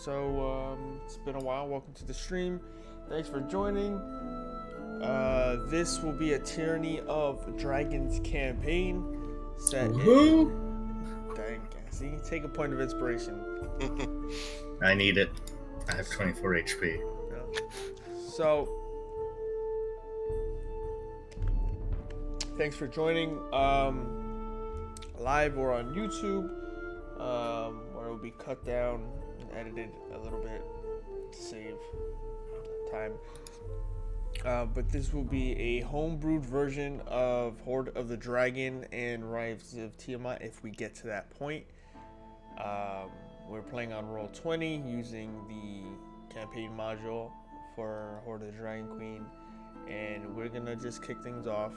It's been a while. Welcome to the stream. Thanks for joining. This will be a Tyranny of Dragons campaign set in... Dang, see? Take a point of inspiration. I need it. I have 24 HP. Yeah. So, thanks for joining. Live or on YouTube, where it will be cut down and edited a little bit to save time. But this will be a homebrewed version of Hoard of the Dragon and Rise of Tiamat if we get to that point. We're playing on Roll20 using the campaign module for Hoard of the Dragon Queen, and we're gonna just kick things off.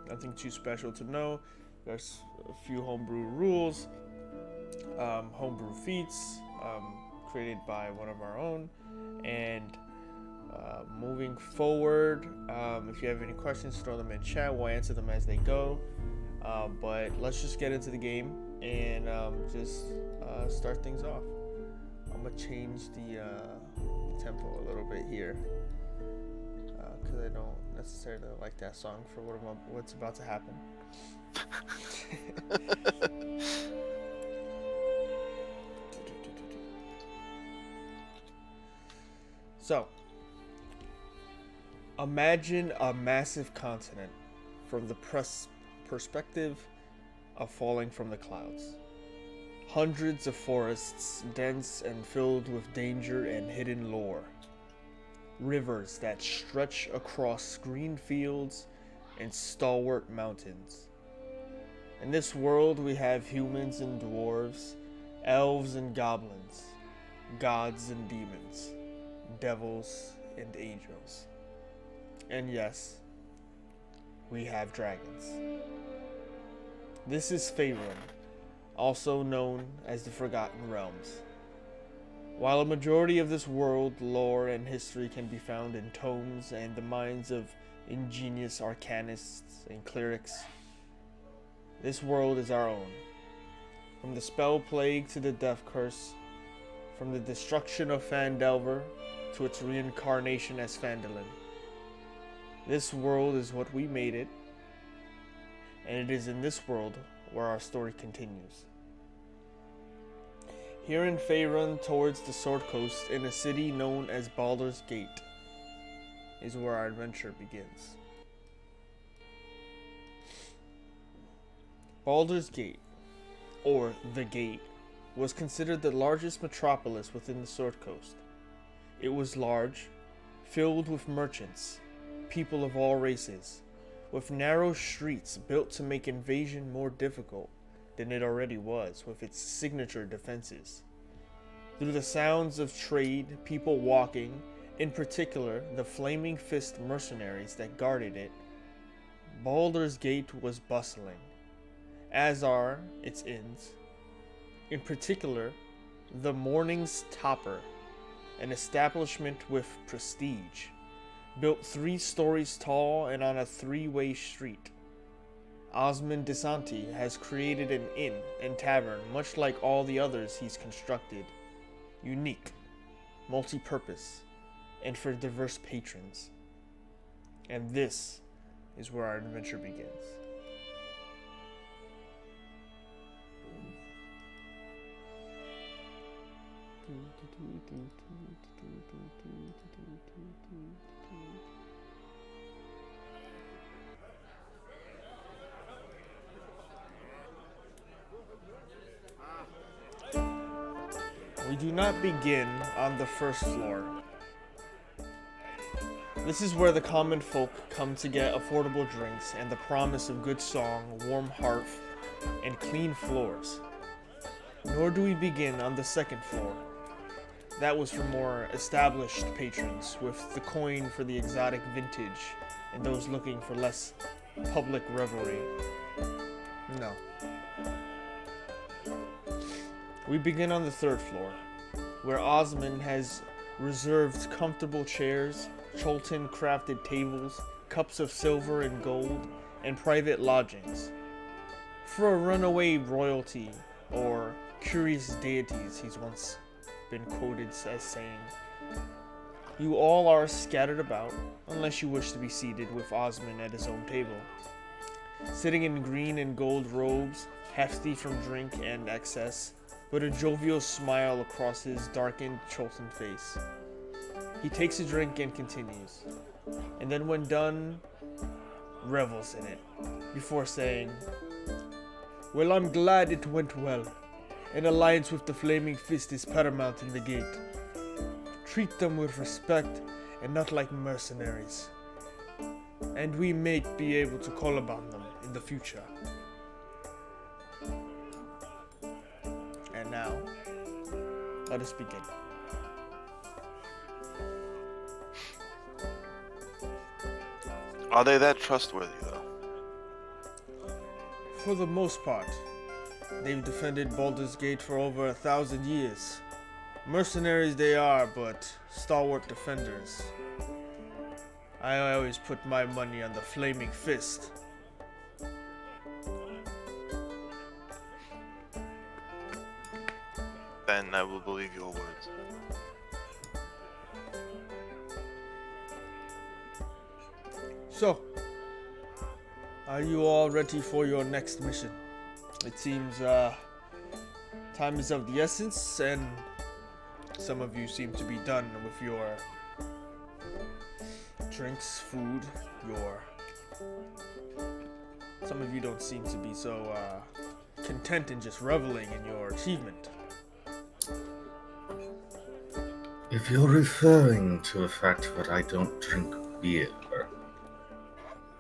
Nothing too special to know. There's a few homebrew rules, homebrew feats created by one of our own, and moving forward, if you have any questions, throw them in chat. We'll answer them as they go. But let's just get into the game and just start things off. I'm gonna change the tempo a little bit here because I don't necessarily like that song for what's about to happen. So, imagine a massive continent from the perspective of falling from the clouds. Hundreds of forests, dense and filled with danger and hidden lore. Rivers that stretch across green fields and stalwart mountains. In this world we have humans and dwarves, elves and goblins, gods and demons, devils and angels. And yes, we have dragons. This is Faerun, also known as the Forgotten Realms. While a majority of this world lore and history can be found in tomes and the minds of ingenious arcanists and clerics, this world is our own. From the spell plague to the death curse, from the destruction of Phandelver to its reincarnation as Phandalin. This world is what we made it, and it is in this world where our story continues. Here in Faerun, towards the Sword Coast, in a city known as Baldur's Gate, is where our adventure begins. Baldur's Gate, or the Gate, was considered the largest metropolis within the Sword Coast. It was large, filled with merchants, people of all races, with narrow streets built to make invasion more difficult than it already was with its signature defenses. Through the sounds of trade, people walking, in particular the Flaming Fist mercenaries that guarded it, Baldur's Gate was bustling, as are its inns. In particular, the Morning's Topper, an establishment with prestige, built 3 stories tall and on a 3-way street. Osmond DeSanti has created an inn and tavern much like all the others he's constructed, unique, multi-purpose, and for diverse patrons. And this is where our adventure begins. We do not begin on the first floor. This is where the common folk come to get affordable drinks and the promise of good song, warm hearth, and clean floors. Nor do we begin on the second floor. That was for more established patrons with the coin for the exotic vintage and those looking for less public revelry. No. We begin on the third floor, where Osmond has reserved comfortable chairs, Cholton crafted tables, cups of silver and gold, and private lodgings. For a runaway royalty or curious deities he's once been quoted as saying, "You all are scattered about, unless you wish to be seated with Osmond at his own table, sitting in green and gold robes, hefty from drink and excess, but a jovial smile across his darkened Cholton face. He takes a drink and continues, and then when done, revels in it, before saying, 'Well, I'm glad it went well. An alliance with the Flaming Fist is paramount in the gate. Treat them with respect and not like mercenaries. And we may be able to call upon them in the future.' And now, let us begin." Are they that trustworthy, though? For the most part, they've defended Baldur's Gate for over 1,000 years. Mercenaries they are, but stalwart defenders. I always put my money on the Flaming Fist. Then I will believe your words. So, are you all ready for your next mission? It seems time is of the essence, and some of you seem to be done with your drinks, food, some of you don't seem to be so content in just reveling in your achievement. If you're referring to the fact that I don't drink beer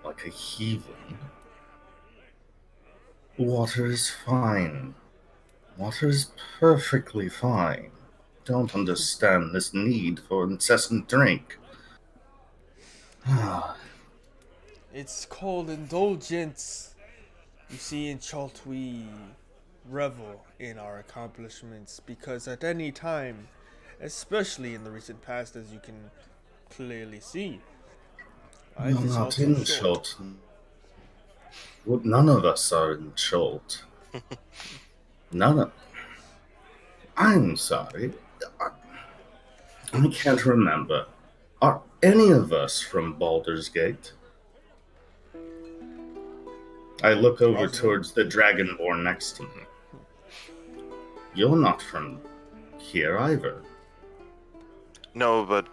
like a heathen, water is fine. Water is perfectly fine. Don't understand this need for incessant drink. It's called indulgence. You see, in Chult we revel in our accomplishments because at any time, especially in the recent past, as you can clearly see, You're life is all not too in short. Chult. Well, none of us are in Chult. None of... I'm sorry. I can't remember. Are any of us from Baldur's Gate? I look over Osmond. towards the Dragonborn next to me. You're not from here either. No, but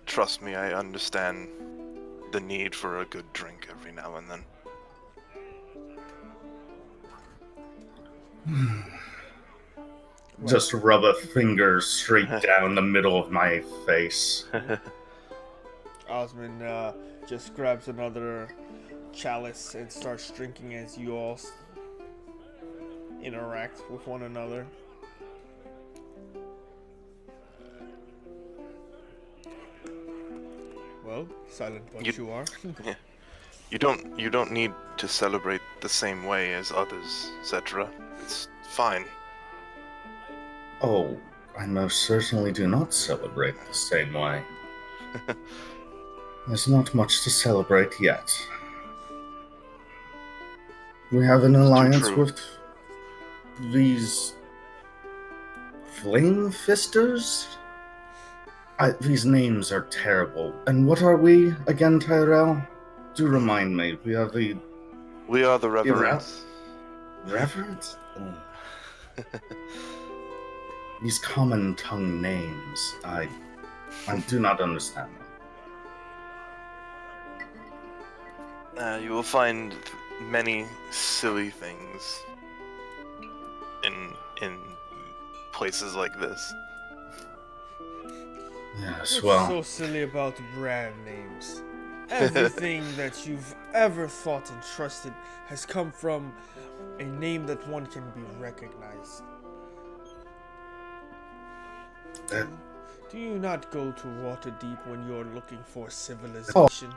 trust me, I understand the need for a good drink every now and then. Just rub a finger straight down the middle of my face. Osmond just grabs another chalice and starts drinking as you all interact with one another. Well, silent bunch you are. You don't need to celebrate the same way as others, etc. It's fine. Oh, I most certainly do not celebrate the same way. There's not much to celebrate yet. We have an alliance true. with these Flame Fisters? These names are terrible. And what are we again, Tyrell? Do remind me. We are the Reverence. Reverence? Oh. These common tongue names, I do not understand them. You will find many silly things in places like this. Yes, What's well, so silly about brand names? Everything that you've ever thought and trusted has come from a name that one can be recognized. Do you not go to Waterdeep when you're looking for civilization?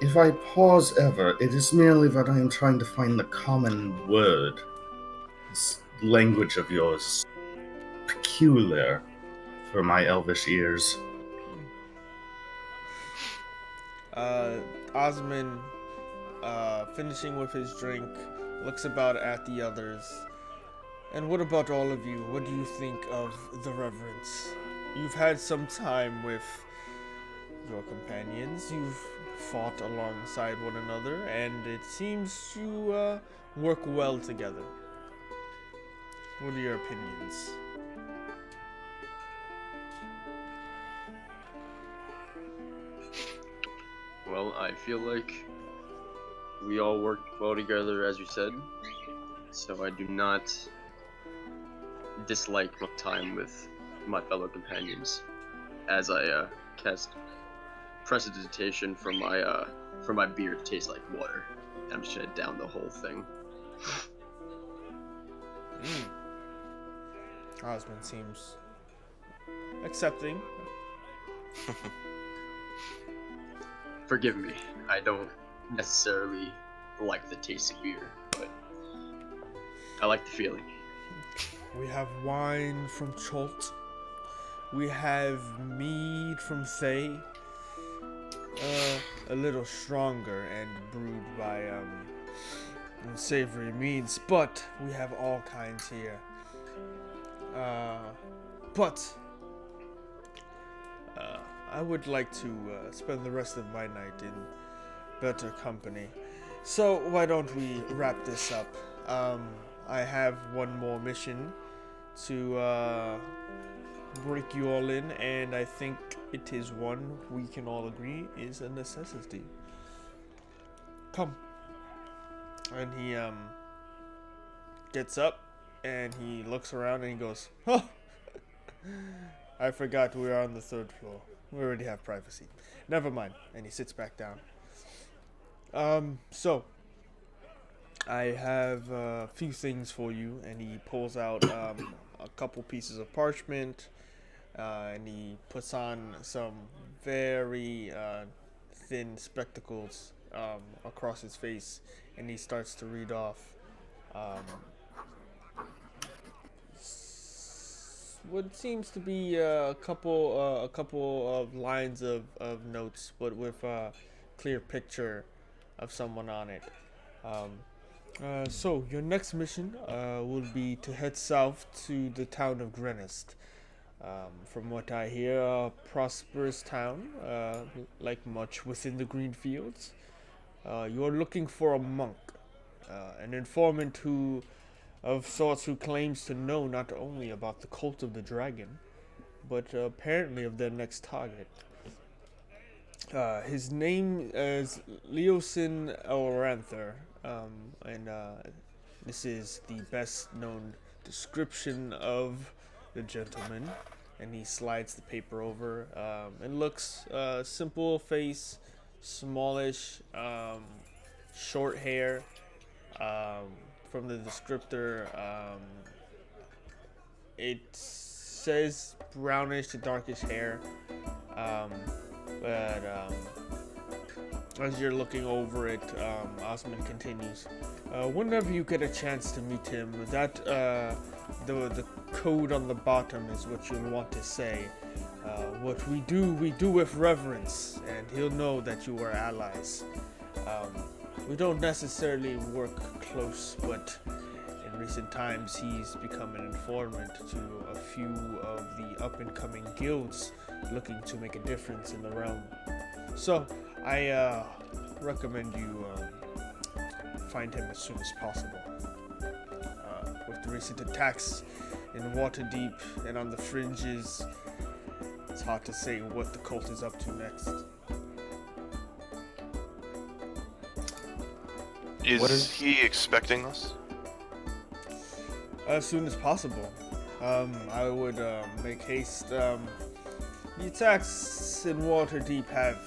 if I pause ever, it is merely that I am trying to find the common word. This language of yours is peculiar for my elvish ears. Osmond, finishing with his drink, looks about at the others, And what about all of you? What do you think of the Reverence? You've had some time with your companions. You've fought alongside one another, and it seems you work well together. What are your opinions? Well, I feel like we all work well together, as you said, so I do not dislike my time with my fellow companions. As I cast prestidigitation from my beer to taste like water, I'm just gonna down the whole thing. Osmond seems accepting. Forgive me, I don't necessarily like the taste of beer, but I like the feeling. We have wine from Cholt. We have mead from Thay. A little stronger and brewed by savory means, but we have all kinds here. But I would like to spend the rest of my night in better company. So why don't we wrap this up? I have one more mission to break you all in, and I think it is one we can all agree is a necessity. Come. And he gets up and he looks around and he goes, "Oh, I forgot we are on the 3rd floor. We already have privacy. Never mind." And he sits back down. So I have a few things for you, and he pulls out a couple pieces of parchment, and he puts on some very thin spectacles across his face, and he starts to read off what seems to be a couple of lines of notes, but with a clear picture of someone on it. So your next mission will be to head south to the town of Grenest. From what I hear, a prosperous town, like much within the green fields. You are looking for a monk, an informant who claims to know not only about the cult of the dragon, but apparently of their next target. His name is Leosin Elranther, and this is the best known description of the gentleman. And he slides the paper over. It looks simple face, smallish, short hair. From the descriptor, it says brownish to darkish hair. But as you're looking over it, Osmond continues. Whenever you get a chance to meet him, that the code on the bottom is what you'll want to say. What we do with reverence, and he'll know that you are allies. We don't necessarily work close, but in recent times he's become an informant to a few of the up-and-coming guilds looking to make a difference in the realm. So I recommend you find him as soon as possible. With the recent attacks in Waterdeep and on the fringes, it's hard to say what the cult is up to next. Is he expecting us? As soon as possible. I would make haste. The attacks in Waterdeep have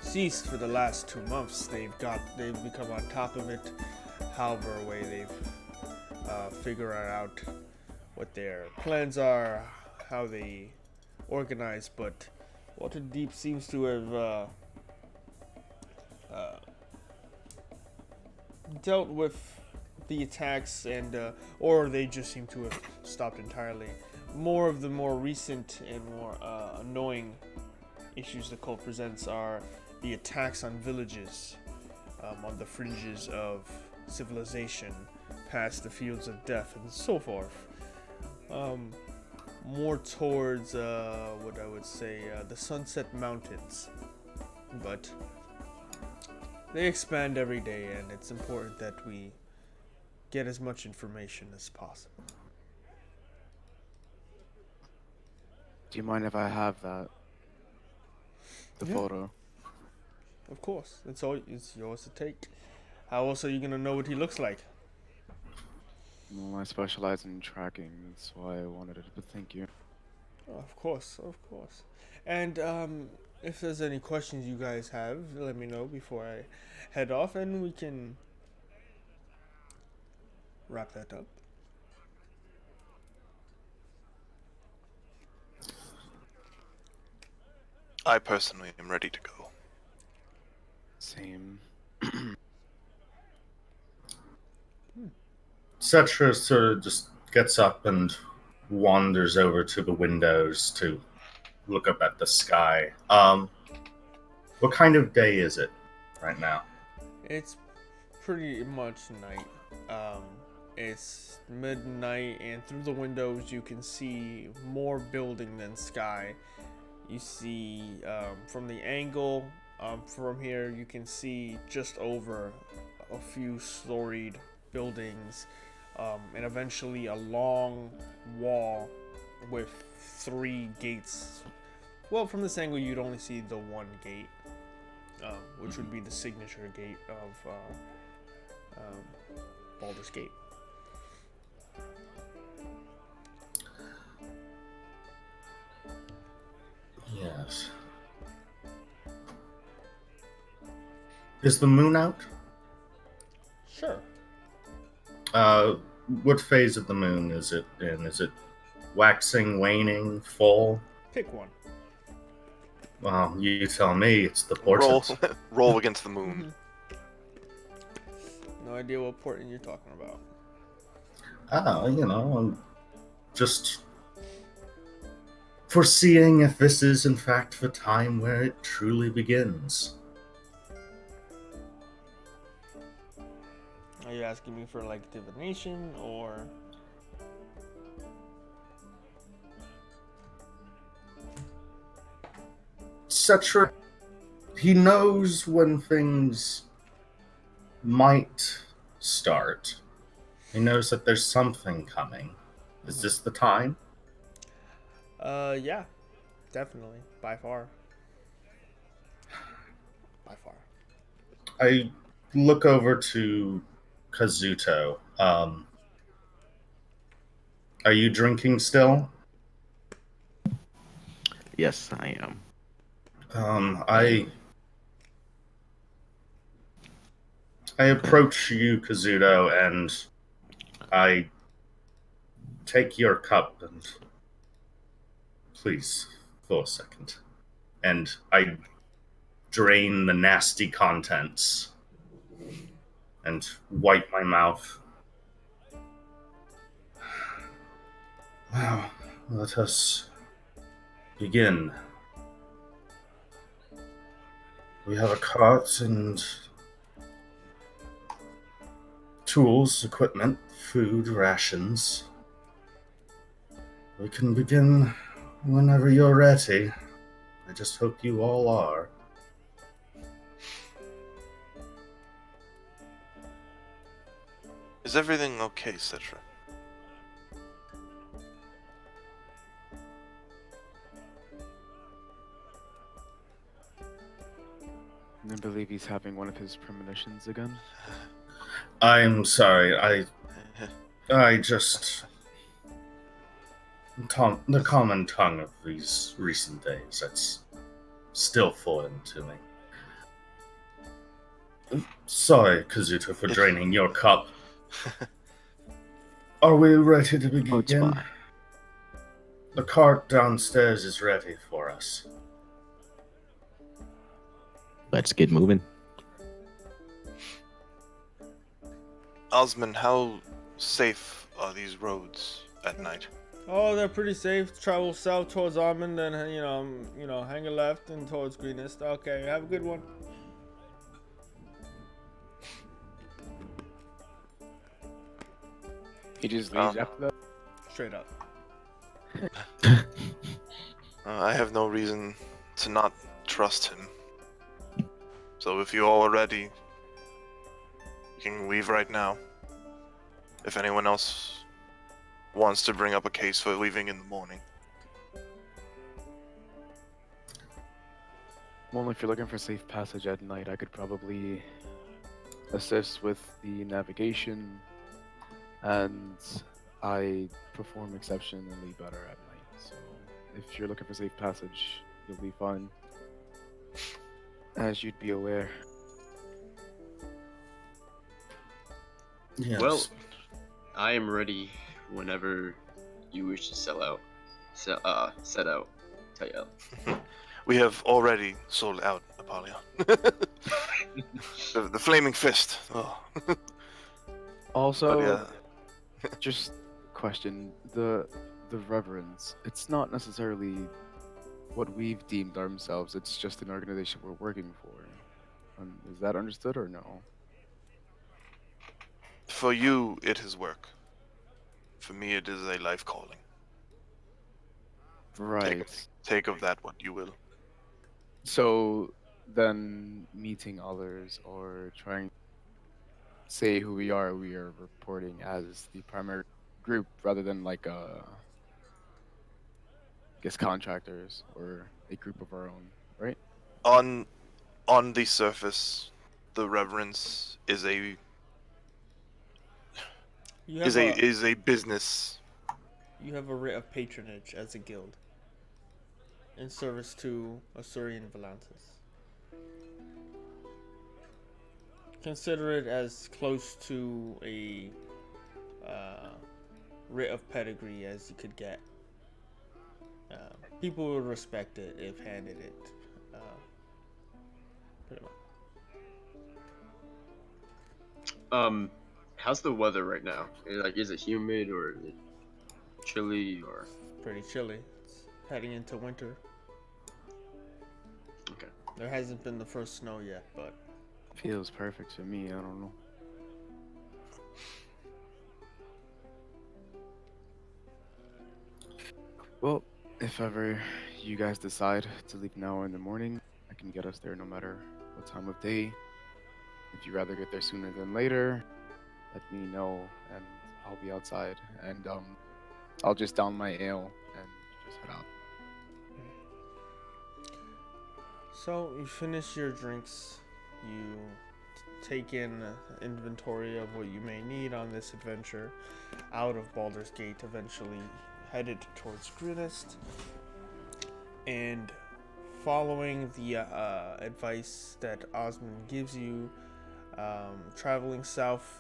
ceased for the last 2 months. They've become on top of it. However way they've figured out what their plans are, how they organize, but Waterdeep seems to have dealt with the attacks, and or they just seem to have stopped entirely. More of the more recent and more annoying issues the cult presents are the attacks on villages on the fringes of civilization past the fields of death and so forth. More towards what I would say the Sunset Mountains, but they expand every day, and it's important that we get as much information as possible. Do you mind if I have that? The Yeah. photo. Of course, it's yours to take. How else are you gonna know what he looks like? Well, I specialize in tracking, that's why I wanted it, but thank you. Of course, of course. And if there's any questions you guys have, let me know before I head off, and we can wrap that up. I personally am ready to go. Same. Cetra sort of just gets up and wanders over to the windows to look up at the sky. What kind of day is it right now? It's pretty much night. It's midnight, and through the windows you can see more building than sky. You see from the angle from here, you can see just over a few storied buildings, and eventually a long wall with 3 gates. Well, from this angle, you'd only see the one gate, which would be the signature gate of Baldur's Gate. Yes. Is the moon out? Sure. What phase of the moon is it in? Is it waxing, waning, full? Pick one. Well, you tell me. It's the Roll, portent. roll against the moon. No idea what portent you're talking about. I'm just foreseeing if this is in fact the time where it truly begins. Are you asking me for like divination or? Cetra, he knows when things might start. He knows that there's something coming. Is this the time? Yeah, definitely, by far. By far. I look over to Kazuto. Are you drinking still? Yes, I am. I approach you, Kazuto, and I take your cup and please, for a second. And I drain the nasty contents and wipe my mouth. Now, let us begin. We have a cart and tools, equipment, food, rations. We can begin whenever you're ready. I just hope you all are. Is everything okay, Cetra? I believe he's having one of his premonitions again. I'm sorry, I just... the common tongue of these recent days, that's still foreign to me. Sorry, Kazuto, for draining your cup. Are we ready to begin? Oh, it's fine. The cart downstairs is ready for us. Let's get moving. Osman, how safe are these roads at night? Oh, they're pretty safe. Travel south towards Almond, and hang a left and towards Greenest. Okay, have a good one. He just leaves after that. Straight up. I have no reason to not trust him. So if you all are ready, you can leave right now. If anyone else wants to bring up a case for leaving in the morning. Well, if you're looking for safe passage at night, I could probably assist with the navigation, and I perform exceptionally better at night. So if you're looking for safe passage, you'll be fine. As you'd be aware. Yes. Well, I am ready whenever you wish to set out. Tayel. We have already sold out, Apollyon. the flaming fist. Oh. Also, But yeah, just question the Reverence. It's not necessarily what we've deemed ourselves. It's just an organization we're working for. Is that understood or no? for you, it is work. For me, it is a life calling. Right. Take of that what you will. So then, meeting others or trying to say who we are reporting as the primary group rather than like I guess contractors or a group of our own, right? On the surface, the Reverence is a You have a is a business. you have a writ of patronage as a guild in service to Asurian Volantis. Consider it as close to a writ of pedigree as you could get. People would respect it if handed it. Pretty much. How's the weather right now? Is it humid or is it chilly or? Pretty chilly. It's heading into winter. Okay. There hasn't been the first snow yet, but Feels perfect to me. I don't know. Well, if ever you guys decide to leave now or in the morning, I can get us there no matter what time of day. If you'd rather get there sooner than later, let me know and I'll be outside. And I'll just down my ale and just head out. so you finish your drinks. You take in inventory of what you may need on this adventure out of Baldur's Gate, eventually headed towards Grunist, and following the advice that Osmond gives you, traveling south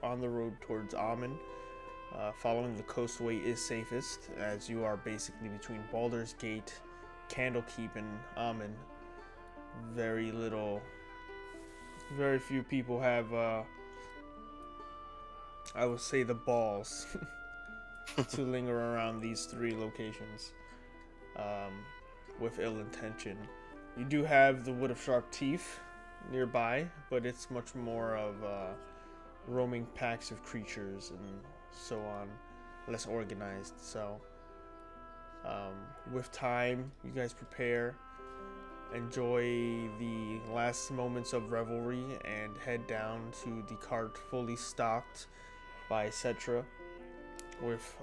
on the road towards Amen. Following the coastway is safest, as you are basically between Baldur's Gate, Candlekeep, and Amen. Very few people have, I would say, the balls to linger around these three locations with ill intention. You do have the Wood of Sharp Teeth nearby, but it's much more of roaming packs of creatures and so on, less organized. So with time, you guys prepare, enjoy the last moments of revelry, and head down to the cart fully stocked by Cetra with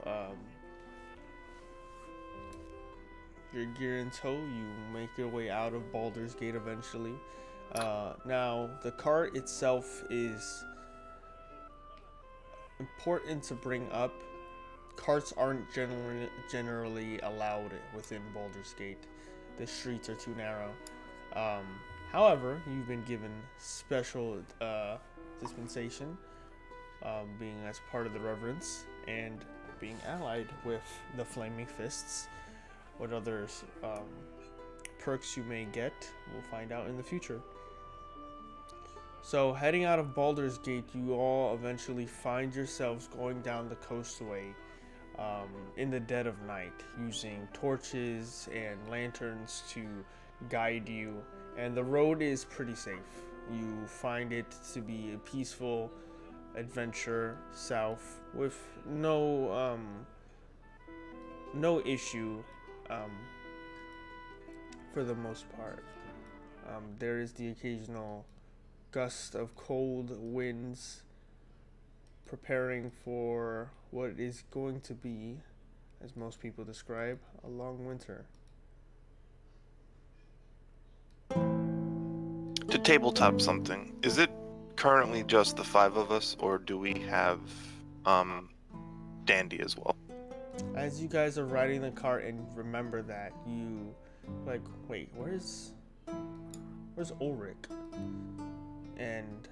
your gear in tow. You make your way out of Baldur's Gate eventually. Now, the cart itself is important to bring up. Carts aren't generally allowed within Baldur's Gate. The streets are too narrow. However, you've been given special dispensation, being as part of the Reverence and being allied with the Flaming Fists. What other perks you may get, we'll find out in the future. So, heading out of Baldur's Gate, you all eventually find yourselves going down the coastway in the dead of night, using torches and lanterns to guide you, and the road is pretty safe. You find it to be a peaceful adventure south with no issue for the most part. There is the occasional gust of cold winds preparing for what is going to be, as most people describe, a long winter. To tabletop something, is it currently just the 5 of us, or do we have Dandy as well? As you guys are riding the cart and remember that, you like, wait, where's Ulrich? And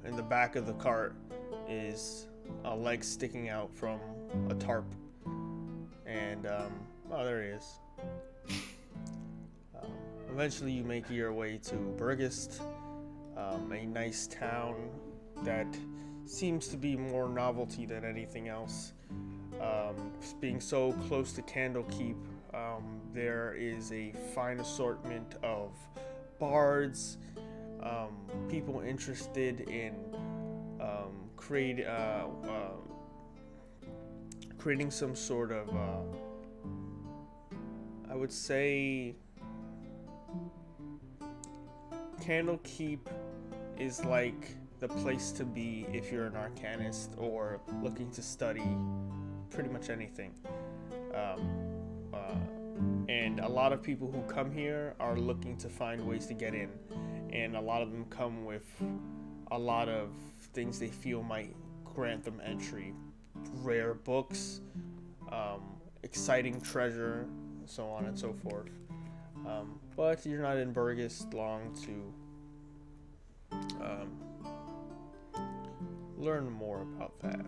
in the back of the cart is a leg sticking out from a tarp, and oh, there he is. Eventually, you make your way to Burgist, a nice town that seems to be more novelty than anything else. Being so close to Candlekeep, there is a fine assortment of bards, people interested in creating some sort of, I would say, Candlekeep is like the place to be if you're an arcanist or looking to study pretty much anything. And a lot of people who come here are looking to find ways to get in, and a lot of them come with a lot of things they feel might grant them entry: rare books, exciting treasure, so on and so forth. But you're not in Burgess long to learn more about that.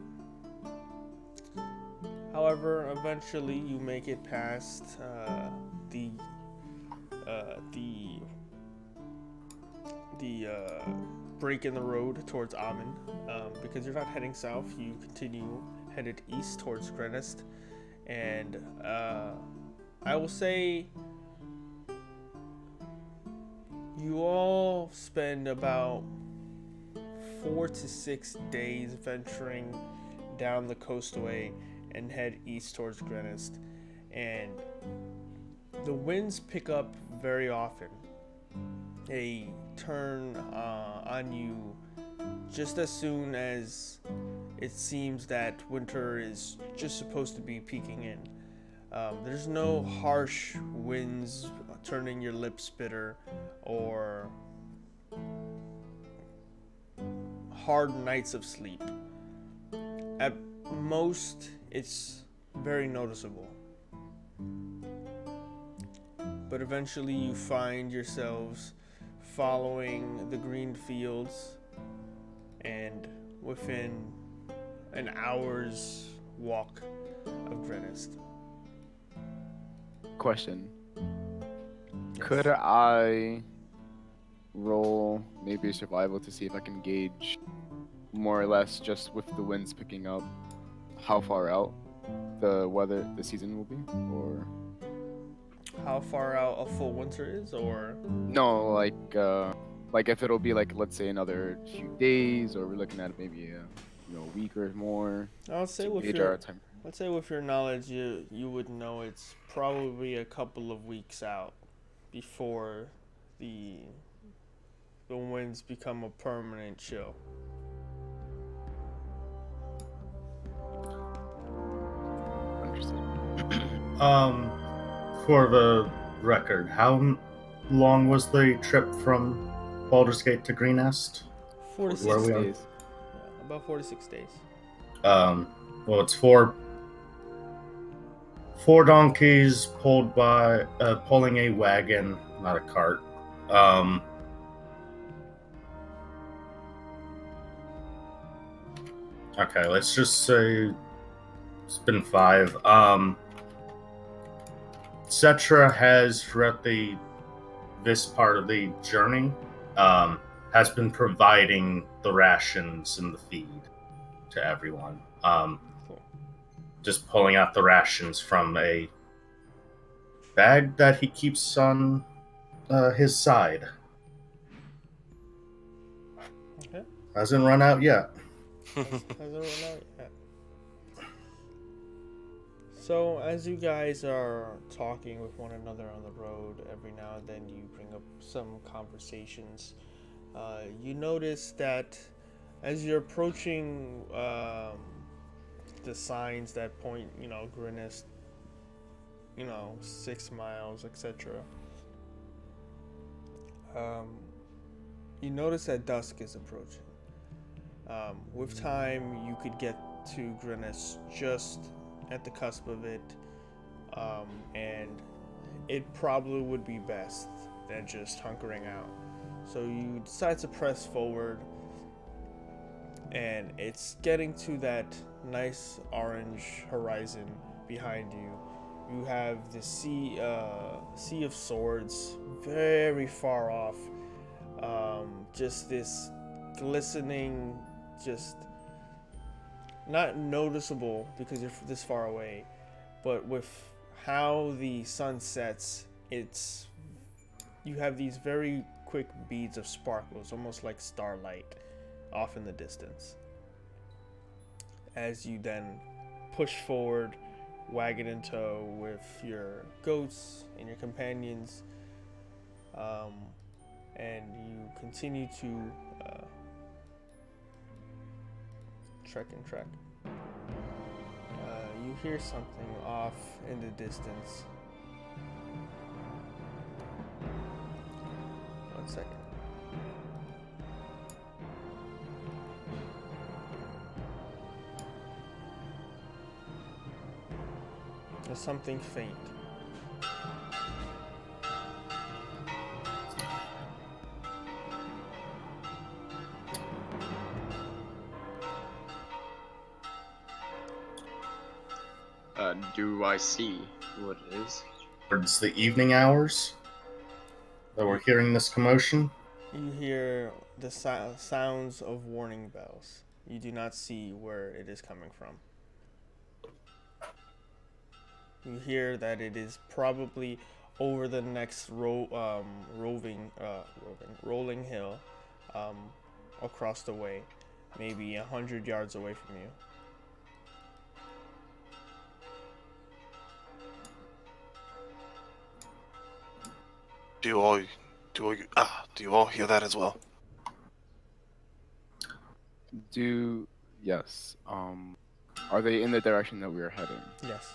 However, eventually you make it past the break in the road towards Amen, because you're not heading south. You continue headed east towards Grenest, and I will say you all spend about 4 to 6 days venturing down the coastway and head east towards Grenest, and the winds pick up very often. They turn on you just as soon as it seems that winter is just supposed to be peeking in. There's no harsh winds turning your lips bitter or hard nights of sleep. At most, it's very noticeable. But eventually you find yourselves following the green fields, and within an hour's walk of Grenest. Question. Yes. Could I roll maybe survival to see if I can gauge more or less, just with the winds picking up, how far out the season will be? Or How far out a full winter is, or no, like if it'll be like, let's say, another few days, or we're looking at maybe a week or more. I'll say to with gauge your our time. let's say with your knowledge, you would know it's probably a couple of weeks out before the winds become a permanent chill. Understood. For the record, how long was the trip from Baldur's Gate to Greenest? 4 to 6 Where are we on? days. Yeah, about 4 to 6 days. Well, it's four donkeys pulling a wagon, not a cart. Okay, let's just say it's been 5. Cetra has, throughout this part of the journey, has been providing the rations and the feed to everyone. Cool. Just pulling out the rations from a bag that he keeps on his side. Okay. Hasn't run out yet. Hasn't run out yet. So, as you guys are talking with one another on the road, every now and then you bring up some conversations. You notice that as you're approaching the signs that point, Grinnis, 6 miles, etc., you notice that dusk is approaching. With time, you could get to Grinnis just at the cusp of it, and it probably would be best than just hunkering out. So you decide to press forward, and it's getting to that nice orange horizon behind you. You have the sea of swords very far off. Just this glistening, just not noticeable because you're this far away, but with how the sun sets, you have these very quick beads of sparkles, almost like starlight, off in the distance. As you then push forward, wagon in tow with your goats and your companions, and you continue to trek and trek. You hear something off in the distance. One second. There's something faint. Do I see what it is? Towards the evening hours that we're hearing this commotion. You hear the sounds of warning bells. You do not see where it is coming from. You hear that it is probably over the next rolling hill, across the way, maybe 100 yards away from you. Do you all hear that as well? Yes. Are they in the direction that we are heading? Yes.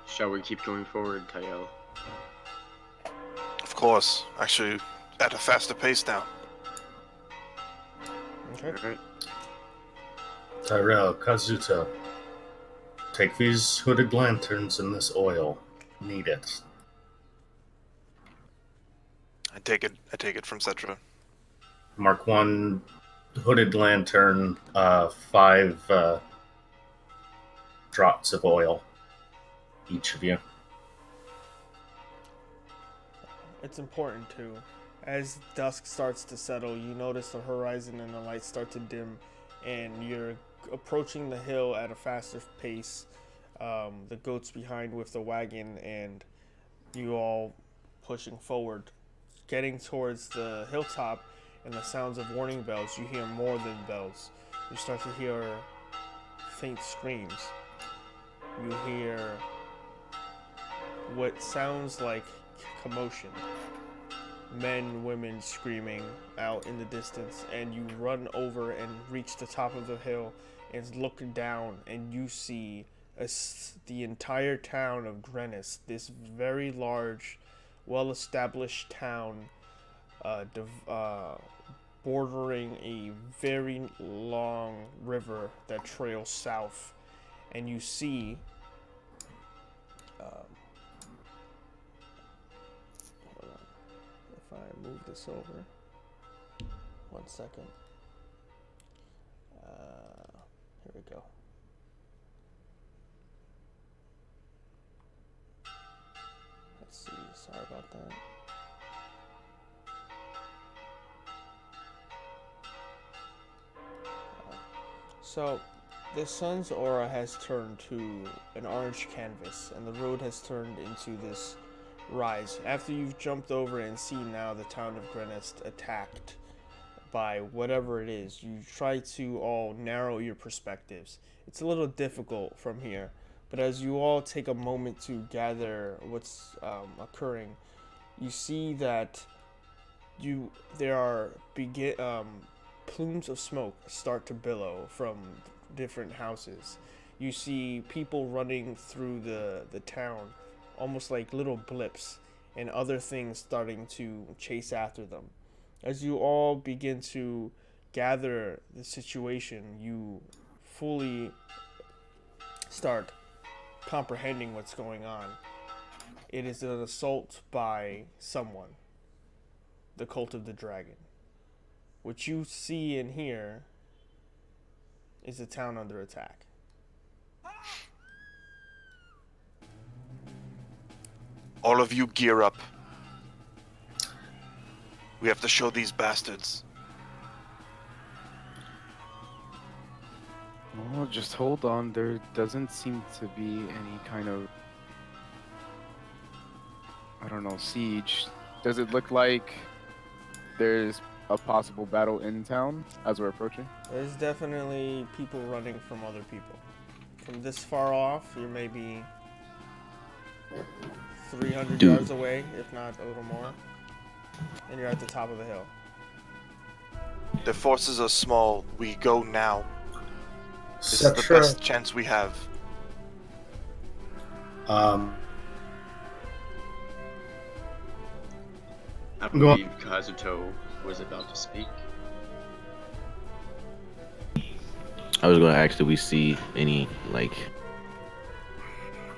Shall we keep going forward, Kyle? Of course. Actually, at a faster pace now. Okay. Alright. Tyrell, Kazuto, take these hooded lanterns and this oil. Need it. I take it from Cedra. Mark 1 hooded lantern, 5 drops of oil, each of you. It's important too. As dusk starts to settle, you notice the horizon and the lights start to dim, and you're approaching the hill at a faster pace. The goats behind with the wagon, and you all pushing forward, getting towards the hilltop, and the sounds of warning bells. You hear more than bells. You start to hear faint screams. You hear what sounds like commotion. Men, women screaming out in the distance, and you run over and reach the top of the hill and look down, and you see the entire town of Grinnis, this very large, well-established town, bordering a very long river that trails south, and you see hold on. If I move this over, 1 second. Here we go. Let's see. Sorry about that. So, the sun's aura has turned to an orange canvas, and the road has turned into this rise. After you've jumped over and seen now the town of Grinnis attacked, by whatever it is. You try to all narrow your perspectives. It's a little difficult from here, but as you all take a moment to gather what's occurring, you see that there are plumes of smoke start to billow from different houses. You see people running through the town, almost like little blips, and other things starting to chase after them. As you all begin to gather the situation, you fully start comprehending what's going on. It is an assault by someone, the Cult of the Dragon. What you see and hear is a town under attack. All of you gear up. We have to show these bastards. Well, just hold on. There doesn't seem to be any kind of, I don't know, siege. Does it look like there's a possible battle in town as we're approaching? There's definitely people running from other people. From this far off, you're maybe 300 Dude. yards away, if not a little more. And you're at the top of the hill. Their forces are small. We go now. This is the Cetra, best chance we have. um, I Go on. believe Kazuto was about to speak. I was gonna ask, do we see any like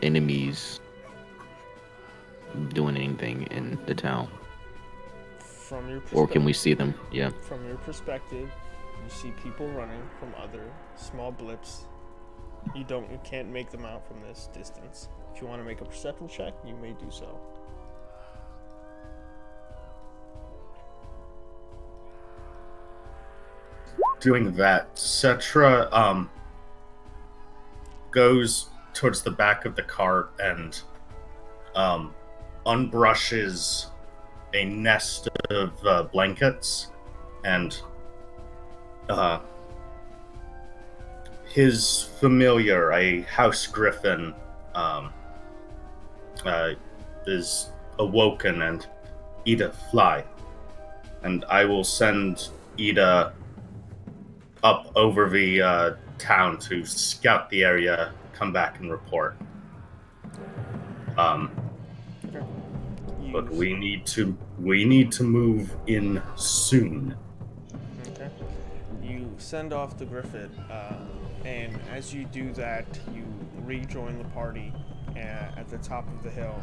enemies doing anything in the town, From your or can we see them? Yeah. From your perspective, you see people running from other small blips. You can't make them out from this distance. If you want to make a perception check, you may do so. doing that, Cetra goes towards the back of the cart and unbrushes a nest of blankets, and his familiar, a house griffin, is awoken and Ida fly. And I will send Ida up over the town to scout the area, come back and report. Okay. But we need to move in soon. Okay. You send off the Griffin, and as you do that, you rejoin the party at the top of the hill.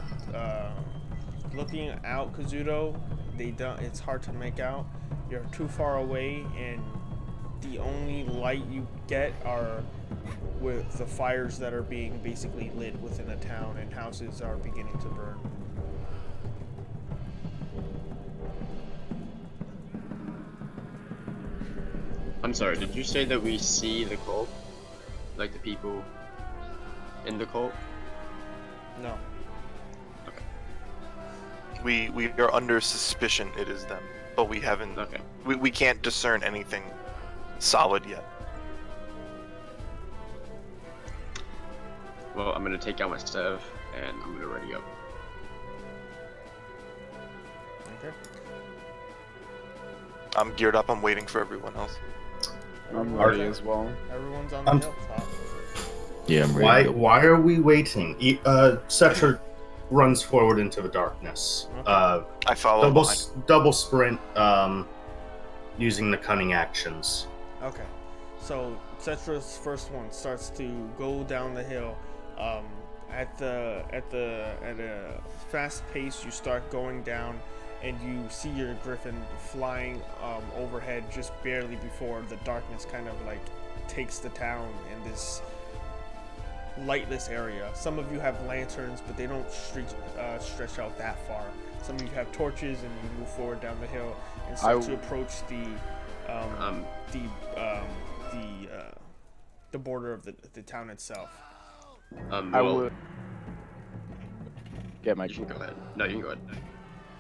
Looking out, Kazuto, it's hard to make out. You're too far away, and the only light you get are with the fires that are being basically lit within the town, and houses are beginning to burn. I'm sorry, did you say that we see the cult? Like the people in the cult? No. We are under suspicion it is them, but we haven't. Okay. We can't discern anything solid yet. Well, I'm gonna take out my staff and I'm gonna ready up. Okay. I'm geared up. I'm waiting for everyone else. I'm ready as well. Everyone's on the I'm- hilltop. Yeah, I'm ready. Why are we waiting? Cetra runs forward into the darkness. I follow behind. Double sprint, using the cunning actions. Okay. So Cetra's first one starts to go down the hill. At a fast pace, you start going down, and you see your griffin flying overhead just barely before the darkness kind of like takes the town in this lightless area. Some of you have lanterns, but they don't stretch out that far. Some of you have torches, and you move forward down the hill and start to approach the border of the town itself. I Well, would get my you can go ahead. No, you can go ahead.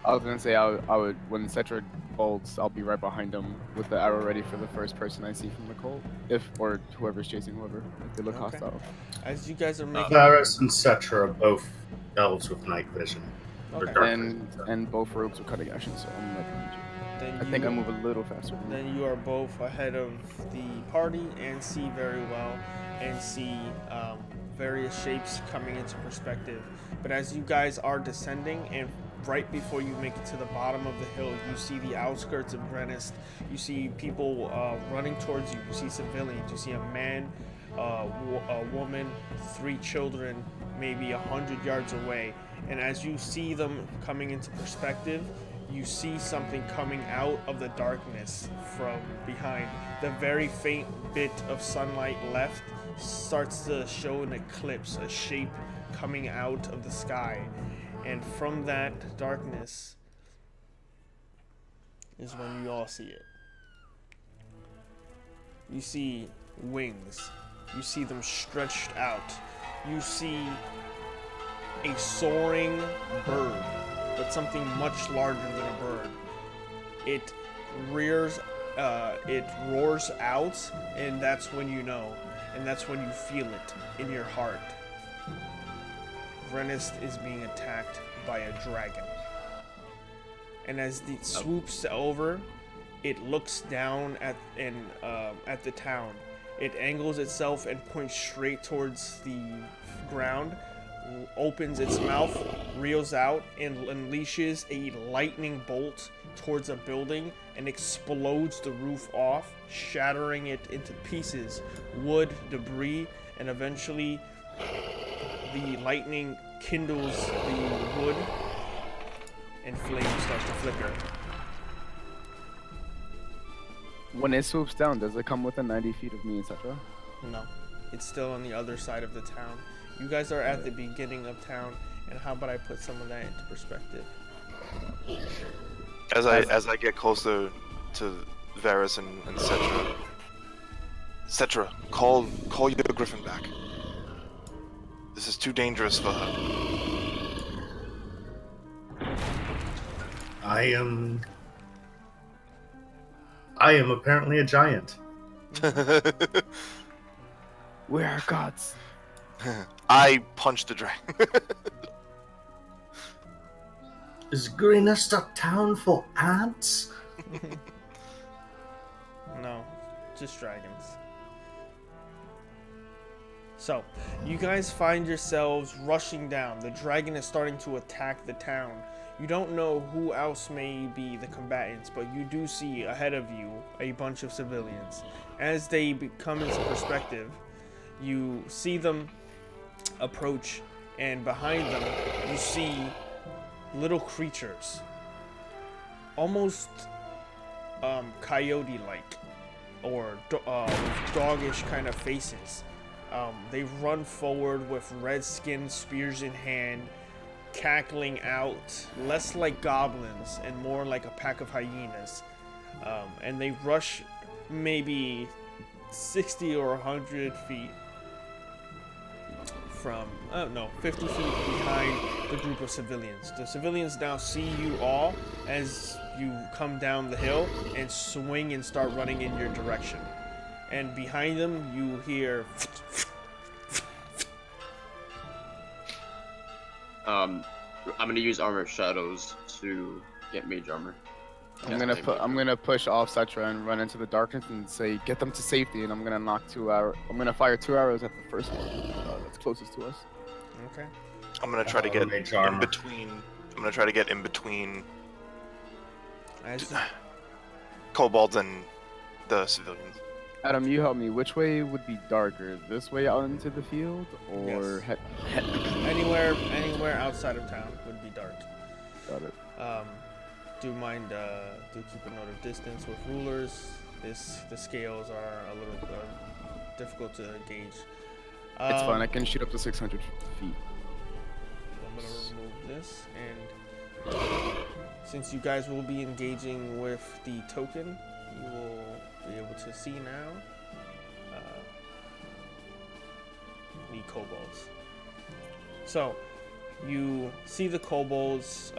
I was gonna say I would when Cetra bolts, I'll be right behind them with the arrow ready for the first person I see from the cult, or whoever's chasing whoever, if they look Okay. hostile. As you guys are making, Varus and Cetra are both elves with night vision. Or Okay. dark vision. And both rogues are cutting action, so I'm right behind you. then I think I move a little faster than you. Then you are both ahead of the party and see very well, and see various shapes coming into perspective. But as you guys are descending, and right before you make it to the bottom of the hill, you see the outskirts of Reverence. You see people running towards you. You see civilians. You see a man, a woman, 3 children, maybe 100 yards away. And as you see them coming into perspective, you see something coming out of the darkness from behind. The very faint bit of sunlight left starts to show an eclipse, a shape coming out of the sky. And from that darkness is when you all see it. You see wings. You see them stretched out. You see a soaring bird, but something much larger than a bird. It roars out, and that's when you know, and that's when you feel it in your heart. Reverence is being attacked by a dragon. And as it swoops over, it looks down at the town. It angles itself and points straight towards the ground, opens its mouth, reels out, and unleashes a lightning bolt towards a building and explodes the roof off, shattering it into pieces, wood, debris, and eventually the lightning kindles the wood and flames start to flicker. When it swoops down, does it come within 90 feet of me, etc.? No, it's still on the other side of the town. You guys are at the beginning of town, and how about I put some of that into perspective? As I get closer to Varus and Cetra, Cetra, call your griffin back. This is too dangerous for her. I am apparently a giant. We are gods. I punched the dragon. Is Greenest a town for ants? No, just dragons. So, you guys find yourselves rushing down. The dragon is starting to attack the town. You don't know who else may be the combatants, but you do see ahead of you a bunch of civilians. As they come into perspective, you see them approach, and behind them you see little creatures, almost coyote-like, or with doggish kind of faces. They run forward with red skin, spears in hand, cackling out, less like goblins and more like a pack of hyenas. And they rush maybe 60 or 100 feet from, 50 feet behind the group of civilians. The civilians now see you all as you come down the hill and swing and start running in your direction. And behind them, you hear... I'm gonna use Armor of Shadows to get mage armor. I'm gonna push off Cetra and run into the darkness and say, get them to safety, and I'm gonna fire 2 arrows at the first one that's closest to us. Okay. I'm gonna try to get mage in armor. between. I'm gonna try to get in between As kobolds and the civilians. Adam, you help me. Which way would be darker? This way out into the field, or Yes. Anywhere outside of town would be dark. Got it. Do keep a note of distance with rulers. The scales are a little difficult to gauge. It's fine. I can shoot up to 600 feet. I'm gonna remove this, and since you guys will be engaging with the token, you will be able to see now the kobolds. So, You see the kobolds.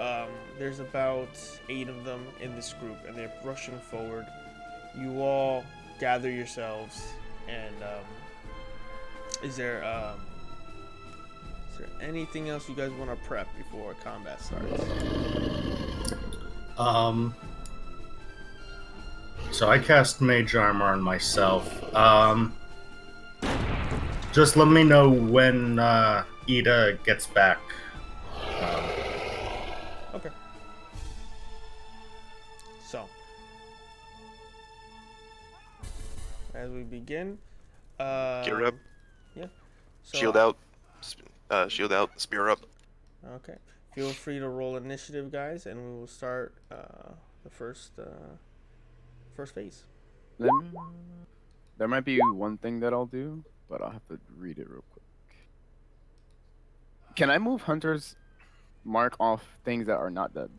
There's about 8 of them in this group, and they're rushing forward. You all gather yourselves, and is there anything else you guys want to prep before combat starts? So I cast Mage Armor on myself. Just let me know when Ida gets back. Okay. So, as we begin, Gear up. Yeah. So, Shield out. Shield out. Spear up. Okay. Feel free to roll initiative, guys, and we will start the first phase. There might be one thing that I'll do, but I'll have to read it real quick. Can I move Hunter's mark off things that are not dead?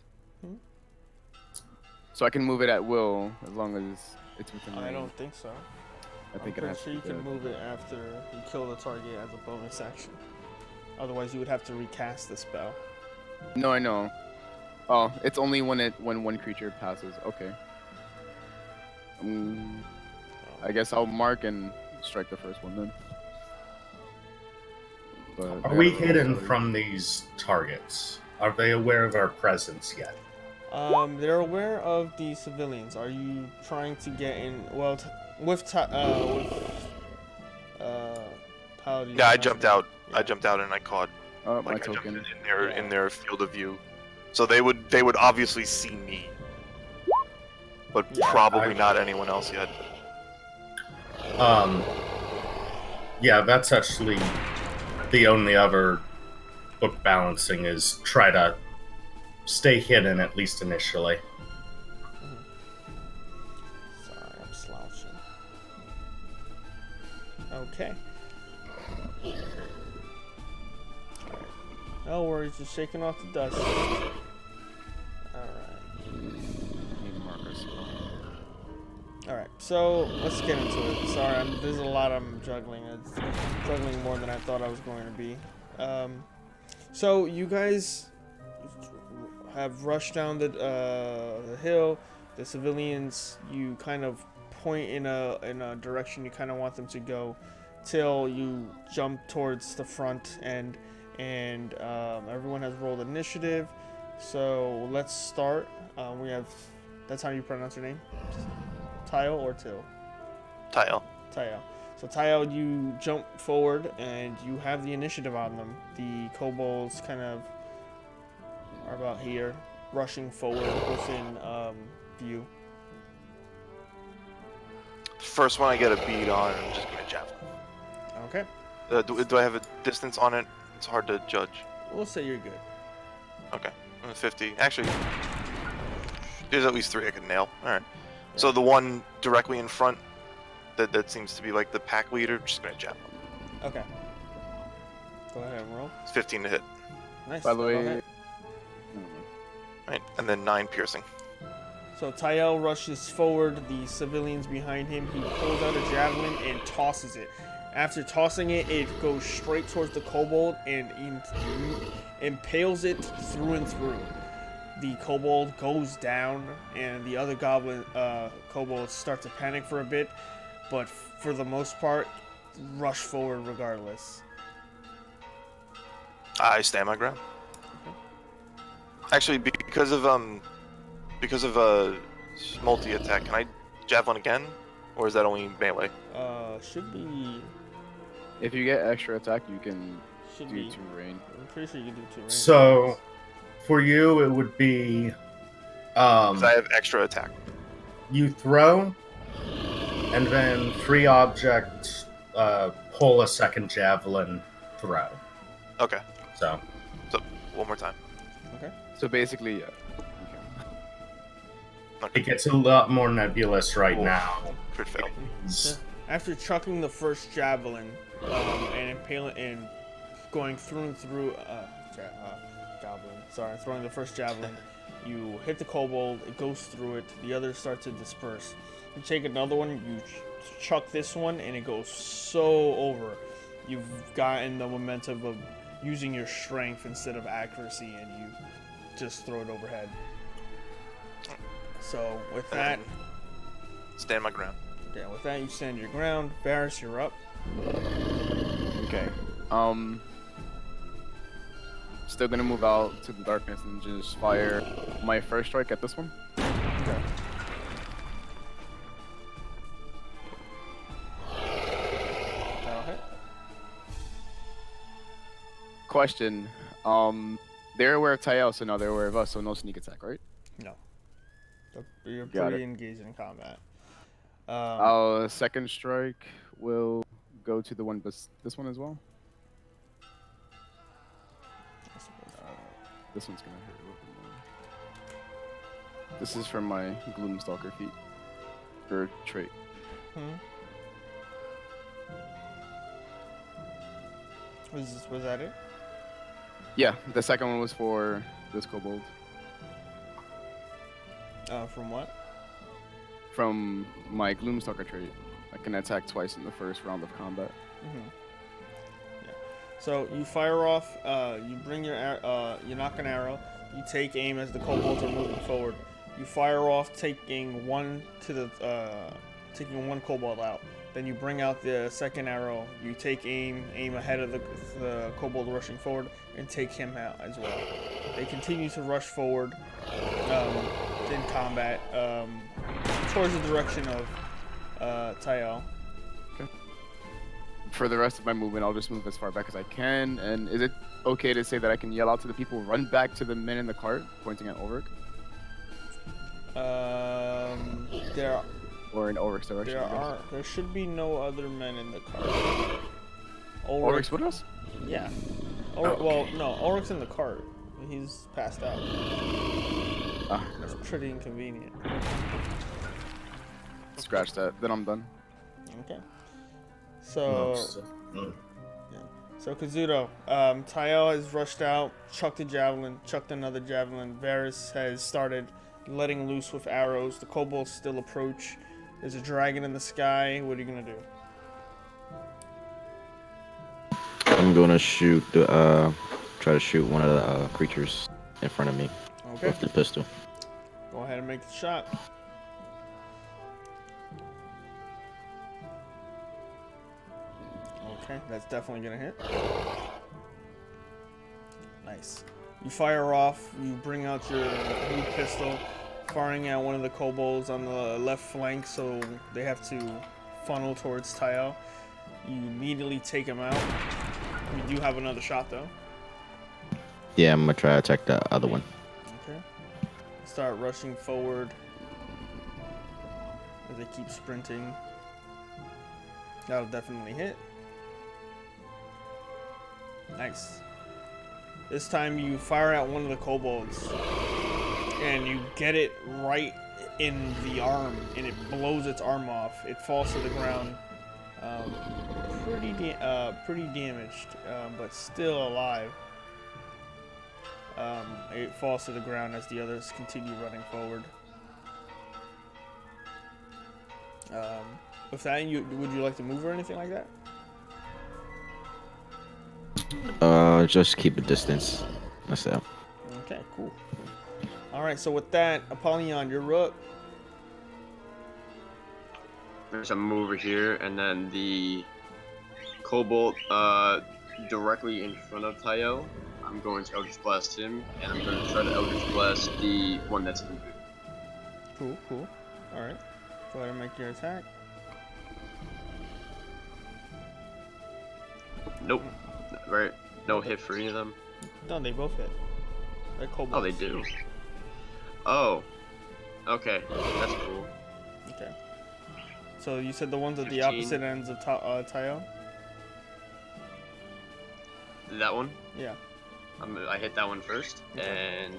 So I can move it at will as long as it's within range. I don't think so. I think I'm it has pretty sure you to be can dead. move it after you kill the target as a bonus action. Otherwise, you would have to recast the spell. No, I know. Oh, it's only when one creature passes. Okay. I guess I'll mark and strike the first one then. But Are we hidden from these targets? Are they aware of our presence yet? They're aware of the civilians. Are you trying to get in? Well, Paladin. Yeah, I jumped out. I jumped out and I caught. my Like I jumped token. in their field of view, so they would obviously see me, but probably not anyone else yet. Yeah, that's actually the only other book balancing is try to stay hidden, at least initially. Sorry, I'm slouching. Okay. Alright. No worries, just shaking off the dust. Alright, so let's get into it. Sorry, there's a lot I'm juggling. It's juggling more than I thought I was going to be. So you guys have rushed down the hill. The civilians, you kind of point in a direction you kind of want them to go, till you jump towards the front end, and everyone has rolled initiative. So let's start. We have. That's how you pronounce your name. Tile or Till? Tile. Tile. So Tile, you jump forward and you have the initiative on them. The kobolds kind of are about here, rushing forward within view. First one I get a bead on, I'm just gonna javelin. Okay. Do I have a distance on it? It's hard to judge. We'll say you're good. Okay, 50. Actually, there's at least 3 I can nail. All right. So the one directly in front, that seems to be like the pack leader, just gonna javelin. Okay. Go ahead and roll. It's 15 to hit. Nice. By the Go way, ahead. Right, and then 9 piercing. So Tile rushes forward, the civilians behind him. He pulls out a javelin and tosses it. After tossing it, it goes straight towards the kobold and impales it through and through. The kobold goes down, and the other kobolds start to panic for a bit, but for the most part, rush forward regardless. I stand my ground. Actually, because of multi attack, can I javelin again, or is that only melee? Should be. if you get extra attack, you can Should do be. 2 rain. I'm pretty sure you can do 2 range. So, for you, it would be 'Cause I have extra attack. you throw, and then 3 objects pull a second javelin throw. Okay, So, so one more time. Okay. So basically, yeah. Okay. it gets a lot more nebulous right Oof. now. Crit fail. After chucking the first javelin and impaling and going through and through goblin. Sorry, throwing the first javelin, you hit the kobold. It goes through it. The others start to disperse. You take another one. You chuck this one, and it goes so over. You've gotten the momentum of using your strength instead of accuracy, and you just throw it overhead. So with that, Stand my ground. yeah, with that you stand your ground. Varys, you're up. Okay. Still gonna move out to the darkness and just fire my first strike at this one. Okay. That'll hit. Question. They're aware of Tael, so now they're aware of us, so no sneak attack, right? No. You're Got pretty it. engaged in combat. Second strike will go to the one, this one as well. This one's gonna hurt a little bit more. This is from my Gloomstalker feat. Or trait. Was that it? Yeah, the second one was for this kobold. From what? From my Gloomstalker trait. I can attack twice in the first round of combat. Yeah. So you fire off. You bring your you knock an arrow. You take aim as the kobolds are moving forward. You fire off, taking one kobold out. Then you bring out the second arrow. You take aim ahead of the kobold rushing forward, and take him out as well. They continue to rush forward in combat towards the direction of Tael. For the rest of my movement, I'll just move as far back as I can. And is it okay to say that I can yell out to the people, run back to the men in the cart, pointing at Ulrich? There Or in Ulrich's direction? there should be no other men in the cart. Ulrich's with us? Yeah. Well, no, Ulrich's in the cart. He's passed out. That's pretty inconvenient. Scratch that. Then I'm done. Okay. No, So, so- so Kazuto, Tael has rushed out, chucked a javelin, chucked another javelin. Varys has started letting loose with arrows. The kobolds still approach. There's a dragon in the sky. What are you gonna do? I'm gonna shoot try to shoot one of the creatures in front of me Okay. with the pistol. Go ahead and make the shot. Okay, that's definitely gonna hit. Nice. You fire off, you bring out your new pistol, firing at one of the kobolds on the left flank, so they have to funnel towards Tael. You immediately take him out. You do have another shot though. Yeah, I'm gonna try to attack the other one. Okay. Start rushing forward as they keep sprinting. That'll definitely hit. Nice. This time you fire at one of the kobolds and you get it right in the arm and it blows its arm off. It falls to the ground. Pretty damaged, but still alive. It falls to the ground as the others continue running forward. With that, would you like to move or anything like that? Just keep a distance. That's it. Okay, cool. All right, so with that, Apollyon, you're up. There's a move over here, and then the kobold directly in front of Tayo. I'm going to Eldritch Blast him, and I'm going to try to Eldritch Blast the one that's moving. Cool. All right, go ahead and make your attack. Nope. Right. No hit for any of them. No, they both hit. They're kobolds. Oh, they do. Oh. Okay. That's cool. Okay. So you said the ones at the 15. opposite ends of Tayo? That one. Yeah. I hit that one first, Okay. and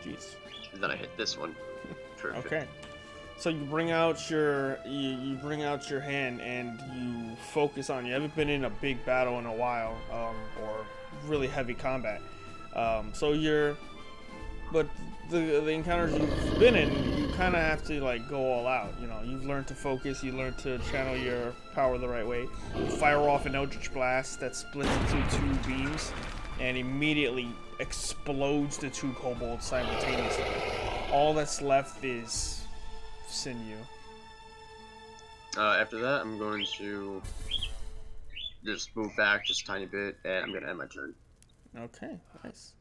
Jeez. then I hit this one. Perfect. Okay. So you bring out your you bring out your hand and you focus on. You haven't been in a big battle in a while, or really heavy combat. But the encounters you've been in, you kind of have to like go all out. You know, you've learned to focus. You learned to channel your power the right way. You fire off an Eldritch Blast that splits into 2 beams, and immediately explodes the 2 kobolds simultaneously. All that's left is sinew. After that, I'm going to just move back just a tiny bit, and I'm gonna end my turn. Okay, nice.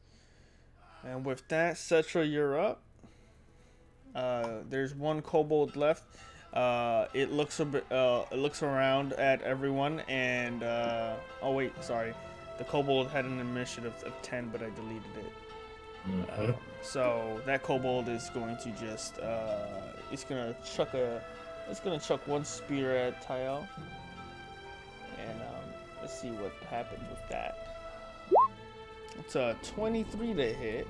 And with that, Cetra, you're up. There's 1 kobold left. It looks a bit. It looks around at everyone, and oh wait, sorry. The kobold had an initiative of 10, but I deleted it. So that kobold is going to just. It's gonna chuck 1 spear at Tael, and let's see what happens with that. It's a 23 to hit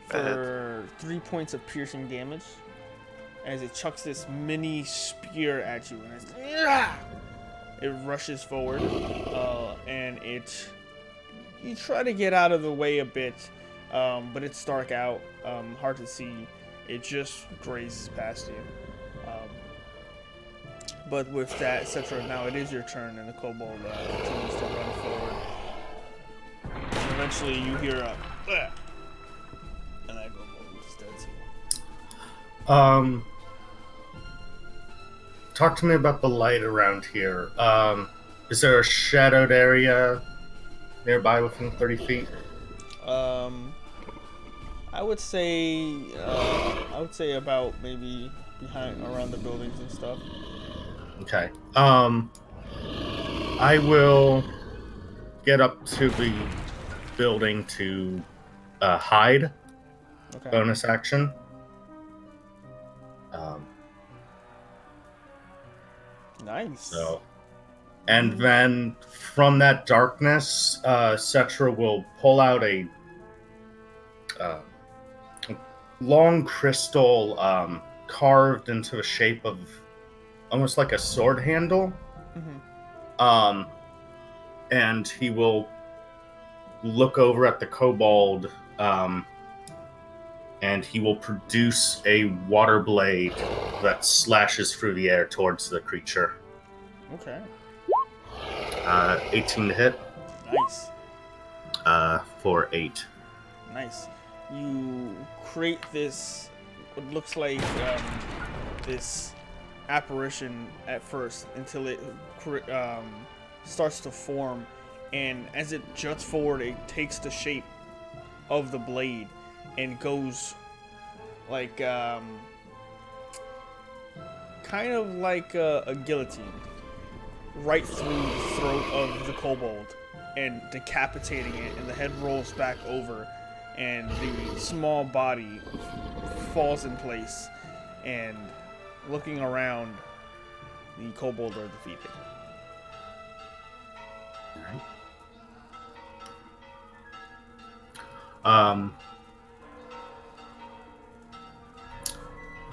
for 3 points of piercing damage as it chucks this mini spear at you, and it rushes forward, and you try to get out of the way a bit, but it's dark out, hard to see. It just grazes past you. But with that, etc., now it is your turn, and the kobold continues to run forward. And eventually, you hear a, and that kobold is dead to you. Talk to me about the light around here. Is there a shadowed area nearby within 30 feet? I would say about maybe around the buildings and stuff. Okay. I will get up to the building to hide. Okay. Bonus action. Nice. So, and then from that darkness, Cetra will pull out a long crystal carved into the shape of almost like a sword handle. Mm-hmm. And he will look over at the kobold, and he will produce a water blade that slashes through the air towards the creature. Okay. 18 to hit. Nice. For 8. Nice. You create this, what looks like this apparition at first until it starts to form, and as it juts forward, it takes the shape of the blade and goes like kind of like a guillotine right through the throat of the kobold and decapitating it, and the head rolls back over and the small body falls in place, and looking around, the kobold are defeated.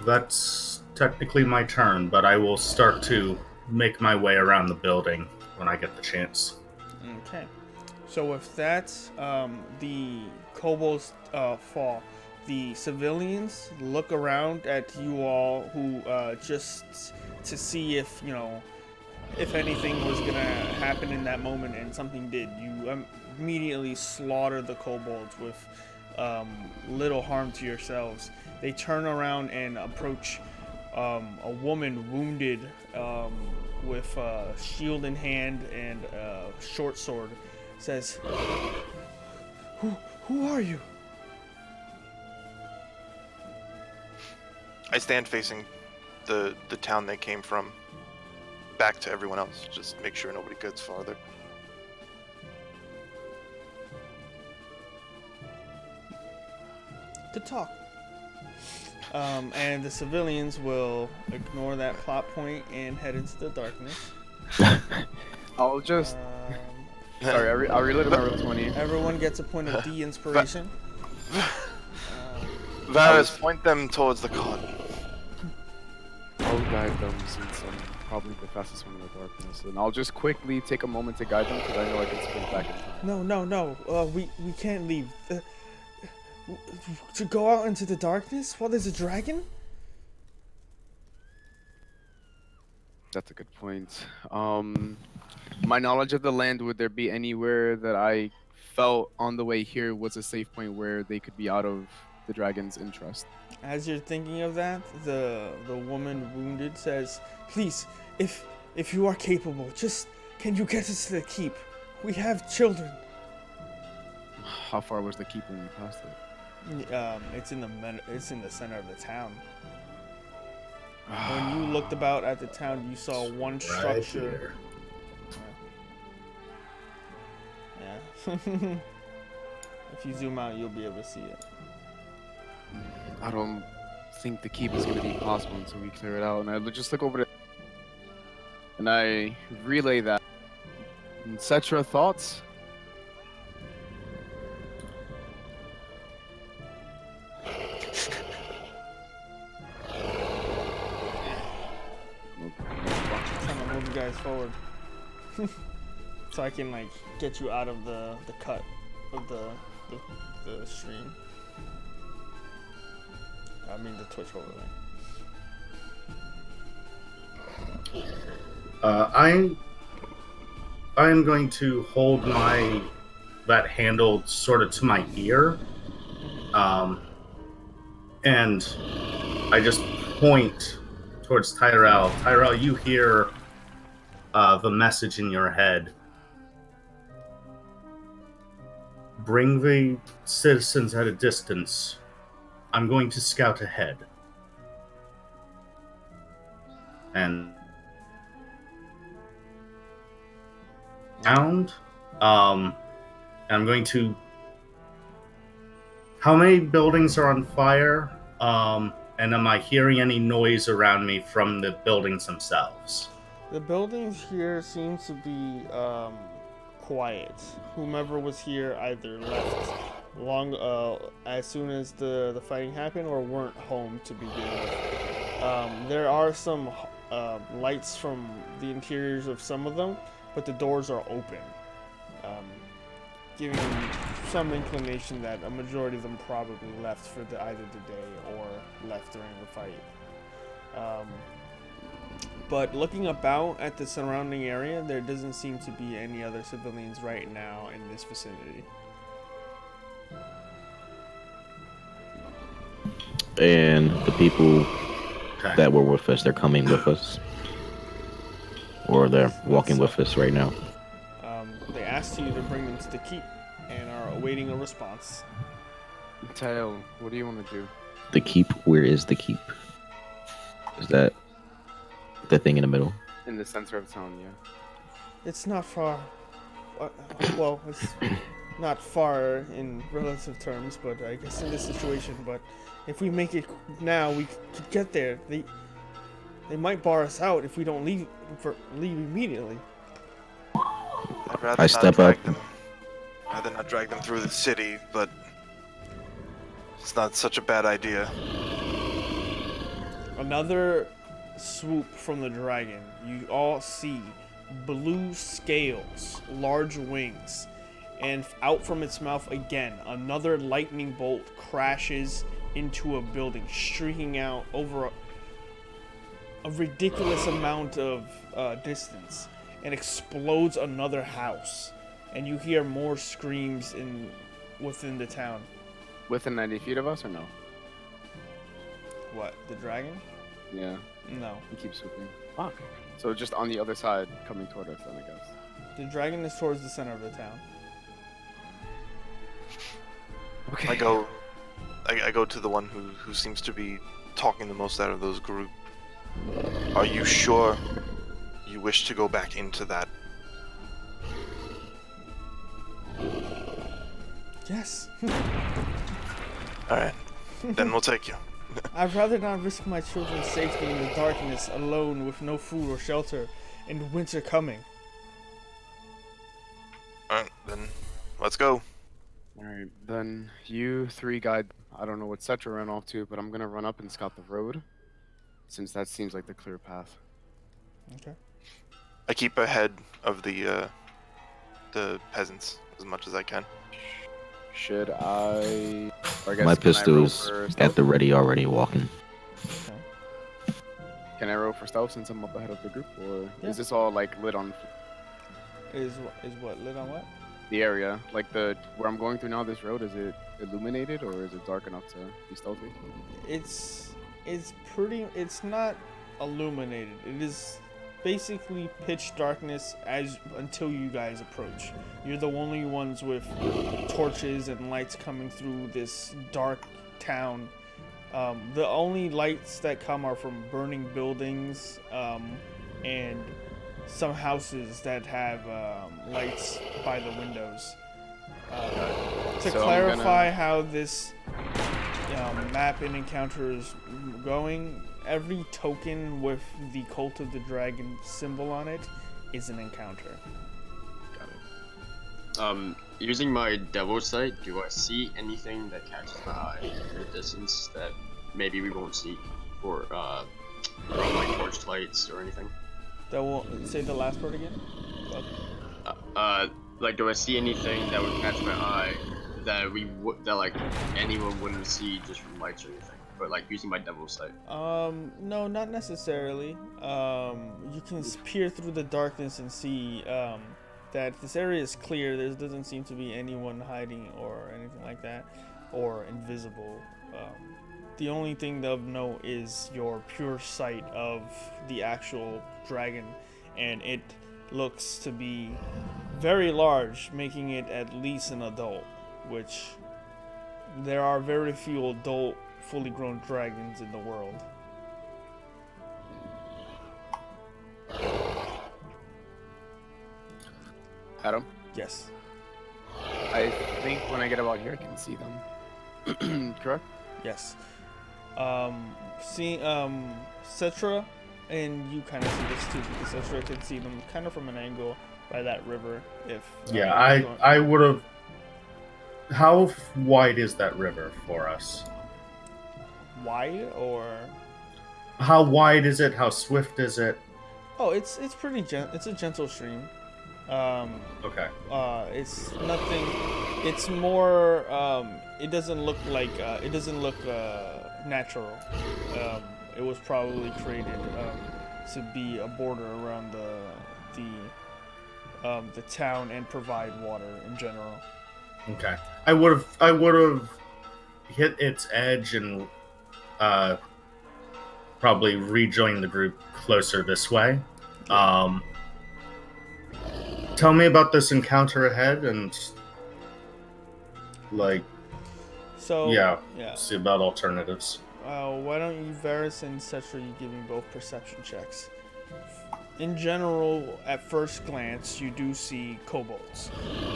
That's technically my turn, but I will start to make my way around the building when I get the chance. Okay. So with that, the kobolds fall. The civilians look around at you all, who just to see if if anything was gonna happen in that moment, and something did. You immediately slaughter the kobolds with little harm to yourselves. They turn around and approach a woman wounded with a shield in hand and a short sword. Says, "Who are you?" I stand facing the town they came from, back to everyone else. Just make sure nobody gets farther. Good talk. And the civilians will ignore that plot point and head into the darkness. I'll just... Sorry, I reloaded my roll 20. Everyone gets a point of D inspiration. Varus, point them towards the cot. I'll guide them since I'm probably the fastest one in the darkness. And I'll just quickly take a moment to guide them because I know I can sprint back in time. No. We can't leave. To go out into the darkness while there's a dragon? That's a good point. My knowledge of the land, would there be anywhere that I felt on the way here was a safe point where they could be out of the dragon's interest? As you're thinking of that, the woman wounded says, "Please, if you are capable, just can you get us to the keep? We have children." How far was the keep when we passed it? It's in the center of the town. When you looked about at the town, you saw one Right structure. here. Yeah. If you zoom out, you'll be able to see it. I don't think the keep is going to be possible until we clear it out. And I just look over it and I relay that. Etc. Thoughts? I'm trying to move you guys forward. So I can like get you out of the cut of the stream. I mean the Twitch overlay. I am going to hold that handle sort of to my ear, and I just point towards Tyrell. Tyrell, you hear the message in your head. Bring the citizens at a distance. I'm going to scout ahead. And sound. I'm going to. How many buildings are on fire? And am I hearing any noise around me from the buildings themselves? The buildings here seem to be quiet. Whomever was here either left as soon as the fighting happened or weren't home to begin with. There are some lights from the interiors of some of them, but the doors are open, giving some inclination that a majority of them probably left for either the day or left during the fight. But looking about at the surrounding area, there doesn't seem to be any other civilians right now in this vicinity. And the people Okay. that were with us, they're coming with us. Or they're walking with us right now. They asked you to bring them to the keep and are awaiting a response. Tail, what do you want to do? The keep, where is the keep? Is that the thing in the middle? In the center of town, yeah. It's not far. Well, it's not far in relative terms, but I guess in this situation. But if we make it now, we could get there. They might bar us out if we don't leave immediately. I'd rather I not step drag up. them. Rather not drag them through the city, but it's not such a bad idea. Another swoop from the dragon. You all see blue scales, large wings, and out from its mouth again, another lightning bolt crashes into a building, streaking out over a ridiculous amount of distance, and explodes another house. And you hear more screams within the town. Within 90 feet of us or no? What, the dragon? Yeah, No. he keeps swooping. Fuck. So just on the other side, coming toward us then, I guess. The dragon is towards the center of the town. Okay. I go to the one who seems to be talking the most out of those group. Are you sure you wish to go back into that? Yes. Alright, then we'll take you. I'd rather not risk my children's safety in the darkness alone with no food or shelter and winter coming. Alright, then let's go. Alright, then you three guide. I don't know what Cetra ran off to, but I'm gonna run up and scout the road, since that seems like the clear path. Okay. I keep ahead of the peasants as much as I can. Should I? Or I guess, My can I roll pistol's for at stealth? the ready already walking. Okay, Can I roll for stealth since I'm up ahead of the group, or Yeah. is this all like lit on Is what lit on what? the area? Like where I'm going through now, this road, is it illuminated or is it dark enough to be stealthy? It's it's not illuminated. It is basically pitch darkness until you guys approach. You're the only ones with torches and lights coming through this dark town. The only lights that come are from burning buildings and some houses that have lights by the windows. To So I'm clarify how this map and encounter is going, every token with the Cult of the Dragon symbol on it is an encounter. Got it. Using my devil sight, do I see anything that catches my eye in the distance that maybe we won't see, or from like torch lights or anything? That will say the last word again. Like, do I see anything that would catch my eye that like anyone wouldn't see just from lights or anything? But like using my devil sight. No, not necessarily. You can peer through the darkness and see that this area is clear. There doesn't seem to be anyone hiding or anything like that, or invisible. The only thing of note is your pure sight of the actual dragon, and it looks to be very large, making it at least an adult, which there are very few adult, fully grown dragons in the world. Adam, Yes. I think when I get about here, I can see them. Correct? Yes. Cetra, and you kind of see this too, because Cetra can see them kind of from an angle by that river. If Yeah, I would have. How wide is that river for us? wide or How wide is it? How swift is it? it's pretty it's a gentle stream. Okay. It's nothing. It's more. It doesn't look natural. It was probably created to be a border around the town and provide water in general. Okay. I would have hit its edge and probably rejoin the group closer this way. Tell me about this encounter ahead and Yeah. see about alternatives. Why don't you, Varus and Cetra, you give me both perception checks. In general, at first glance, you do see kobolds.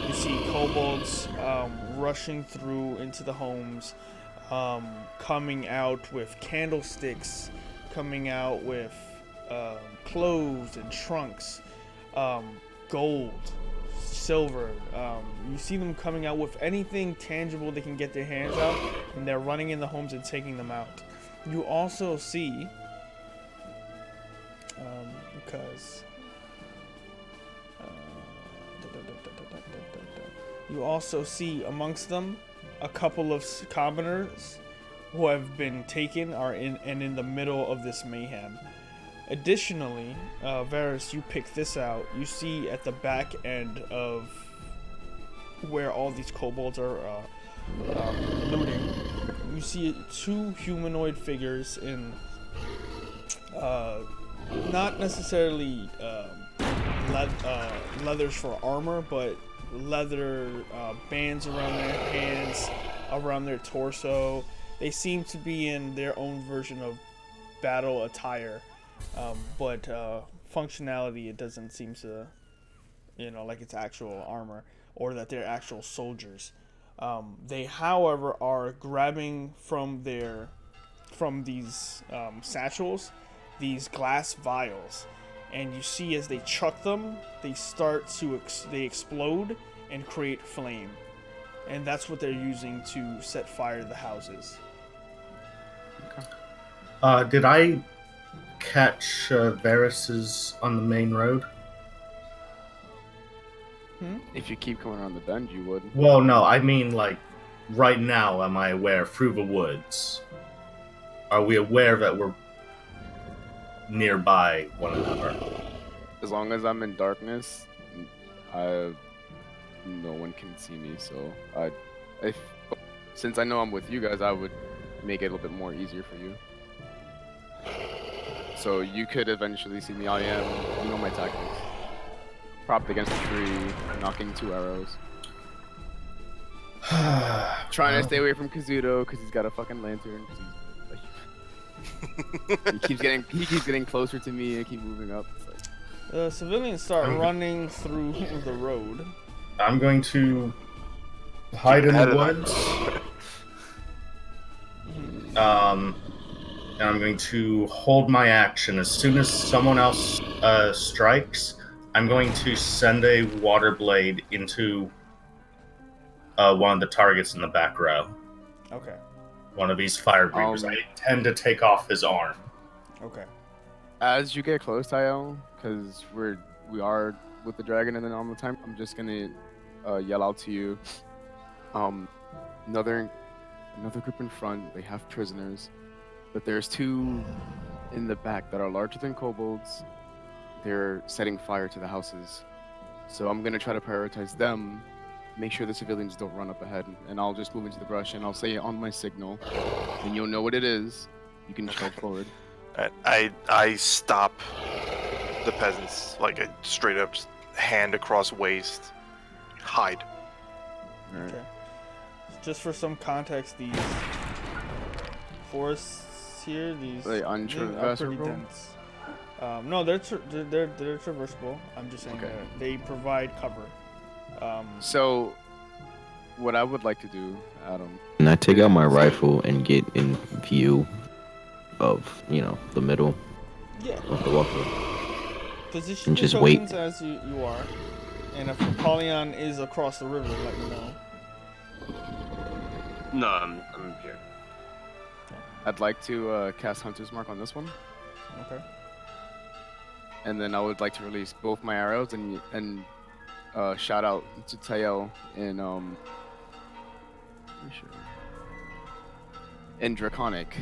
You see kobolds rushing through into the homes, coming out with candlesticks, coming out with clothes and trunks, gold, silver. You see them coming out with anything tangible they can get their hands out, and they're running in the homes and taking them out. You also see, you also see amongst them a couple of commoners who have been taken in the middle of this mayhem. Additionally, Varus, you pick this out. You see at the back end of where all these kobolds are looting, you see two humanoid figures in not necessarily leathers for armor, but leather bands around their hands, around their torso. They seem to be in their own version of battle attire. But functionality, it doesn't seem to, like it's actual armor or that they're actual soldiers. They, however, are grabbing from these satchels, these glass vials, and you see as they chuck them, they they explode and create flame, and that's what they're using to set fire to the houses. Did I catch Varus's on the main road? If you keep going around the bend, you would. Well, no, I mean, right now, am I aware through the woods? Are we aware that we're... nearby one another. As long as I'm in darkness, no one can see me. So since I know I'm with you guys, I would make it a little bit more easier for you. So you could eventually see me. I am, you know my tactics. Propped against a tree, knocking 2 arrows. Trying to stay away from Kazuto because he's got a fucking lantern. He keeps getting closer to me and keep moving up. It's like... The civilians start running through the road. I'm going to hide in the woods. And I'm going to hold my action. As soon as someone else strikes, I'm going to send a water blade into one of the targets in the back row. Okay. One of these fire breathers. I intend to take off his arm. Okay. As you get close, Tayo, because we are with the dragon and then on the time, I'm just gonna yell out to you. Another group in front. They have prisoners, but there's 2 in the back that are larger than kobolds. They're setting fire to the houses, so I'm gonna try to prioritize them. Make sure the civilians don't run up ahead, and I'll just move into the brush, and I'll say it on my signal, and you'll know what it is. You can charge forward. I stop the peasants, like a straight up hand across waist. Hide. Alright. Okay. Just for some context, these forests here, these Are they are pretty untraversable? dense. No, they're traversable. I'm just saying Okay. that they provide cover. So, what I would like to do, Adam. And I take out my rifle and get in view of, the middle Yeah. of the walkway. Position And your just wait. tokens as you are, and if Apollyon is across the river, let me know. No, I'm here. I'd like to cast Hunter's Mark on this one, Okay. and then I would like to release both my arrows and shout out to Tayo in Draconic,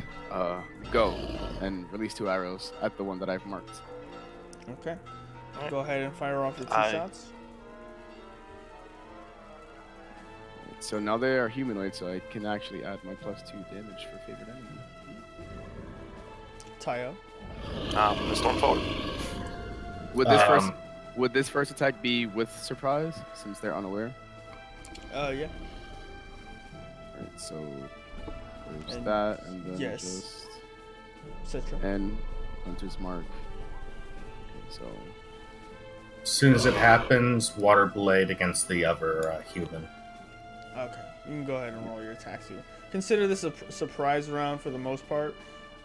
go and release 2 arrows at the one that I've marked. Okay. Go ahead and fire off the 2 shots. So now they are humanoid, so I can actually add my +2 damage for favorite enemy. Tayo. Storm forward. Would this first attack be with surprise since they're unaware? Yeah. Alright, so there's And that, and then yes. just Citra. and Hunter's Mark. Okay, so As soon as it happens, water blade against the other human. Okay. You can go ahead and roll your attacks here. Consider this a surprise round for the most part.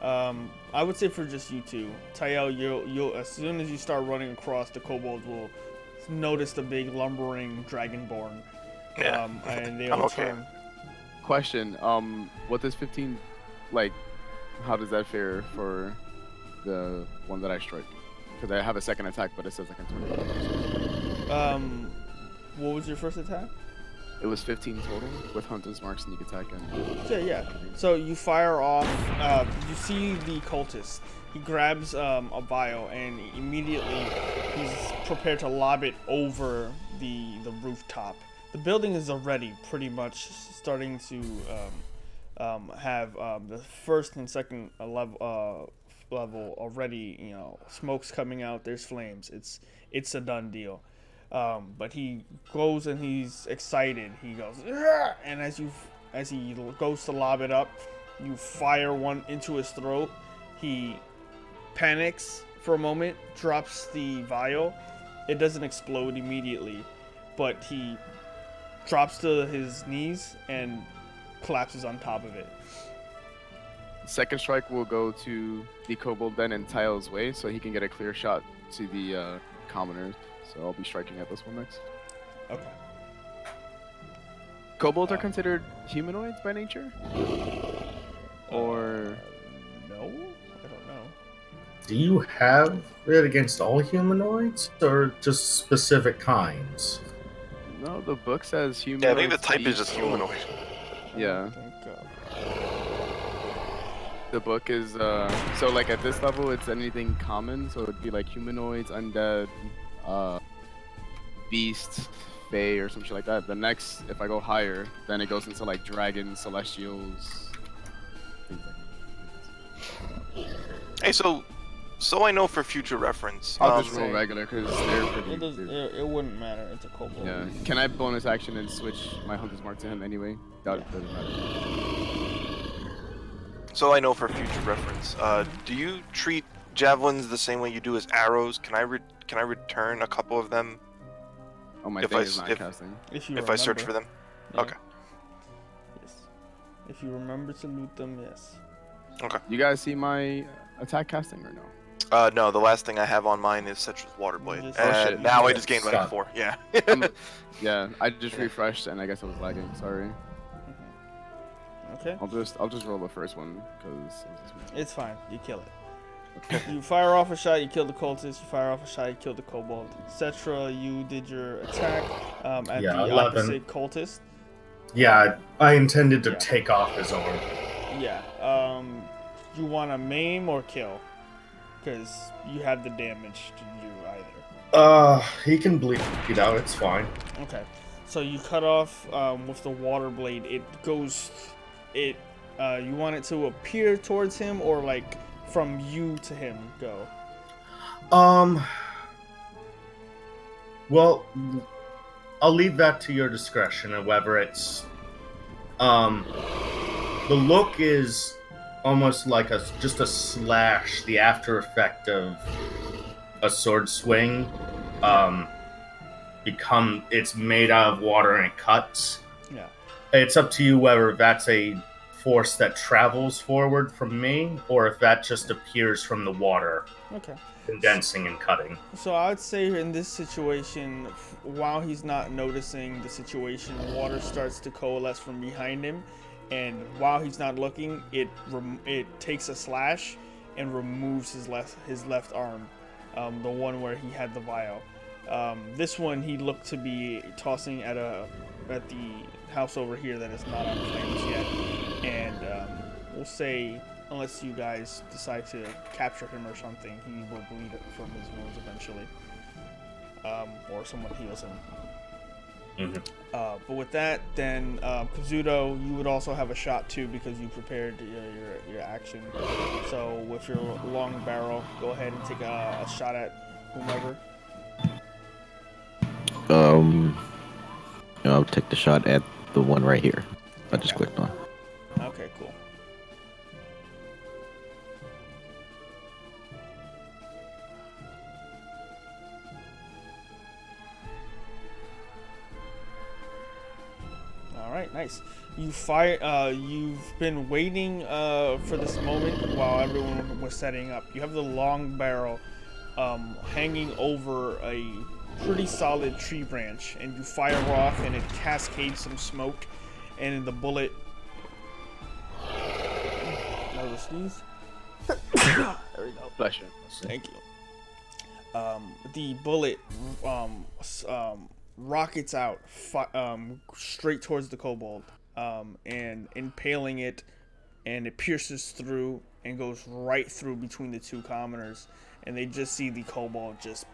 I would say for just you 2, Tayo, you'll as soon as you start running across, the kobolds will notice the big lumbering dragonborn. Yeah. And they'll turn. question, what does 15, like, how does that fare for the one that I strike? Because I have a second attack, but it says I can turn it. What was your first attack? It was 15 total with Hunter's Mark, sneak attack, and Yeah. So you fire off. You see the cultist. He grabs a vial and immediately he's prepared to lob it over the rooftop. The building is already pretty much starting to have the first and second level already. Smoke's coming out. There's flames. It's a done deal. But he goes and he's excited. He goes, "Argh!" And as he goes to lob it up, you fire one into his throat. He panics for a moment, drops the vial. It doesn't explode immediately, but he drops to his knees and collapses on top of it. second strike will go to the kobold then in Tayo's way, so he can get a clear shot to the commoners. So I'll be striking at this one next. Okay. Kobolds are considered humanoids by nature? Or... No? I don't know. Do you have it against all humanoids, or just specific kinds? No, the book says humanoid. Yeah, I think the type is just humanoid. Yeah. The book is so like at this level it's anything common, so it'd be like humanoids, undead, beasts, fae, or some shit like that. The next, if I go higher, then it goes into like dragons, celestials, things like that. Hey, so I know for future reference. I'll just roll regular because they're pretty. It wouldn't matter. It's a kobold. Yeah. Can I bonus action and switch my hunter's mark to him anyway? That doesn't matter. So I know for future reference. Do you treat javelins the same way you do as arrows? Can I return a couple of them Oh, my if thing I is not if, casting. if I search for them? Yeah. Okay. Yes. If you remember to loot them, yes. Okay. You guys see my attack casting or no? No, the last thing I have on mine is Cetra's Waterblade. Just- And Oh, shit. now I just gained like Stop. 4. Yeah. Yeah, I just refreshed and I guess I was lagging. Sorry. Okay. I'll just roll the first one because It's fine. You kill it. You fire off a shot, you kill the cultist. You fire off a shot, you kill the kobold. Cetra, you did your attack at Yeah, the 11. opposite cultist. Yeah, I intended to Yeah. take off his arm. Yeah. You want to maim or kill? Because you have the damage to do either. He can bleed out, it's fine. Okay. So you cut off with the water blade. It goes. You want it to appear towards him or like from you to him go? Well, I'll leave that to your discretion of whether it's, the look is almost like just a slash, the after effect of a sword swing, it's made out of water and it cuts. Yeah. It's up to you whether that's a force that travels forward from me, or if that just appears from the water, Okay. condensing and cutting. So I would say in this situation, while he's not noticing the situation, water starts to coalesce from behind him, and while he's not looking, it takes a slash and removes his left arm, the one where he had the vial. This one he looked to be tossing at the house over here that is not on flames yet, and we'll say, unless you guys decide to capture him or something, he will bleed from his wounds eventually, or someone heals him. Mhm. But with that, then Kazuto, you would also have a shot too because you prepared your action. So with your long barrel, go ahead and take a shot at whomever. I'll take the shot at the one right here. I just Okay. clicked on. Okay, cool. All right, nice. You fire. You've been waiting for this moment while everyone was setting up. You have the long barrel hanging over a pretty solid tree branch, and you fire off, and it cascades some smoke, and the bullet. Another sneeze. There we go. Bless you. Thank you. The bullet rockets out straight towards the kobold, and impaling it, and it pierces through and goes right through between the two commoners, and they just see the kobold just,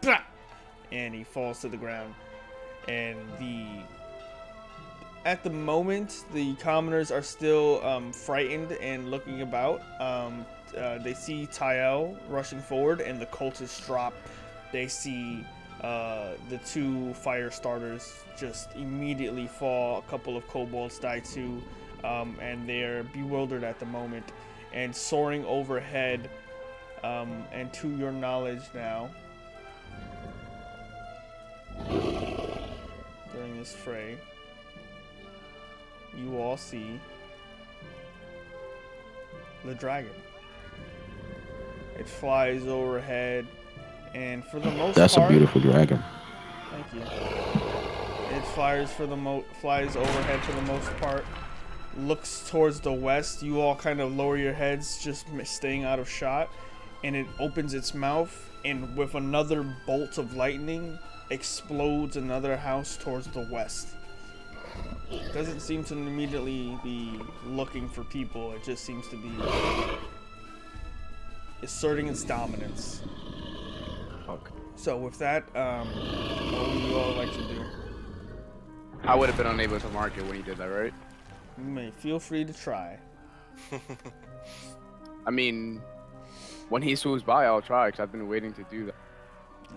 and he falls to the ground, and at the moment the commoners are still frightened and looking about. They see Tael rushing forward, and the cultists drop. They see the two fire starters just immediately fall. A couple of kobolds die too, and they're bewildered at the moment. And soaring overhead, and to your knowledge now, during this fray, you all see the dragon. It flies overhead, and for the most That's part, a beautiful dragon. thank you. It flies overhead for the most part. Looks towards the west. You all kind of lower your heads, just staying out of shot, and it opens its mouth, and with another bolt of lightning, explodes another house towards the west. Doesn't seem to immediately be looking for people. It just seems to be asserting its dominance. Fuck. So with that, what would you all like to do? I would have been unable to mark it when he did that, right? You may feel free to try. I mean, when he swoops by, I'll try, because I've been waiting to do that.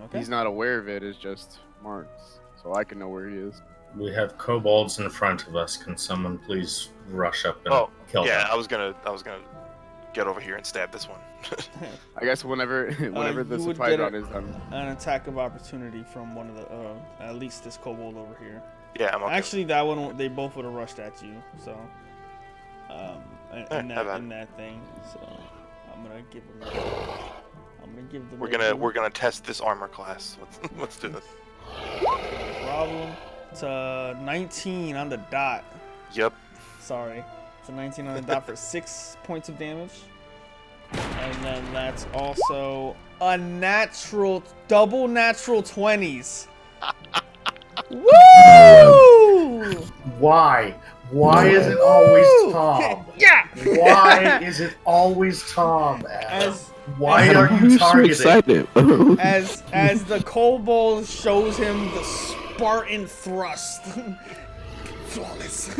Okay. He's not aware of it, it's just marks, so I can know where he is. We have kobolds in front of us. Can someone please rush up and kill yeah, them? I was gonna get over here and stab this one. I guess whenever you the would surprise get round is done. an attack of opportunity from one of the, at least this kobold over here. Yeah, I'm okay. Actually, that one, they both would have rushed at you. So, in that thing. So, I'm gonna give them. I'm gonna give them. We're gonna test this armor class. Let's do this. No problem. It's a 19 on the dot. Yep. Sorry, it's a 19 on the dot for 6 points of damage. And then that's also a double natural 20s. Woo! Why? Why is it always Tom? Yeah! Why is it always Tom? Why as- are you so targeting? excited. As the kobold shows him the Spartan thrust. Flawless.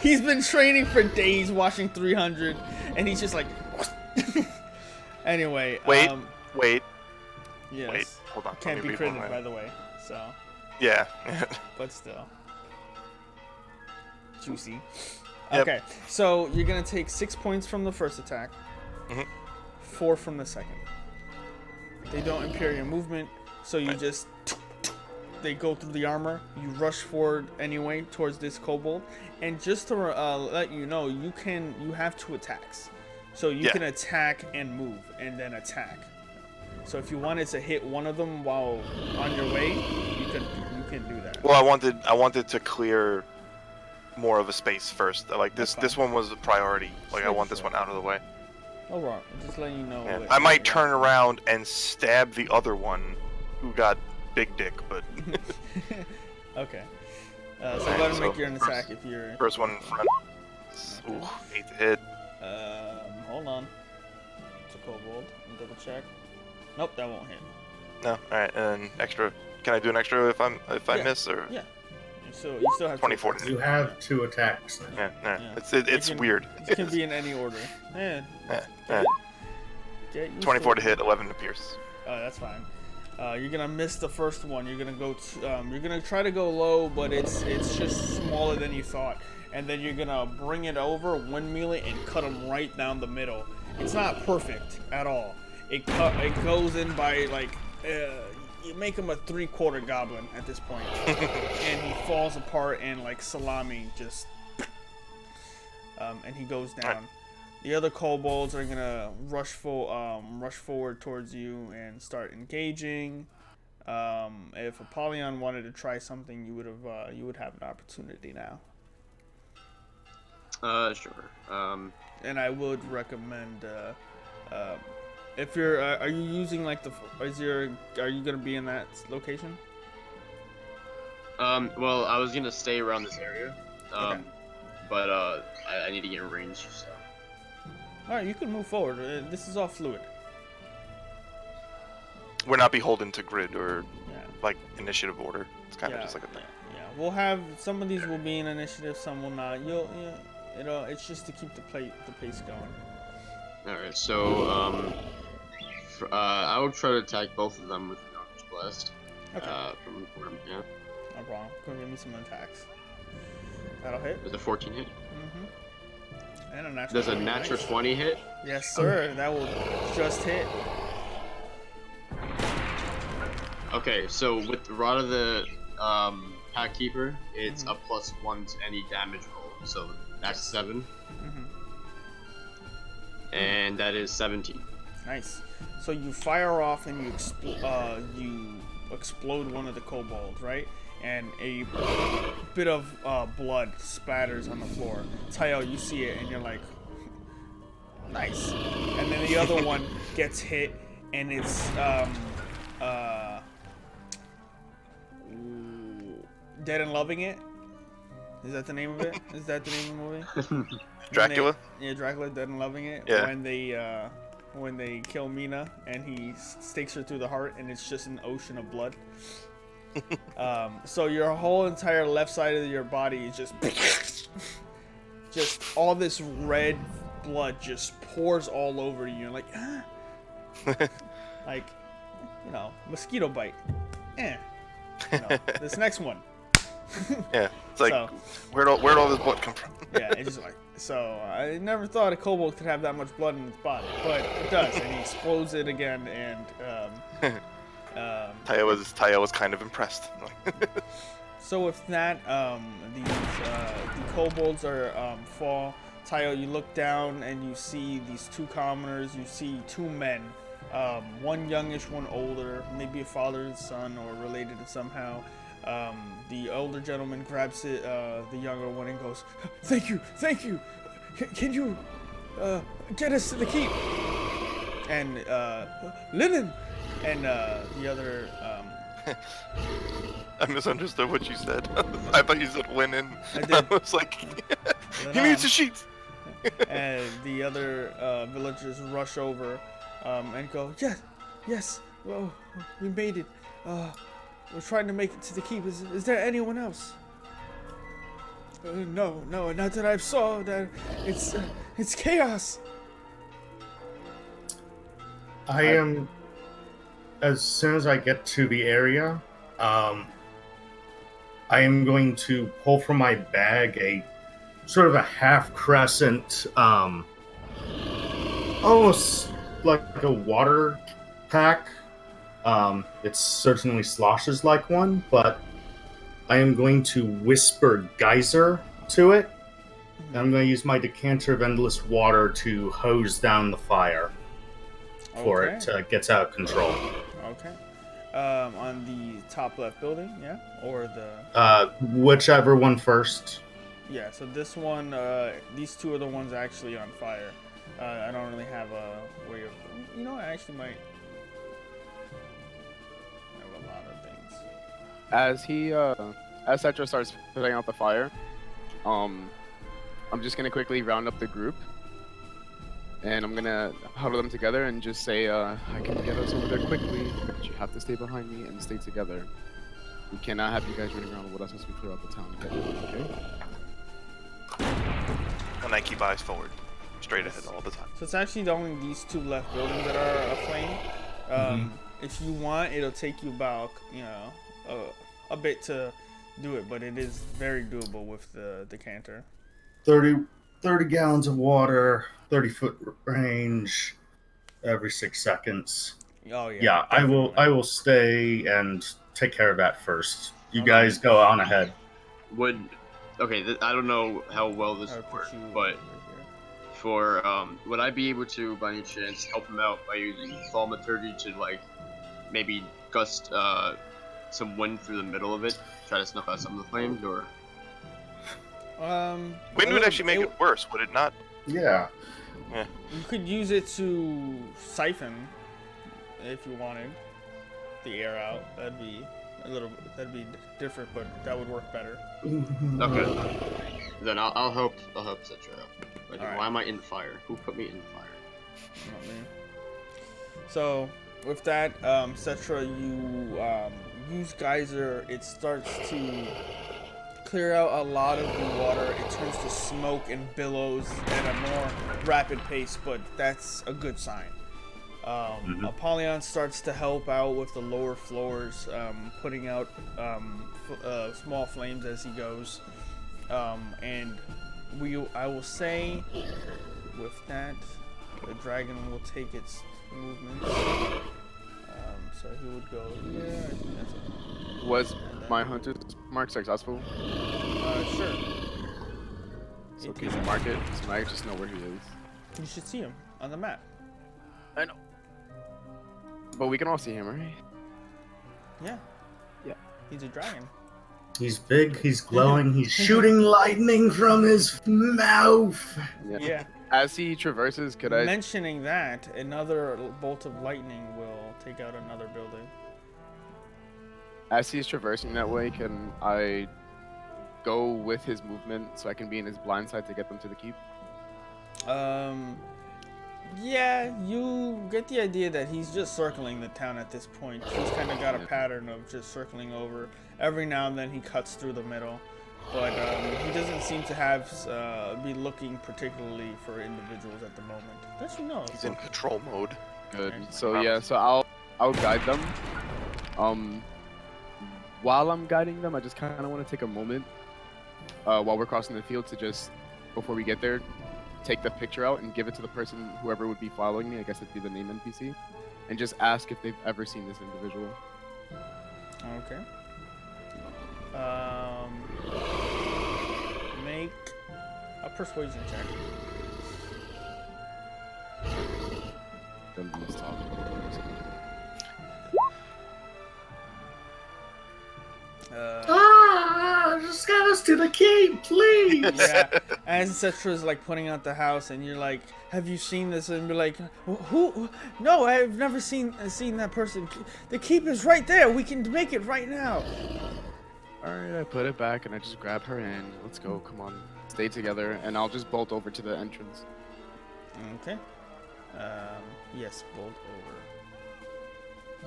He's been training for days watching 300, and he's just like. Anyway. Wait. Yes. Wait. Hold on. Can't Let be me read critted, one by the way. So. Yeah. But still. Juicy. Yep. Okay, so you're gonna take 6 points from the first attack, 4 from the second. They don't impair your movement, so you just they go through the armor. You rush forward anyway towards this kobold, and just to let you know, you have 2 attacks, so you can attack and move, and then attack. So if you wanted to hit one of them while on your way, you can do that. Well, I wanted to clear more of a space first. Like this one was a priority. Like I want this one out of the way. Oh, right. Just letting you know. Yeah. I might turn around and stab the other one who got big dick, but okay. So go ahead and make your attack if you're. First one in front. Ooh, 8 to hit. Hold on. It's a kobold. Double check. Nope, that won't hit. No, all right, and then extra. Can I do an extra if I miss or? Yeah. You still have 24. You have 2 attacks now. Yeah. It's weird. It can be in any order. Yeah. 24 to hit, 11 to pierce. That's fine. You're gonna miss the first one. You're gonna go. You're gonna try to go low, but it's just smaller than you thought. And then you're gonna bring it over, windmill it, and cut him right down the middle. It's not perfect at all. It goes in by like. You make him a 3/4 goblin at this point, and he falls apart and like salami just, and he goes down. Right. The other kobolds are gonna rush forward towards you and start engaging. If Apollyon wanted to try something, you would have an opportunity now. Sure. And I would recommend. If you're, are you using like are you gonna be in that location? Well, I was gonna stay around this area, okay. But I need to get in range. So. All right, you can move forward. This is all fluid. We're not beholden to grid or like initiative order. It's kind of just like a thing. Yeah, we'll have some of these will be in initiative, some will not. It's just to keep the pace going. All right, so I will try to attack both of them with an Eldritch Blast. Okay. From yeah. No problem. Go give me some attacks. That'll hit. Does a 14 hit? Mm-hmm. And a natural. Does a natural 20 hit? Yes, sir. That will just hit. Okay, so with the Rod of the Pack Keeper, it's a +1 to any damage roll. So that's 7. And that is 17. Nice. So you fire off and you explode one of the kobolds, right? And a bit of blood spatters on the floor. Tayo, you see it and you're like, nice. And then the other one gets hit and it's Dead and Loving It. Is that the name of it? Is that the name of the movie? Dracula? Yeah, Dracula, Dead and Loving It. Yeah. When they when they kill Mina and he stakes her through the heart, and it's just an ocean of blood. So your whole entire left side of your body is just all this red blood just pours all over you. You're like, like, mosquito bite. This next one. Yeah, it's like, So- where'd all this blood come from? Yeah, it's just like, so I never thought a kobold could have that much blood in its body, but it does, and he explodes it again, and Taya was kind of impressed. so with that, the kobolds are fall. Tayo, you look down and you see these two commoners. You see two men, one youngish, one older, maybe a father and son or related somehow. The older gentleman grabs it, the younger one, and goes, thank you. Can you get us to the keep? And linen. And the other. I misunderstood what you said. I thought you said linen. I did. I was like, he needs the sheets. And the other villagers rush over and go, yes, well, we made it. We're trying to make it to the keep. Is there anyone else? No, not that I've saw. That it's chaos. I am. As soon as I get to the area, I am going to pull from my bag a sort of a half crescent, almost like a water pack. It certainly sloshes like one, but I am going to whisper geyser to it. And I'm going to use my decanter of endless water to hose down the fire before it gets out of control. Okay. On the top left building, yeah? Or the... Whichever one first. Yeah, so this one, these two are the ones actually on fire. I don't really have a way of... I actually might have a lot of things. As Cetra starts putting out the fire, I'm just gonna quickly round up the group, and I'm gonna huddle them together and just say, I can get us over there quickly, but you have to stay behind me and stay together. We cannot have you guys running around with us as we clear out the town. Okay? And I keep eyes forward, straight ahead all the time. So it's actually only these two left buildings that are aflame. If you want, it'll take you about, a bit to do it, but it is very doable with the decanter. 30 gallons of water, 30-foot range, every 6 seconds. Oh yeah. Yeah, I will stay and take care of that first. You guys go on ahead. I don't know how well this would work, but would I be able to, by any chance, help him out by using thaumaturgy to, maybe gust some wind through the middle of it, try to snuff out some of the flames, or? Wind would actually make it worse, would it not? Yeah. You could use it to siphon, if you wanted, the air out. That'd be different, but that would work better. Okay. Then I'll help Cetra out. Alright. Why am I in the fire? Who put me in the fire? Not me. So with that, Cetra, you use geyser. It starts to clear out a lot of the water. It turns to smoke and billows at a more rapid pace, but that's a good sign. Apollyon starts to help out with the lower floors, putting out small flames as he goes. And I will say, with that, the dragon will take its movement. So he would go. Yeah, I think that's it. Was my hunter's mark successful? Sure. So can you mark it so I just know where he is? You should see him on the map. I know. But we can all see him, right? Yeah. Yeah. He's a dragon. He's big, he's glowing, he's shooting lightning from his mouth. Yeah. As he traverses, could I... Mentioning that, another bolt of lightning will take out another building. As he's traversing that way, can I go with his movement so I can be in his blind side to get them to the keep? Yeah, you get the idea that he's just circling the town at this point. He's kind of got a pattern of just circling over. Every now and then he cuts through the middle, but he doesn't seem to have be looking particularly for individuals at the moment. Does you know? He's in patrol mode. Good. Okay. So yeah, so I'll guide them. While I'm guiding them, I just kind of want to take a moment while we're crossing the field to just, before we get there, take the picture out and give it to the person, whoever would be following me. I guess it'd be the name NPC, and just ask if they've ever seen this individual. Okay. Make a persuasion check. Then let's talk. Just get us to the keep, please. Yeah, as Cetra's like pointing out the house, and you're like, "Have you seen this?" And be like, "Who? No, I've never seen that person. The keep is right there. We can make it right now." All right, I put it back and I just grab her hand. Let's go. Come on, stay together, and I'll just bolt over to the entrance. Okay. Yes, bolt over.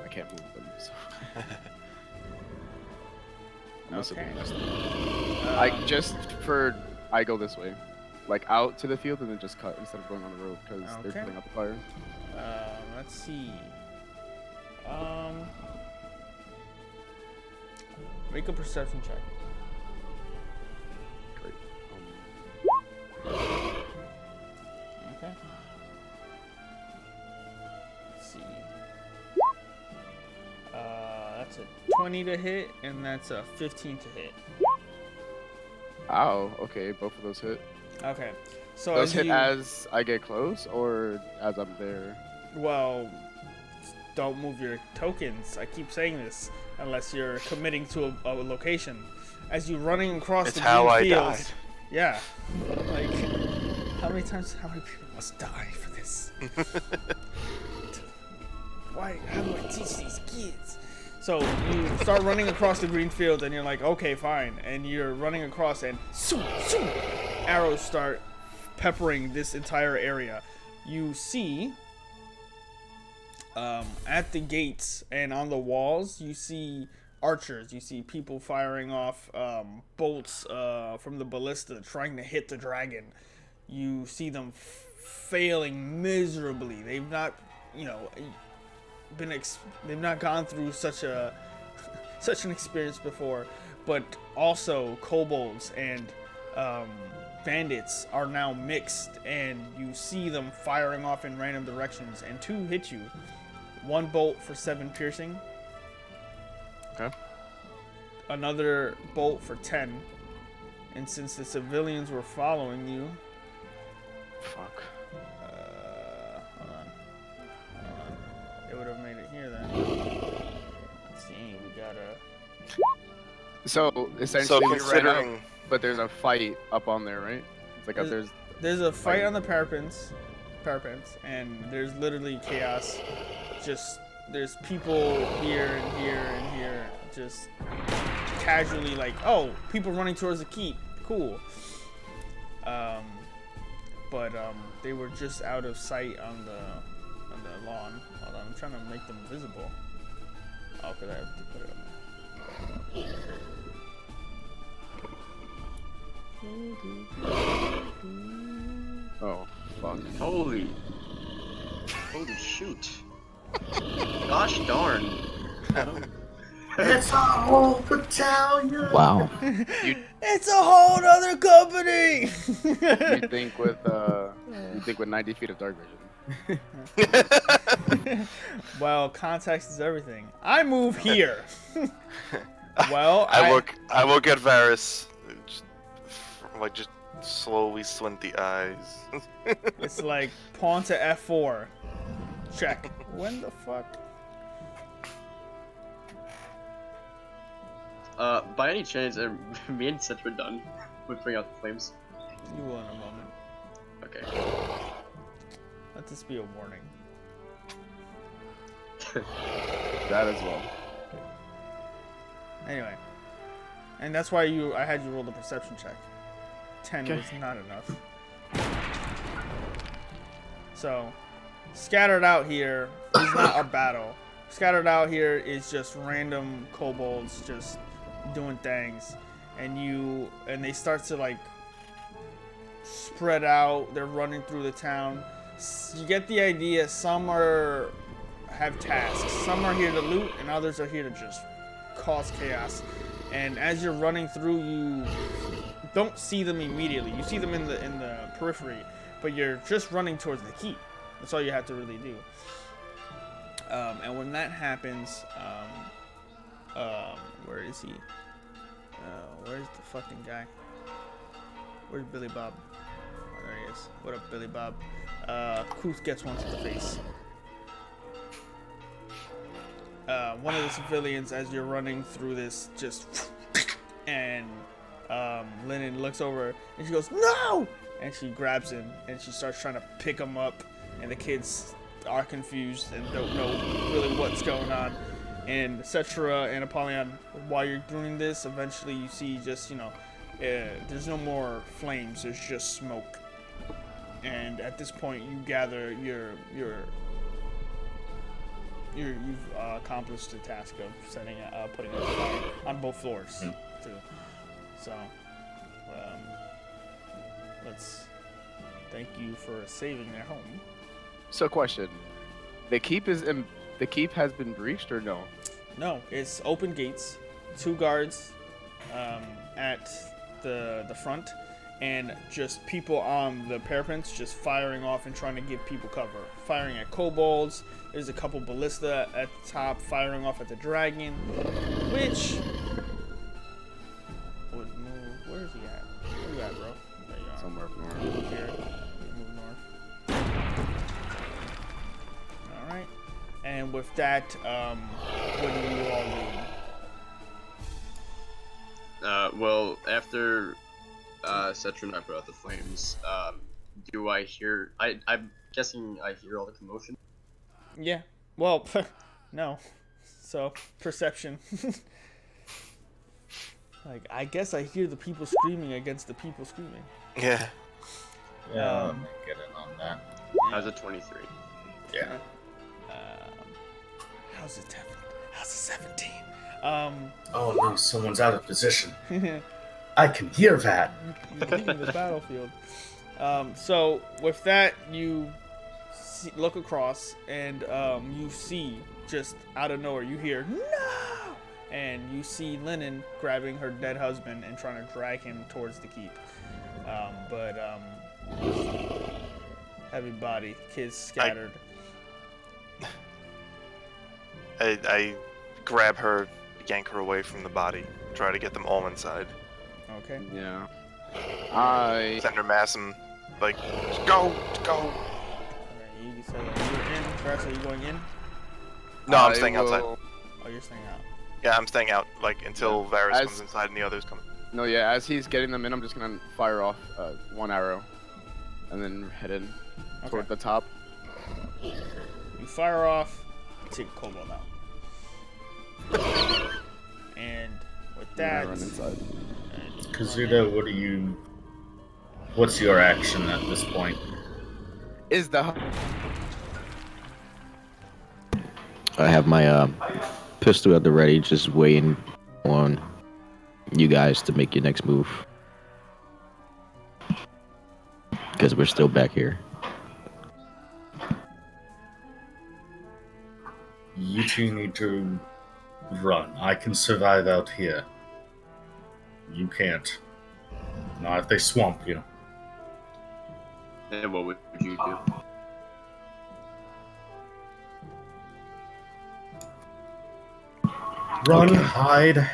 I can't move them. So. Unless it Okay. will mess them. I go this way, like out to the field, and then just cut instead of going on the road because they're Okay. putting out the fire. Let's see. Make a perception check. Great. Okay. Let's see. That's a 20 to hit, and that's a 15 to hit. Ow. Okay, both of those hit. Okay. So Those as hit you, as I get close, or as I'm there. well, don't move your tokens. I keep saying this, unless you're committing to a location. As you're running across It's the how green I fields. died. Yeah. Like, how many people must die for this? Why? How do I teach these kids? So you start running across the green field, and you're like, okay, fine. And you're running across, and arrows start peppering this entire area. You see, at the gates and on the walls, you see archers. You see people firing off bolts from the ballista, trying to hit the dragon. You see them failing miserably. They've not, they've not gone through such an experience before. But also kobolds and bandits are now mixed, and you see them firing off in random directions, and 2 hit you. 1 bolt for 7 piercing. Okay. Another bolt for 10. And since the civilians were following you, Fuck. hold on. It would have made it here then. Let's see, we gotta. So So essentially, we ran up, considering but there's a fight up on there, right? It's like There's a fight on the parapets, and there's literally chaos. Just there's people here and here and here, just casually like, oh, people running towards the keep, cool. But they were just out of sight on the lawn. Hold on, I'm trying to make them visible. Oh, cause I have to put it up. Oh, fuck. Holy shoot. Gosh darn. It's a whole battalion. Wow. It's a whole other company. You think with 90 feet of dark vision. Well, context is everything. I move here. Well, I look at Varys, just slowly squint the eyes. It's like pawn to F4. Check. When the fuck? By any chance, are me and Citra done with bring out the flames? You will in a moment. Okay. Let this be a warning. That as well. Anyway, and that's why I had you roll the perception check. 10 Okay. was not enough. So scattered out here is not a battle. Scattered out here is just random kobolds just doing things, and they start to like spread out. They're running through the town. You get the idea. Some have tasks. Some are here to loot, and others are here to just cause chaos. And as you're running through, you don't see them immediately. You see them in the periphery, but you're just running towards the keep. That's all you have to really do. And when that happens, where is he? Where's the fucking guy? Where's Billy Bob? Oh, there he is. What up, Billy Bob? Kuth gets one to the face. One of the civilians, as you're running through this, just and Lennon looks over and she goes, "No!" And she grabs him and she starts trying to pick him up, and the kids are confused and don't know really what's going on. And Cetra and Apollyon, while you're doing this, eventually you see just, there's no more flames, there's just smoke. And at this point, you gather you've accomplished the task of putting out fire on both floors, too. So, let's thank you for saving their home. So, question: the keep has been breached or no? No, it's open gates, 2 guards at the front, and just people on the parapets just firing off and trying to give people cover. Firing at kobolds. There's a couple ballista at the top firing off at the dragon, which would move. Where is he at? Where you at, bro? There you are. Somewhere up north. Move here. Move north. All right. And with that, what do you all do? Well, after Cetra and I put out the flames, do I hear? I'm guessing I hear all the commotion. Yeah. Well, no. So, perception. Like, I guess I hear the people screaming against the people screaming. Yeah. Yeah, let me get in on that. How's a 23? Yeah. How's it 17? Oh no, someone's out of position. I can hear that. You're leaving the battlefield. So with that, you look across and you see just out of nowhere, you hear "No!" and you see Lennon grabbing her dead husband and trying to drag him towards the keep. Heavy body, kids scattered. I grab her, yank her away from the body, try to get them all inside. Okay. Yeah. Send mass them, like, go! Alright, you said you're in. Grass, are you going in? No, I'm staying outside. Oh, you're staying out. Yeah, I'm staying out, like, until Varys As- comes inside and the others come. No, yeah. As he's getting them in, I'm just gonna fire off 1 arrow, and then head in toward the top. You fire off, take a kobold out. And with And I that, run inside. Kazuda, what's your action at this point? Is the I have my pistol at the ready, just waiting on you guys to make your next move. Because we're still back here. You two need to run. I can survive out here. You can't. Not if they swamp you. And what would you do? Run, Okay. hide.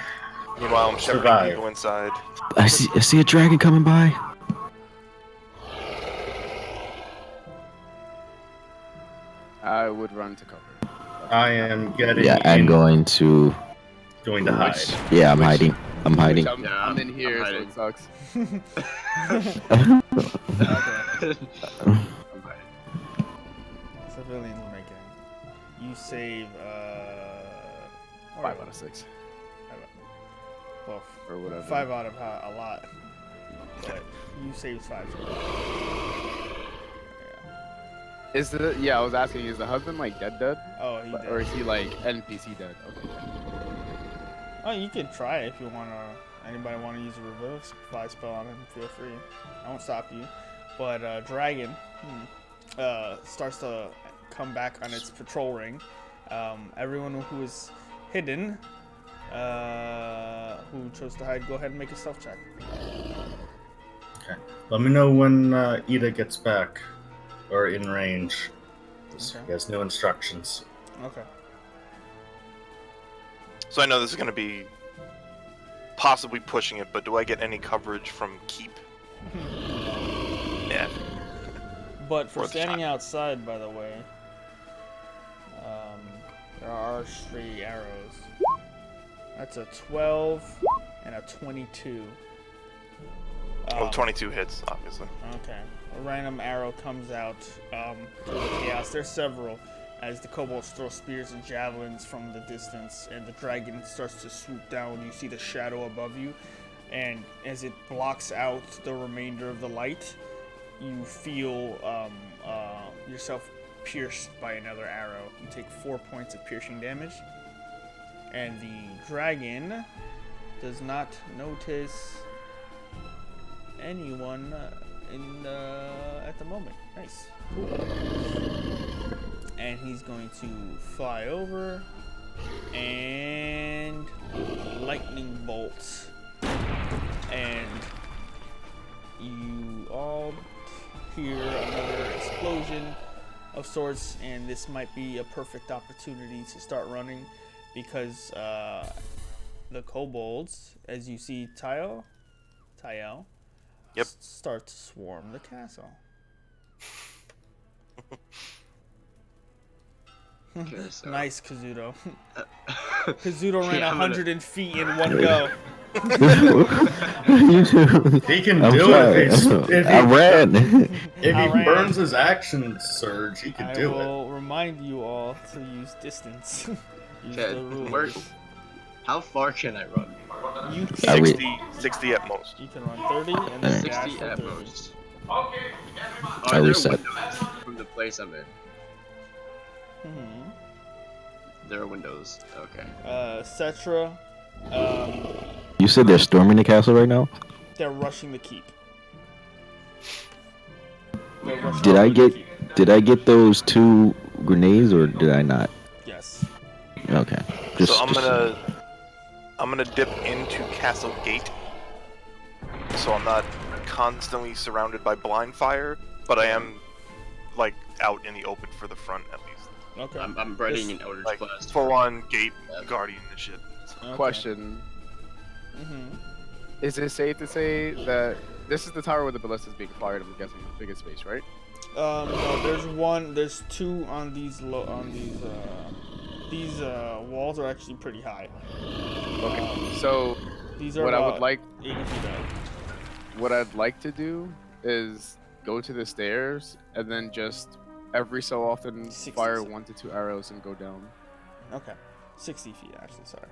Meanwhile, I'm shepherding Survive. people inside. I see a dragon coming by. I would run to cover. I am getting Yeah, I'm going to. going to hide. Yeah, I'm Which- hiding. I'm hiding. I'm in here, so it sucks. okay. I'm Civilians make it. You save 5 out of 6. Well, Or whatever. 5 out of a lot. But you saved 5. Yeah. Is the I was asking, is the husband like dead, Oh, he or did. is he like NPC dead? Okay. Oh, you can try it if you want to. Anybody want to use a revivify spell on him? Feel free. I won't stop you. But dragon starts to come back on its patrol ring. Everyone who is hidden, who chose to hide, go ahead and make a stealth check. Okay. Let me know when Ida gets back or in range. Okay. He has new instructions. Okay. So I know this is going to be possibly pushing it, but do I get any coverage from keep? Yeah. But for Worth a standing shot. outside, by the way, there are stray arrows. That's a 12 and a 22. Well, 22 hits, obviously. Okay. A random arrow comes out through the chaos. There's several, as the kobolds throw spears and javelins from the distance, and the dragon starts to swoop down. You see the shadow above you, and as it blocks out the remainder of the light, you feel yourself pierced by another arrow. You take 4 points of piercing damage, and the dragon does not notice anyone at the moment. Nice. Cool. And he's going to fly over and lightning bolt. And you all hear another explosion of sorts, and this might be a perfect opportunity to start running because the kobolds, as you see Tayo, Yep. start to swarm the castle. Okay, so- Nice, Kazuto. Kazuto ran Yeah, I'm 100 feet in one go. You too. He can I'm do sorry. it if I ran. if I he ran. burns his action surge. He can I do it. will remind you all to use distance. Use Okay, the rulers. where- How far can I run? You Are can, we- 60 at most. you can run 30 and then dash 60 for at 30. most. Are Are we there set? windows from the place I'm in? Mhm. There are windows. Okay. Cetra, You said they're storming the castle right now? they're rushing the keep. They're rushing Did I the get keep. did I get those 2 grenades or did I not? Yes. Okay. So I'm gonna dip into Castle Gate, so I'm not constantly surrounded by blind fire, but I am like out in the open for the front at least, Okay. I'm readying an Eldritch like Blast. full on gate guardian and shit. Okay. Question: Mhm. Is it safe to say that this is the tower where the ballista is being fired? I'm guessing the biggest space, right? No, there's one. There's two on these. These walls are actually pretty high. Okay. So These are what I about would like, 80 feet up. what I'd like to do is go to the stairs and then just every so often 60 fire seconds. 1 to 2 arrows and go down. Okay, 60 feet actually. Sorry,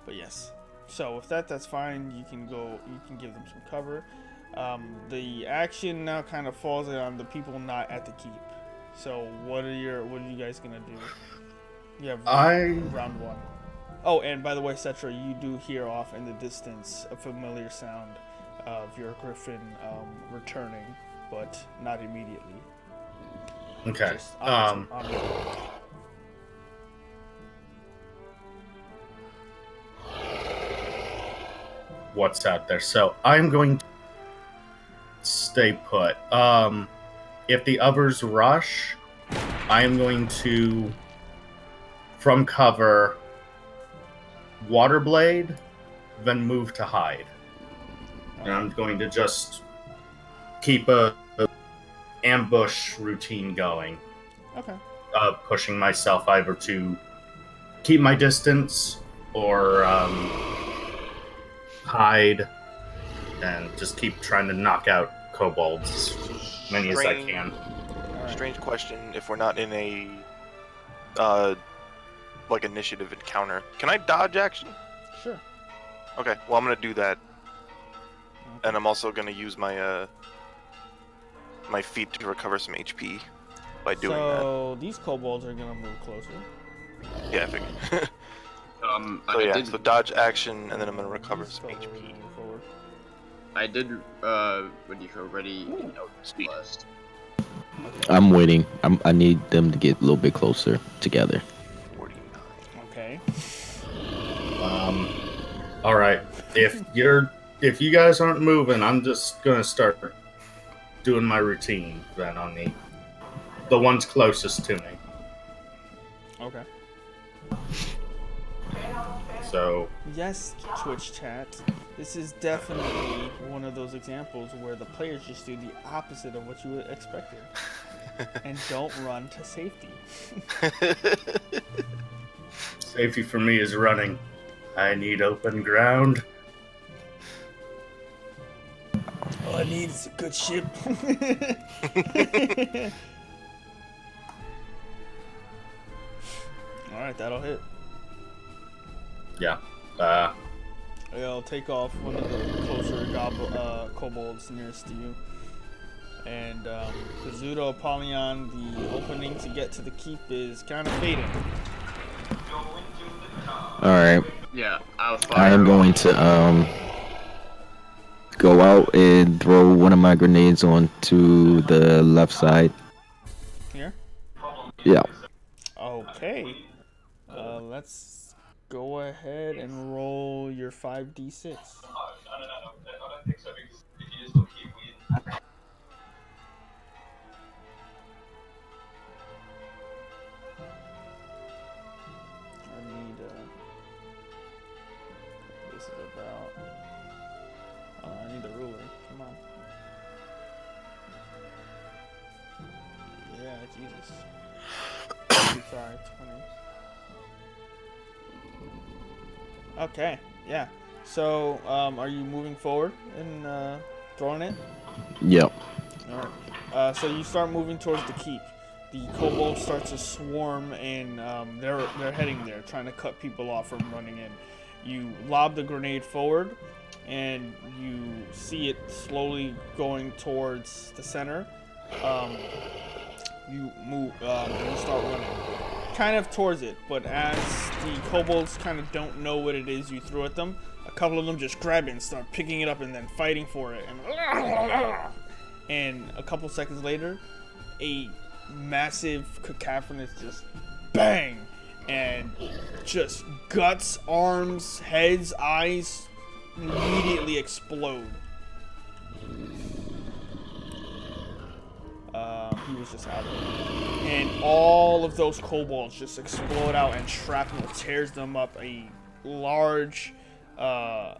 but yes. So with that, that's fine. You can go. You can give them some cover. The action now kind of falls on the people not at the keep. So what are you guys gonna do? You have round one. Oh, and by the way, Cetra, you do hear off in the distance a familiar sound of your griffin returning, but not immediately. Okay. Just on your way. What's out there? So I'm going to stay put. If the others rush, I am going to, from cover, water blade, then move to hide. And I'm going to just keep a ambush routine going. Okay. Pushing myself either to keep my distance or hide and just keep trying to knock out kobolds as many as I can. All right. Strange question: if we're not in a like initiative encounter, can I dodge action? Sure. Okay, well I'm gonna do that, Okay. and I'm also gonna use my my feet to recover some HP. by doing So these kobolds are gonna move closer. that. Yeah, I figured. So So yeah, did, so dodge action, and then I'm gonna recover These some kobolds are HP. moving forward. I did, what do you call, ready Eldritch Blast. I'm waiting. I need them to get a little bit closer together. 49. Okay. All right. If you guys aren't moving, I'm just gonna start doing my routine then on the ones closest to me. Okay. So Yes, Twitch chat. This is definitely one of those examples where the players just do the opposite of what you expected. And don't run to safety. safety for me is running. I need open ground. All I need is a good ship. Alright, that'll hit. Yeah. I'll take off one of the closer kobolds nearest to you. And Kazuto Apollyon, the opening to get to the keep is kind of fading. All right. Yeah, I'll fire. I am going to go out and throw one of my grenades onto the left side. Here? Yeah. Okay. Let's go ahead and roll your 5d6. I need this is about. I need the ruler. Come on. Yeah, Jesus. Sorry, 20. Okay, yeah. So, are you moving forward and throwing it? Yep. All right. So you start moving towards the keep. The kobolds start to swarm, and they're heading there, trying to cut people off from running in. You lob the grenade forward, and you see it slowly going towards the center. You move, and you start running, kind of towards it. But as the kobolds kind of don't know what it is you threw at them, a couple of them just grab it and start picking it up and then fighting for it. And a couple seconds later, a massive cacophonous just bang, and just guts, arms, heads, eyes immediately explode. He was just out there. And all of those kobolds just explode out, and shrapnel tears them up. A large, not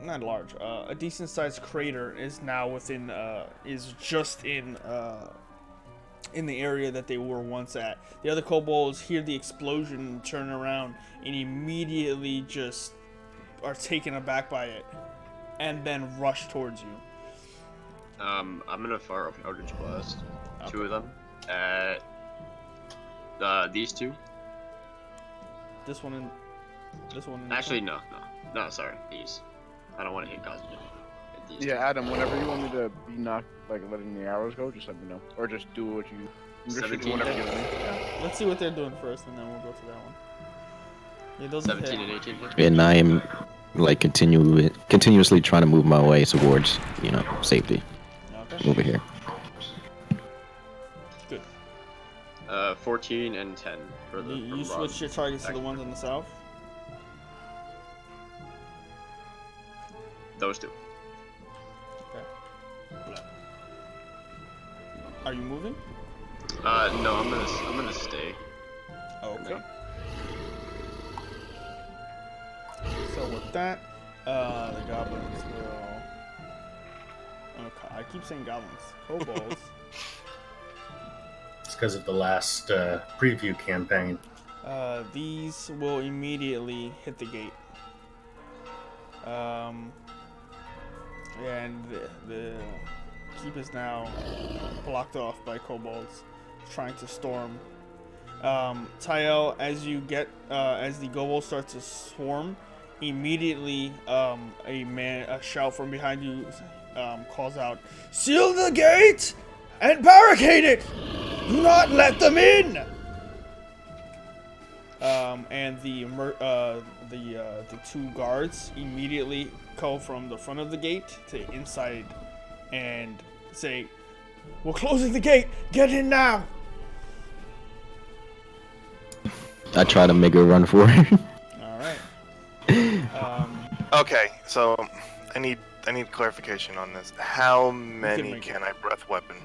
large, a decent sized crater is now within, is just in the area that they were once at. The other kobolds hear the explosion, turn around, and immediately just are taken aback by it, and then rush towards you. I'm gonna fire up Eldritch Blast. Okay. 2 of them. These 2. This one and this one. And Actually, no, sorry, these. I don't want to hit Cosmo. These Yeah, Adam, whenever you want me to be knocked, like letting the arrows go, just let me know. Or just do what you. Just do 17 whatever you hit. want. Yeah. Let's see what they're doing first, and then we'll go to that one. Yeah, those 17 hit. and 18 hit. And I am like continuously trying to move my way towards, safety Okay. over here. Good. 14 and 10 for the. You for Rob. switch your targets to the ones in the south. Those 2. Okay. Are you moving? No, I'm gonna stay. Okay. So with that, the goblins will. Okay, I keep saying goblins. Kobolds. it's because of the last preview campaign. These will immediately hit the gate. And the keep is now blocked off by kobolds trying to storm. Tael, as the kobolds start to swarm, immediately a shout from behind you calls out, "Seal the gate and barricade it!" Do not let them in! And the two guards immediately go from the front of the gate to inside and say, "We're closing the gate. Get in now." I try to make her run for it. All right. Okay, so I need clarification on this. How many make can I breath weapon?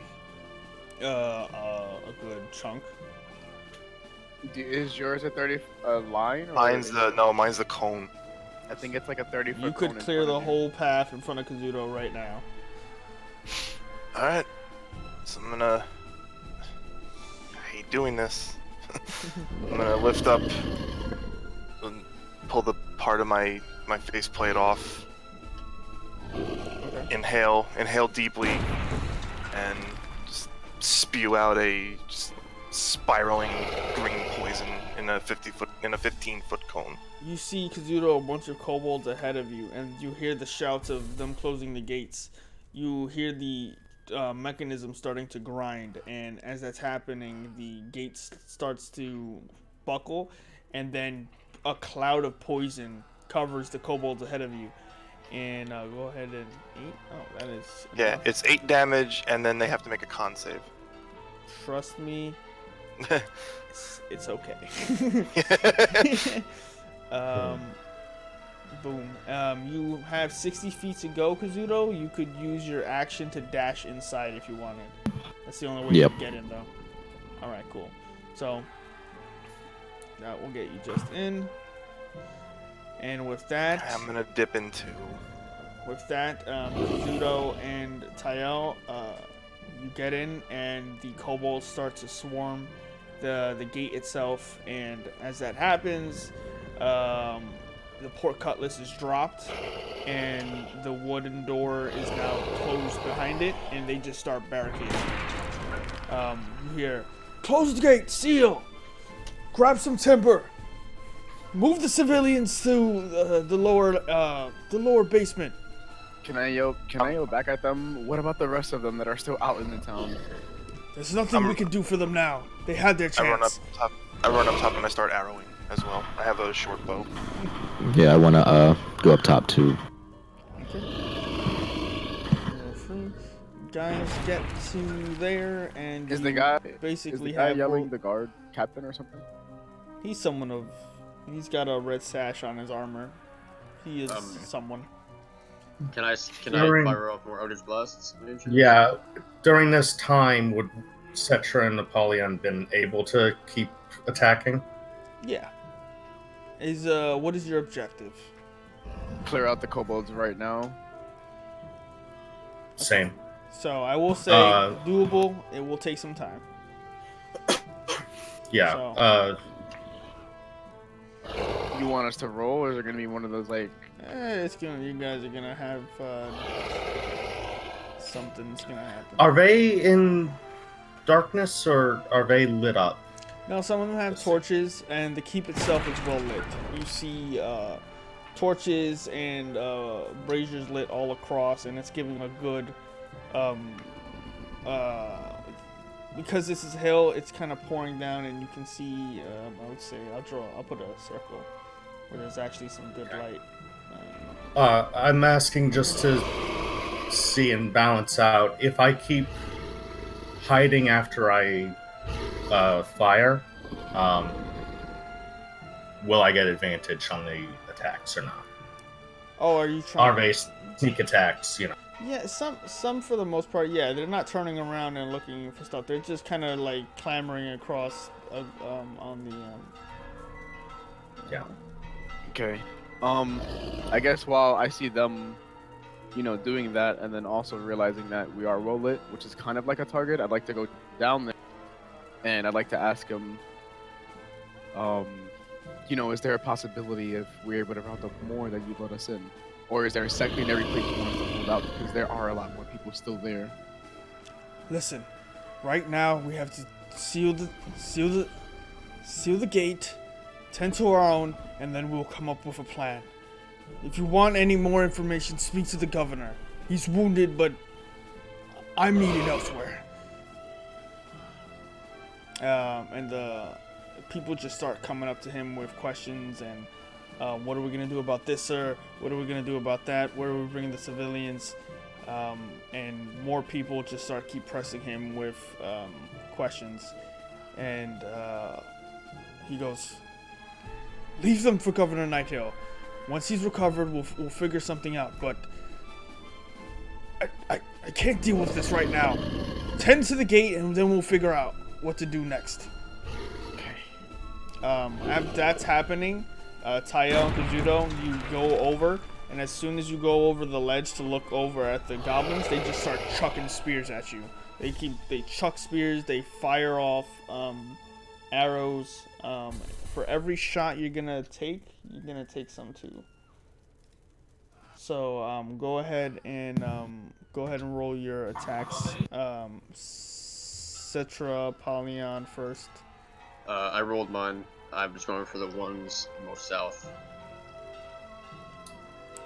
A good chunk. Is yours a 30 line? Or Mine's the cone. I think it's like a 30-foot. You could clear the whole path in front of Kazuto right now. All right, so I'm gonna. I hate doing this. I'm gonna lift up and pull the part of my faceplate off. Okay. Inhale deeply, and just spew out a spiraling green poison in a 15-foot cone. You see Kazuto, a bunch of kobolds ahead of you, and you hear the shouts of them closing the gates. You hear the mechanism starting to grind, and as that's happening, the gate starts to buckle, and then a cloud of poison covers the kobolds ahead of you. And go ahead and 8. Oh, that is. Yeah, enough. it's 8 damage, and then they have to make a con save. Trust me, it's okay. Boom. You have 60 feet to go, Kazuto. You could use your action to dash inside if you wanted. That's the only way you can get in, though. Alright, cool. So, that will get you just in. And with that... I'm gonna dip into... With that, Kazuto and Tael, you get in, and the kobolds start to swarm the gate itself. And as that happens, the port cutlass is dropped, and the wooden door is now closed behind it, and they just start barricading. You hear, "Close the gate, seal, grab some timber, move the civilians to the lower basement." Can I yell back at them? What about the rest of them that are still out in the town? There's nothing we can do for them now. They had their chance. I run up top and I start arrowing as well. I have a short bow. Yeah, I wanna go up top too. Okay. Guys get to there, and Is the guy basically have have yelling the guard captain or something? He's someone of. He's got a red sash on his armor. He is someone. Can I fire off more Eldritch Blasts? Yeah, during this time, would Cetra and Napoleon been able to keep attacking? Yeah. What is your objective? Clear out the kobolds right now. Same. So I will say doable. It will take some time. Yeah. So. You want us to roll, or is it gonna be one of those like? You guys are gonna have something's gonna happen. Are they in darkness or are they lit up? No, some of them have torches, and the keep itself is well lit. You see torches and braziers lit all across, and it's giving a good because this is hill, it's kind of pouring down, and you can see I would say I'll put a circle where there's actually some good light. I'm asking just to see and balance out. If I keep hiding after I fire, will I get advantage on the attacks or not? Oh, are you trying? Are they sneak attacks? You know. Yeah, some for the most part. Yeah, they're not turning around and looking for stuff. They're just kind of like clambering across on the. Yeah. Okay. I guess while I see them, doing that, and then also realizing that we are well lit, which is kind of like a target, I'd like to go down there, and I'd like to ask them, is there a possibility if we're able to round up more that you'd let us in? Or is there a secondary place you want us to hold out? Because there are a lot more people still there. Listen, right now we have to seal the gate, tend to our own, and then we'll come up with a plan. If you want any more information, speak to the governor. He's wounded, but I'm needed elsewhere. and the people just start coming up to him with questions and what are we gonna do about this, sir? What are we gonna do about that? Where are we bringing the civilians? And more people just keep pressing him with questions, and he goes, "Leave them for Governor Nighthill. Once he's recovered, we'll figure something out. But I can't deal with this right now. Tend to the gate, and then we'll figure out what to do next." Okay. After that's happening, Tayo and Kazuto, you go over, and as soon as you go over the ledge to look over at the goblins, they just start chucking spears at you. They chuck spears. They fire off arrows. For every shot you're gonna take some too. So go ahead and roll your attacks. Citra, Polyon first. I rolled mine. I was going for the ones most south.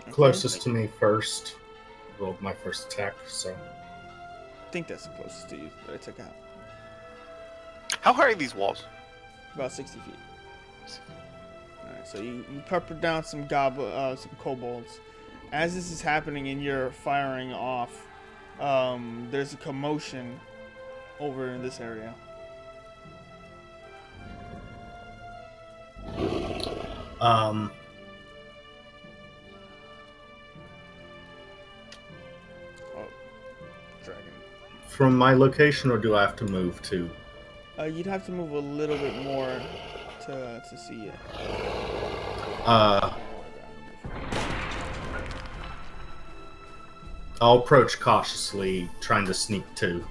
Okay. Closest to me first. Rolled my first attack, so. I think that's the closest to you that I took out. How high are these walls? About 60 feet. Alright, so you pepper down some kobolds. As this is happening and you're firing off, there's a commotion over in this area. Um, Dragon. From my location, or do I have to move to? You'd have to move a little bit more to see it. I'll approach cautiously, trying to sneak to.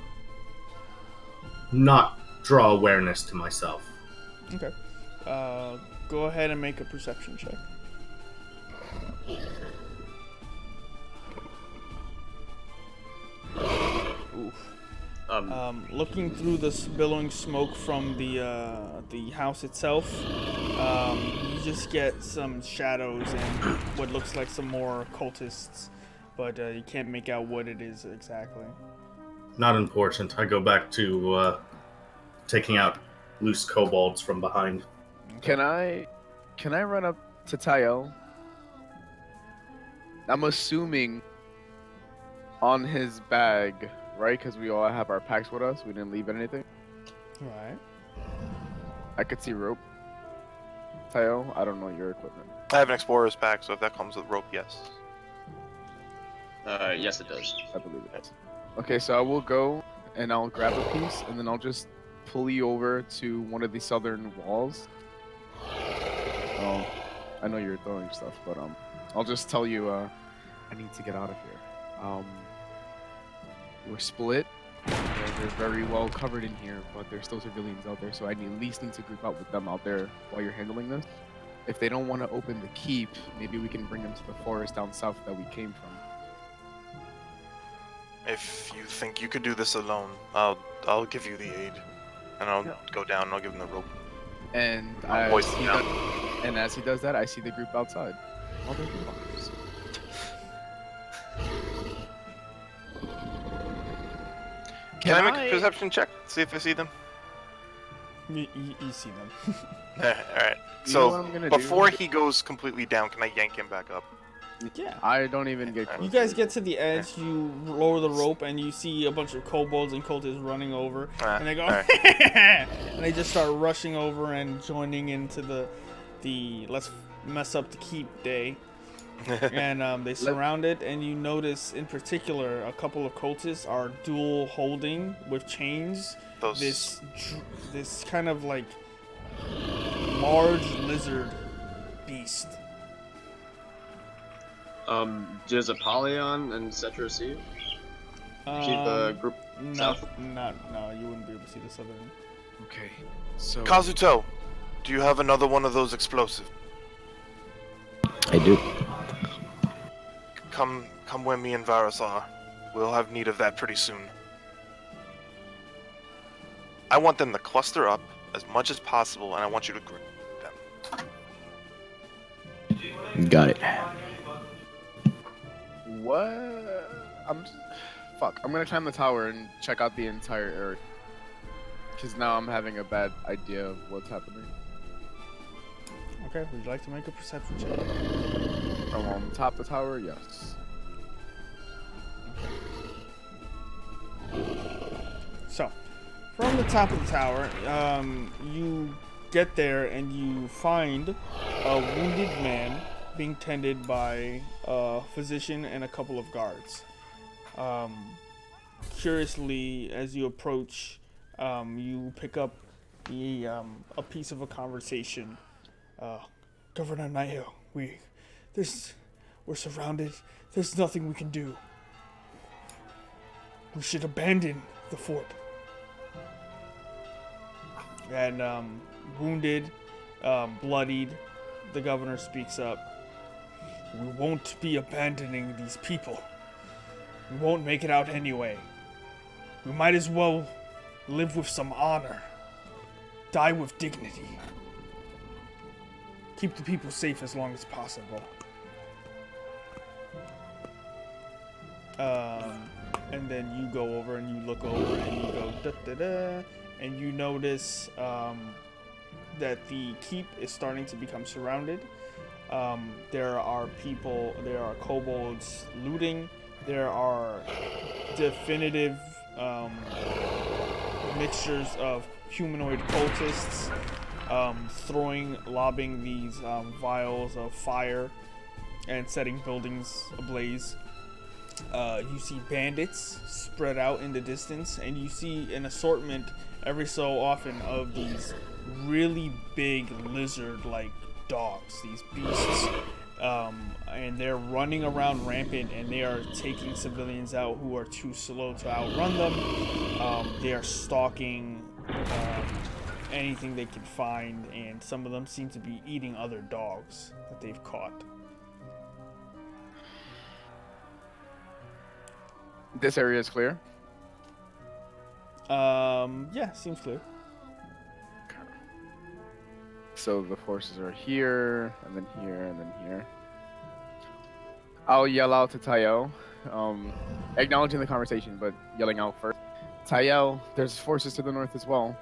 Not draw awareness to myself. Okay. Go ahead and make a perception check. Oof. Looking through this billowing smoke from the house itself, you just get some shadows and what looks like some more cultists, but you can't make out what it is exactly. Not important. I go back to taking out loose kobolds from behind. Can I run up to Tayo? I'm assuming on his bag, right? Because we all have our packs with us. We didn't leave anything. Right. I could see rope. Tayo, I don't know your equipment. I have an explorer's pack, so if that comes with rope, yes. Yes, it does. I believe it does. Okay, so I will go and I'll grab a piece and then I'll just pull you over to one of the southern walls. I know you're throwing stuff, but I'll just tell you I need to get out of here. We're split. They're very well covered in here, but there's still civilians out there, so I at least need to group up with them out there while you're handling this. If they don't want to open the keep, maybe we can bring them to the forest down south that we came from. If you think you could do this alone, I'll give you the aid, and I'll go down and I'll give him the rope. And as he does that, I see the group outside. All their belongings. Can I make a perception check? See if I see them? You see them. Alright. You know what So, I'm gonna before do? he goes completely down, can I yank him back up? Yeah. I don't even get close. You guys get to the edge, you lower the rope, and you see a bunch of kobolds and cultists running over, and they go, and they just start rushing over and joining into the let's mess up the keep day. And they surround it, and you notice in particular a couple of cultists are dual holding with chains this kind of like large lizard beast. Does Apollyon and Cetra see you? See the group south? No, you wouldn't be able to see the southern. Okay, so Kazuto, do you have another one of those explosives? I do. Come where me and Varus are. We'll have need of that pretty soon. I want them to cluster up as much as possible, and I want you to group them. Got it. what? I'm gonna climb the tower and check out the entire area. Because now I'm having a bad idea of what's happening. Okay, would you like to make a perception check? From on top of the tower, yes. So, from the top of the tower, you get there and you find a wounded man being tended by a physician and a couple of guards. Curiously, as you approach, you pick up a piece of a conversation. Governor Nihil, we're surrounded. There's nothing we can do. We should abandon the fort. And wounded, bloodied, the governor speaks up. We won't be abandoning these people. We won't make it out anyway. We might as well live with some honor. Die with dignity. Keep the people safe as long as possible. And then you go over and you look over and you go da-da-da, and you notice that the keep is starting to become surrounded. There are kobolds looting. There are definitive mixtures of humanoid cultists lobbing these vials of fire and setting buildings ablaze. You see bandits spread out in the distance, and you see an assortment every so often of these really big lizard-like dogs, these beasts, and they're running around rampant, and they are taking civilians out who are too slow to outrun them. They are stalking anything they can find, and some of them seem to be eating other dogs that they've caught. This area is clear. Yeah, seems clear. So the forces are here, and then here, and then here. I'll yell out to Tayo, acknowledging the conversation, but yelling out first. Tayo, there's forces to the north as well.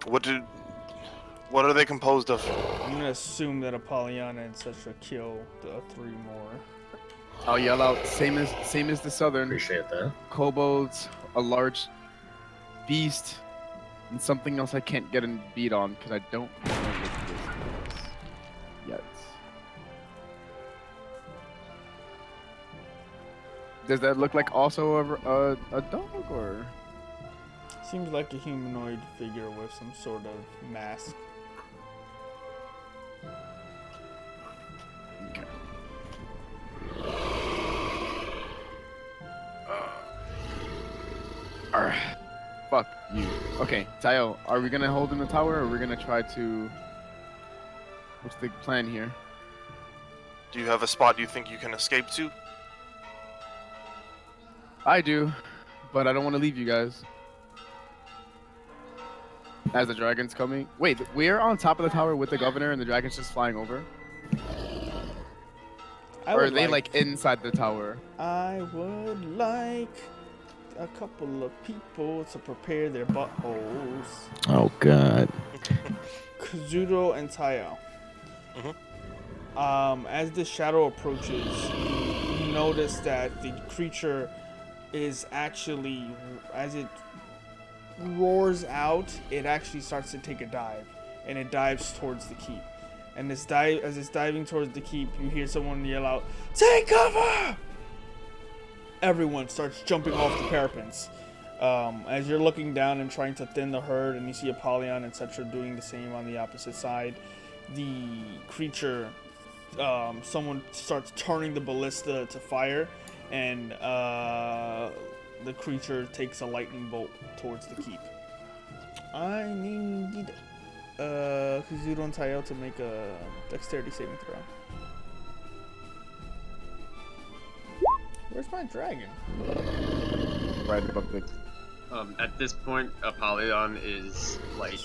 What are they composed of? I'm gonna assume that Apollyon and Citra kill the 3 more. I'll yell out, same as the southern. Appreciate that. Kobolds, a large beast, and something else I can't get a beat on because I don't know what this is yet. Does that look like also a dog or? Seems like a humanoid figure with some sort of mask. Okay. Fuck you. Okay, Tayo, are we gonna hold in the tower or are we gonna try to... What's the plan here? Do you have a spot you think you can escape to? I do, but I don't want to leave you guys. As the dragon's coming. Wait, we're on top of the tower with the governor and the dragon's just flying over? Or are they like inside the tower? I would like a couple of people to prepare their buttholes. Oh god. Kazuto and Tayo. As the shadow approaches, you notice that the creature is actually, as it roars out, it actually starts to take a dive, and it dives towards the keep. And as it's diving towards the keep, you hear someone yell out, "Take cover!" Everyone starts jumping off the parapets. As you're looking down and trying to thin the herd, and you see Apollyon and Citra doing the same on the opposite side, the creature, someone starts turning the ballista to fire, and the creature takes a lightning bolt towards the keep. I need Kazuto and Tayo to make a dexterity saving throw. Where's my dragon? Right above the... At this point, Apollyon is like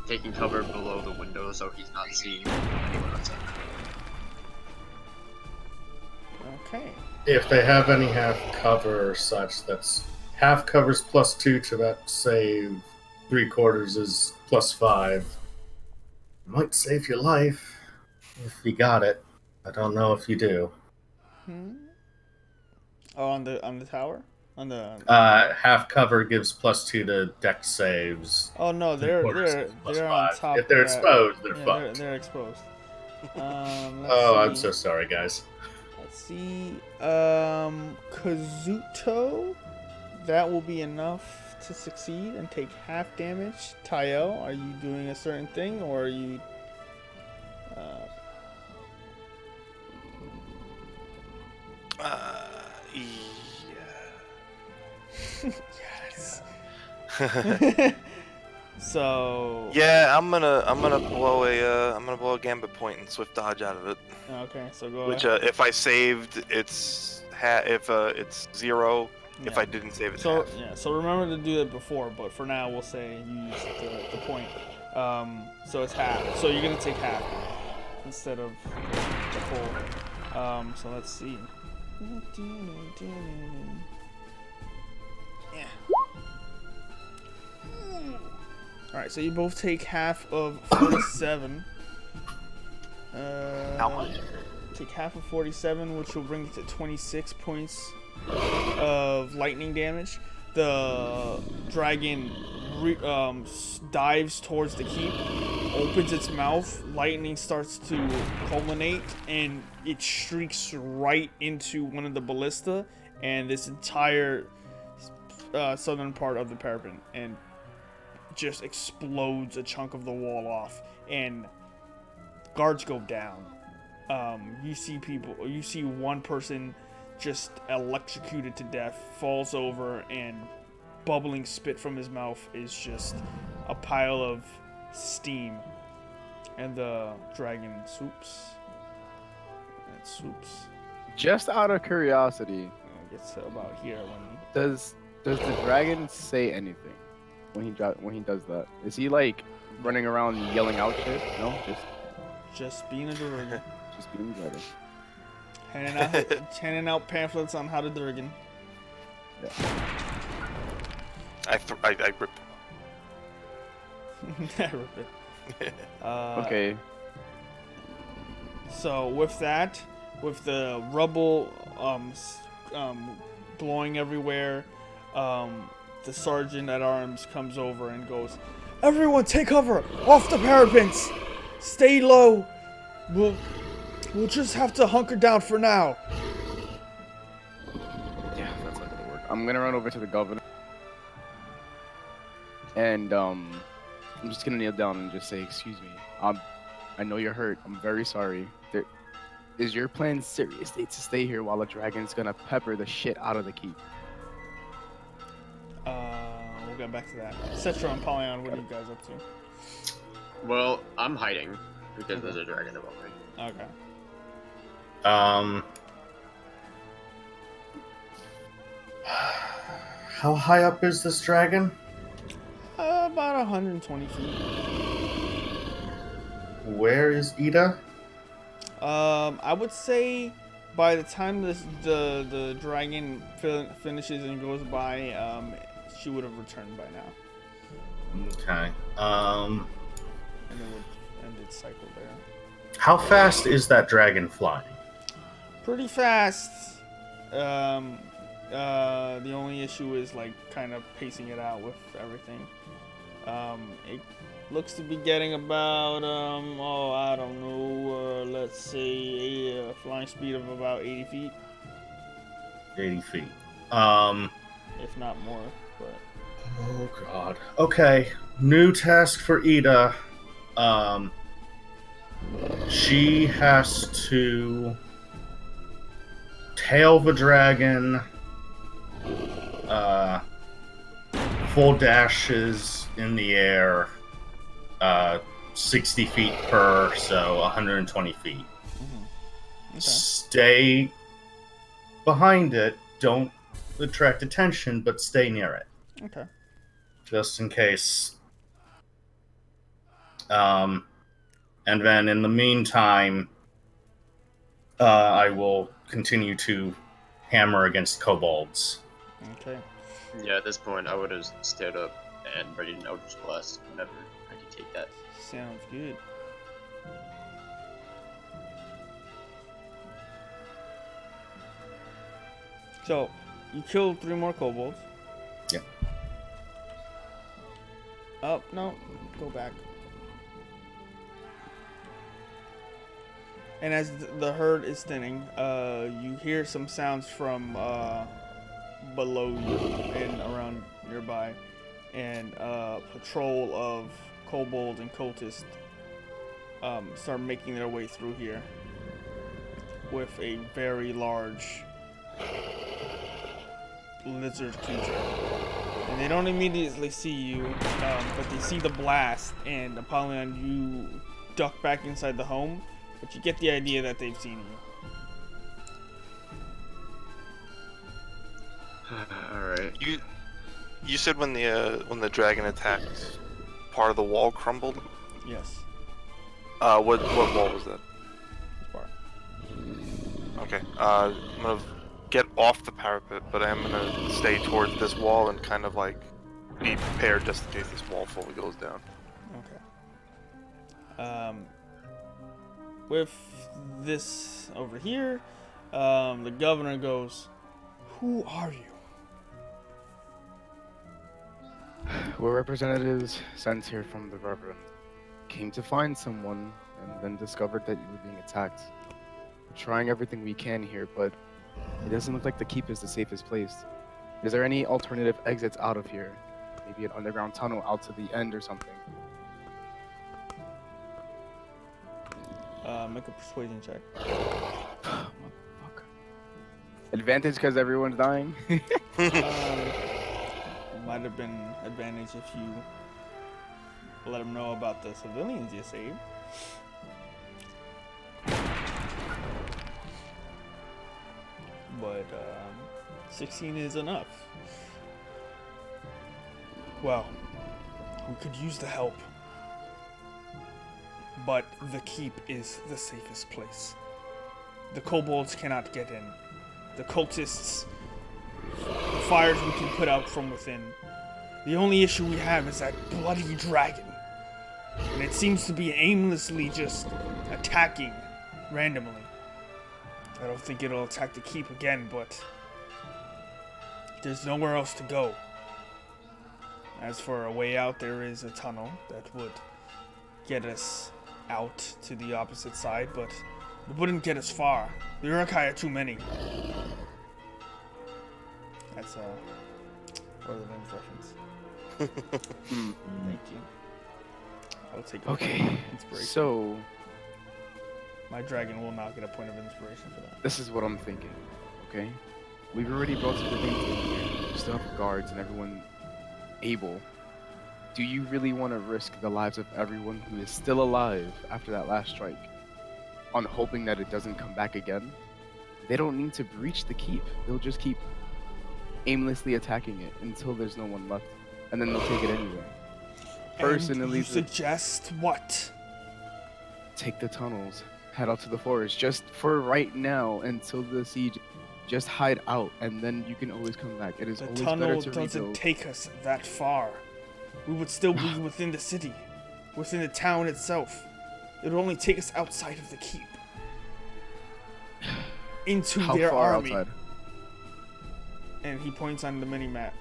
taking cover below the window, so he's not seeing anyone outside. Okay. if they have any half cover or such, that's half cover's +2 to that save. 3/4 is +5. Might save your life if you got it. I don't know if you do. Oh, on the tower, on the. Half cover gives +2 to dex saves. Oh no, 3/4 gives they're on +5. top If of they're that. exposed, they're Yeah, fucked. they're exposed. Let's Oh, see. I'm so sorry, guys. Let's see. Kazuto, that will be enough to succeed and take half damage. Tayo, are you doing a certain thing, or are you? Yes. So. Yeah, I'm gonna blow a gambit point and swift dodge out of it. Okay, so go Which ahead. if I saved, it's it's 0. If Yeah. I didn't save, it's So half. yeah, so remember to do that before, but for now we'll say you use the point. So it's half. So you're gonna take half instead of the full. So let's see. Yeah. All right, so you both take half of 47. How much? Take half of 47, which will bring it to 26 points of lightning damage. The dragon dives towards the keep, opens its mouth, lightning starts to culminate, and it shrieks right into one of the ballista and this entire southern part of the parapet, and just explodes a chunk of the wall off, and guards go down. You see one person just electrocuted to death, falls over, and bubbling spit from his mouth is just a pile of steam. And the dragon swoops. And swoops. Just out of curiosity, It gets to about here when does the dragon say anything when he does that? Is he like running around yelling out shit? No, just being a dragon. just being a dragon. handing out pamphlets on how to Durgan. I rip. Rip it. Okay. So with that, with the rubble blowing everywhere, the sergeant at arms comes over and goes, "Everyone, take cover! Off the parapets! Stay low! We'll just have to hunker down for now." Yeah, that's not gonna work. I'm gonna run over to the governor, and I'm just gonna kneel down and just say, "Excuse me. I know you're hurt. I'm very sorry. Is your plan seriously to stay here while the dragon's gonna pepper the shit out of the keep?" We'll get back to that. Cetra and Polyon, what are you guys up to? Well, I'm hiding because there's a dragon above me. Okay. How high up is this dragon? About 120 feet. Where is Ida? I would say by the time the dragon finishes and goes by, she would have returned by now, Okay. and it would end its cycle there. How fast is that dragon flying? Pretty fast. The only issue is like kind of pacing it out with everything. It looks to be getting about I don't know, let's say a flying speed of about 80 feet, 80 feet. if not more. But Oh god. Okay. New task for Ida. She has to tail the dragon. Full dashes in the air. 60 feet per, so 120 feet. okay. Stay behind it. Don't attract attention, but stay near it. Okay. Just in case. And then in the meantime, I will continue to hammer against kobolds. Okay. Yeah, at this point, I would have stayed up and ready an Eldritch Blast whenever I could take that. Sounds good. So, you killed 3 more kobolds. Yeah. Oh, no. Go back. And as the herd is thinning, you hear some sounds from below you and around nearby. And a patrol of kobolds and cultists start making their way through here with a very large lizard creature. And they don't immediately see you, but they see the blast, and Apollyon, you duck back inside the home, but you get the idea that they've seen you. Alright. You said when the dragon attacked, part of the wall crumbled? Yes. What wall was that? This part. Okay. I'm gonna get off the parapet, but I'm gonna stay towards this wall and kind of like be prepared just in case this wall fully goes down. Okay. With this over here, the governor goes, "Who are you?" We're representatives sent here from the Reverence. Came to find someone and then discovered that you were being attacked. We're trying everything we can here, but it doesn't look like the keep is the safest place. Is there any alternative exits out of here? Maybe an underground tunnel out to the end or something? Make a persuasion check. Motherfucker. Advantage because everyone's dying? Might have been advantage if you let them know about the civilians you saved. But 16 is enough. Well, we could use the help. But the keep is the safest place. The kobolds cannot get in. The cultists, fires we can put out from within. The only issue we have is that bloody dragon. And it seems to be aimlessly just attacking randomly. I don't think it'll attack the keep again, but there's nowhere else to go. As for a way out, there is a tunnel that would get us out to the opposite side, but it wouldn't get us far. The Urukai are too many. That's Lord of the Rings reference. Thank you. I'll take Okay, inspiration. so My dragon will not get a point of inspiration for that. this is what I'm thinking, okay? We've already brought civilians in here. We still have guards and everyone able. Do you really want to risk the lives of everyone who is still alive after that last strike on hoping that it doesn't come back again? They don't need to breach the keep. They'll just keep aimlessly attacking it until there's no one left, and then they'll take it anyway. Personally, And you suggest what? take the tunnels, head out to the forest, just for right now until the siege. Just hide out, and then you can always come back. It is The always tunnel better to doesn't rebuild. take us that far. We would still be within the city, within the town itself. It would only take us outside of the keep. Into How their far army. outside? And he points on the mini-map.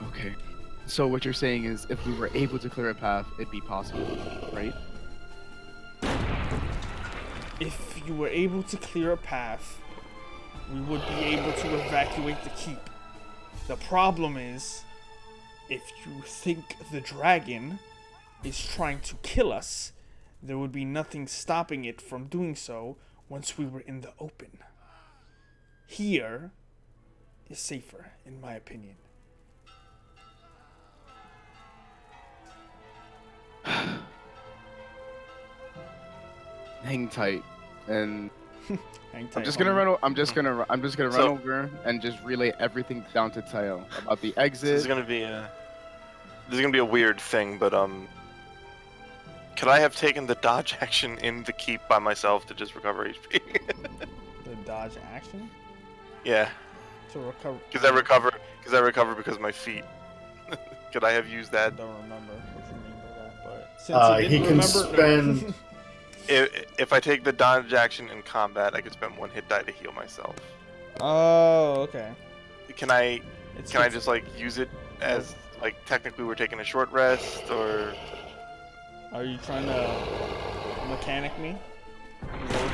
Okay. So what you're saying is, if we were able to clear a path, it'd be possible, right? If you were able to clear a path, we would be able to evacuate the keep. The problem is, if you think the dragon is trying to kill us, there would be nothing stopping it from doing so once we were in the open. Here is safer, in my opinion. Hang tight, and Hang tight, I'm just gonna homie. run. I'm just gonna run So- over and just relay everything down to Tayo about the This exit. is gonna be a weird thing, but can Could I have taken the dodge action in the keep by myself to just recover HP? The dodge action Yeah, to recover. because I recover because of my feet. Could I have used I that? don't remember what you mean by that, but since you He didn't can remember, spend. If I take the dodge action in combat, I could spend 1 hit die to heal myself. Oh, okay. Can I It's just like use it as like technically we're taking a short rest, or Are you trying to mechanic me?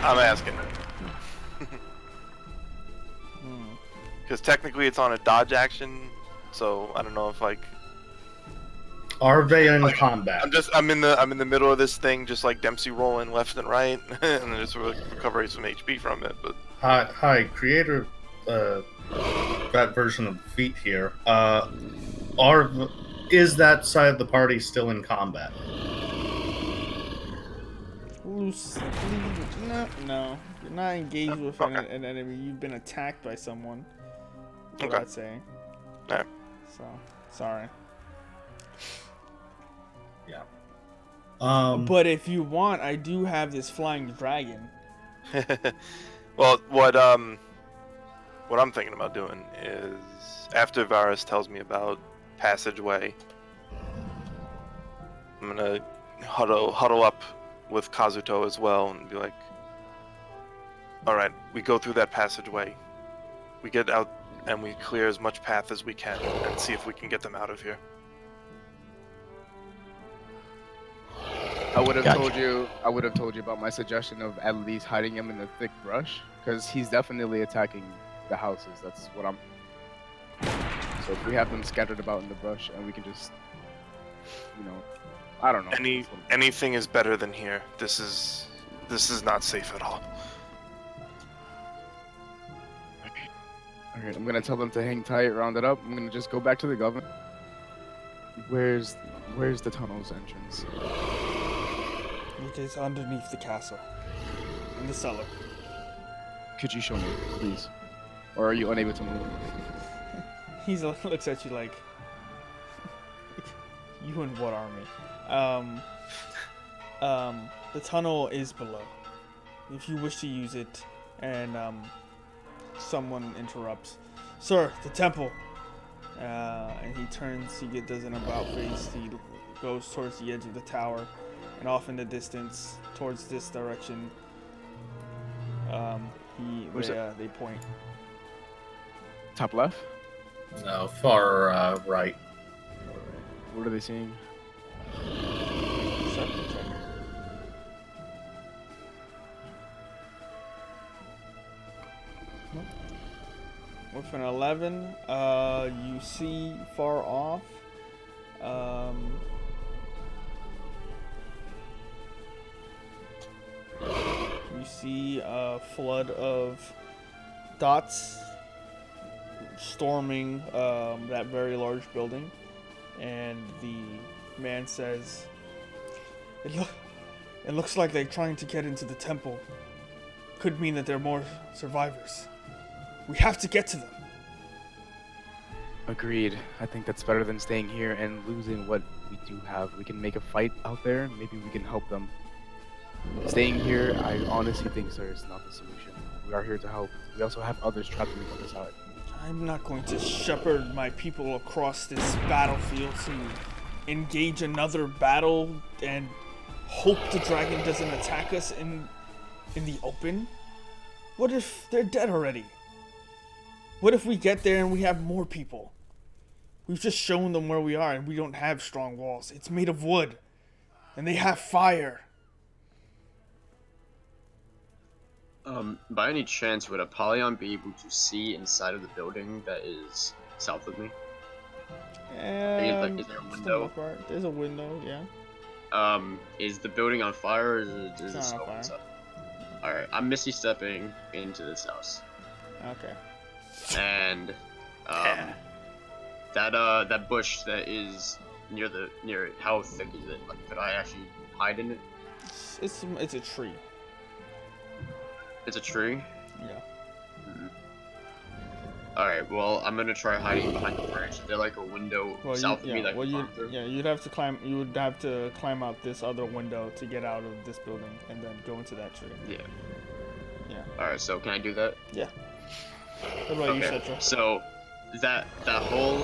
I'm asking? Hmm. Because technically it's on a dodge action, so I don't know if like Are they in combat? I'm in the middle of this thing, just like Dempsey rolling left and right, and then just recovering some HP from it. But Hi, creator. That version of the feat here. Is that side of the party still in combat? Loosely, no. You're not engaged with an enemy. You've been attacked by someone. That's what Okay. I'd say. Alright. So, sorry. Yeah. But if you want, I do have this flying dragon. well, what I'm thinking about doing is after Varus tells me about passageway, I'm gonna huddle up with Kazuto as well and be like, all right, we go through that passageway, we get out and we clear as much path as we can and see if we can get them out of here. I would have Gotcha. told you about my suggestion of at least hiding him in the thick brush, because he's definitely attacking the houses. That's what I'm. So if we have them scattered about in the brush, and we can just, I don't know. Anything is better than here. This is not safe at all. All right, I'm gonna tell them to hang tight, round it up. I'm gonna just go back to the governor. Where's the tunnel's entrance? It is underneath the castle. In the cellar. Could you show me, please? Or are you unable to move? He looks at you like, you and what army? The tunnel is below. If you wish to use it, and someone interrupts, sir, the temple. And he turns. He does an about face. He goes towards the edge of the tower, and off in the distance, towards this direction. They point. Top left? No, far right. What are they seeing? Perception check. With an 11, you see far off. You see a flood of dots storming that very large building, and the man says, It looks like they're trying to get into the temple. Could mean that there are more survivors. We have to get to them. Agreed. I think that's better than staying here and losing what we do have. We can make a fight out there. Maybe we can help them. Staying here, I honestly think, sir, is not the solution. We are here to help. We also have others trapped on the other side. I'm not going to shepherd my people across this battlefield to engage another battle and hope the dragon doesn't attack us in the open. What if they're dead already? What if we get there and we have more people? We've just shown them where we are and we don't have strong walls. It's made of wood. And they have fire. By any chance, would Apollyon be able to see inside of the building that is south of me? And is there a window? There's a window, yeah. Is the building on fire, or is It's it not smoke on fire. inside? Alright, I'm misty stepping into this house. Okay. And, that bush that is near it, how thick is it? Like, could I actually hide in it? It's a tree. It's a tree? Yeah. Alright, well, I'm gonna try hiding behind the branch. They're like a window south of me that I can climb through. you'd have to climb. You would have to climb out this other window to get out of this building, and then go into that tree. Yeah. Yeah. Alright, so can I do that? Yeah. What about you, Okay. Cetra? So that whole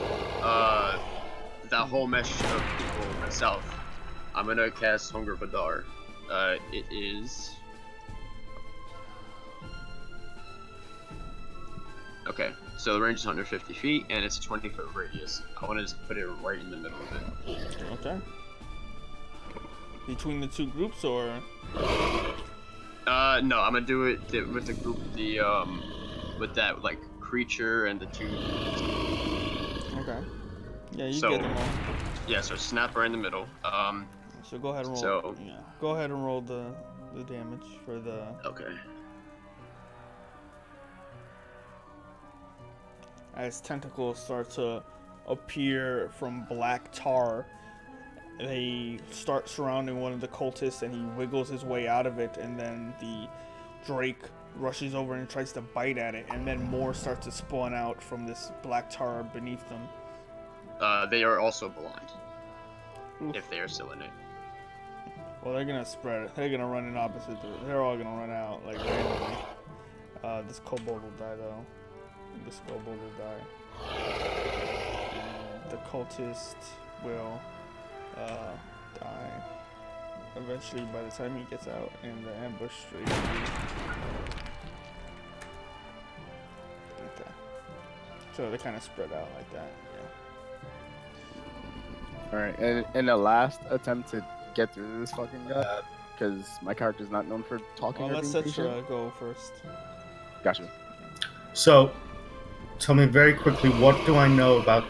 mesh of people south, I'm gonna cast Hunger Vadar. It is. Okay, so the range is 150 feet, and it's a 20-foot radius. I want to just put it right in the middle of it. Okay. Between the two groups, or? No, I'm gonna do it with the group, with that like creature and the two. Okay. Yeah, you So- get them all. Yeah, so snap right in the middle. So go ahead and roll. So- Yeah. Go ahead and roll the damage for the. Okay. As tentacles start to appear from black tar, they start surrounding one of the cultists, and he wiggles his way out of it, and then the Drake rushes over and tries to bite at it, and then more starts to spawn out from this black tar beneath them. They are also blind. Oof. If they are still in it. Well, they're gonna spread it. They're gonna run in opposite. They're all gonna run out like randomly. This kobold will die though. This kobold will die. And the cultist will die eventually by the time he gets out in the ambush straight. Like that. So they kind of spread out like that. Yeah. All right, and in the last attempt to get through this fucking guy, because my character's not known for talking Well, or let's being let patient. go first. Gotcha. So, tell me very quickly, what do I know about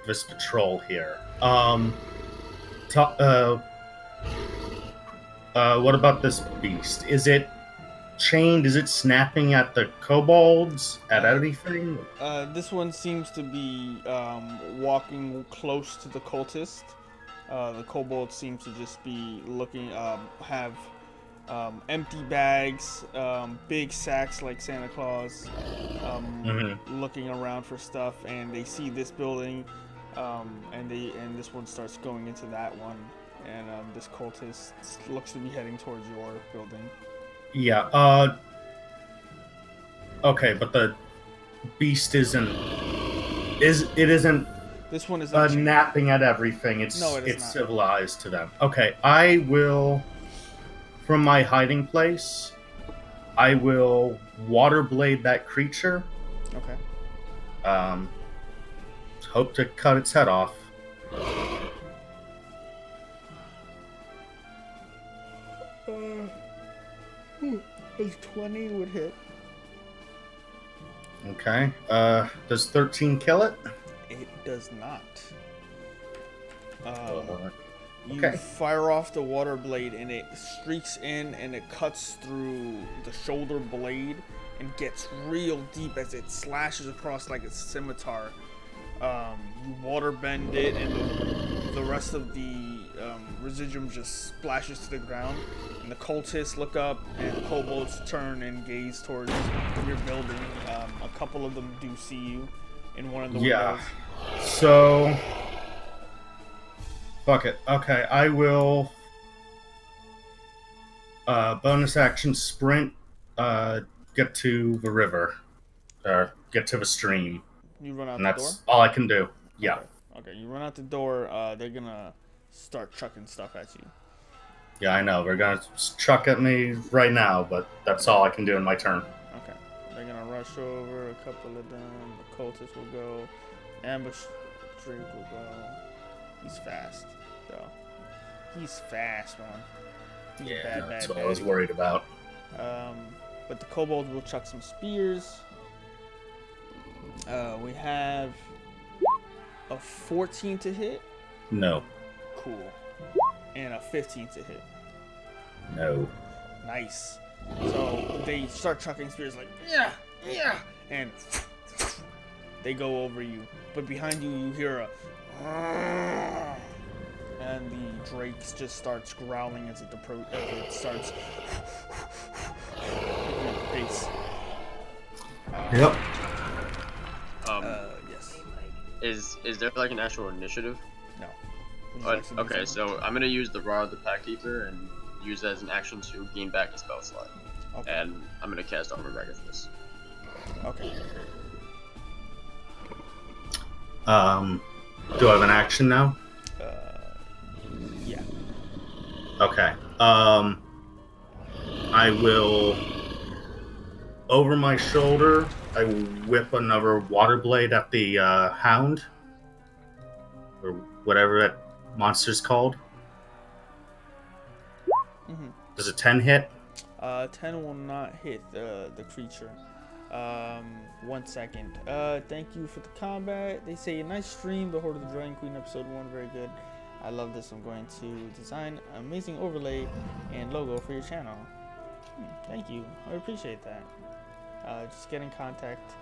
this patrol here? What about this beast? Is it chained? Is it snapping at the kobolds? At anything? This one seems to be walking close to the cultist. The kobold seems to just be looking, have empty bags, big sacks like Santa Claus, looking around for stuff, and they see this building, and this one starts going into that one, and this cultist looks to be heading towards your building. Yeah, okay, but the beast isn't This one is napping at everything. It's not. civilized to them. Okay, I will, from my hiding place, I will water blade that creature. Okay. Hope to cut its head off. A 20 would hit. Okay. Does 13 kill it? It does not. You Okay. fire off the water blade, and it streaks in, and it cuts through the shoulder blade and gets real deep as it slashes across like a scimitar. You water bend it, and the rest of the residuum just splashes to the ground. And the cultists look up, and the kobolds turn and gaze towards your building. A couple of them do see you in one of the Yeah. windows. So, fuck it. Okay, I will bonus action sprint, get to the river, or get to the stream, You run out and the that's door? all I can do. Yeah. Okay, you run out the door. They're gonna start chucking stuff at you. Yeah, I know. They're gonna chuck at me right now, but that's all I can do in my turn. Okay, they're gonna rush over. A couple of them. The cultists will go. Ambush Drake will go. He's fast, though. He's fast, man. He's a bad, that's bad, what I was worried about. But the kobolds will chuck some spears. We have a 14 to hit. No. Cool. And a 15 to hit. No. Nice. So they start chucking spears like, yeah, and they go over you. But behind you, you hear a, and the drake just starts growling as it starts picking up the pace. Yep. Is there like an actual initiative? No. This is actually Okay, the so I'm gonna use the Rod of the Pack Keeper and use it as an action to gain back a spell slot. Okay. And I'm gonna cast Armor back after this. Okay. Do I have an action now? Yeah. Okay. I will, over my shoulder, I will whip another water blade at the hound, or whatever that monster's called. Mm-hmm. Does a 10 hit? 10 will not hit the creature. 1 second. Thank you for the combat. They say, nice stream, the Hoard of the Dragon Queen episode 1, very good. I love this. I'm going to design an amazing overlay and logo for your channel. Thank you. I appreciate that. Just get in contact.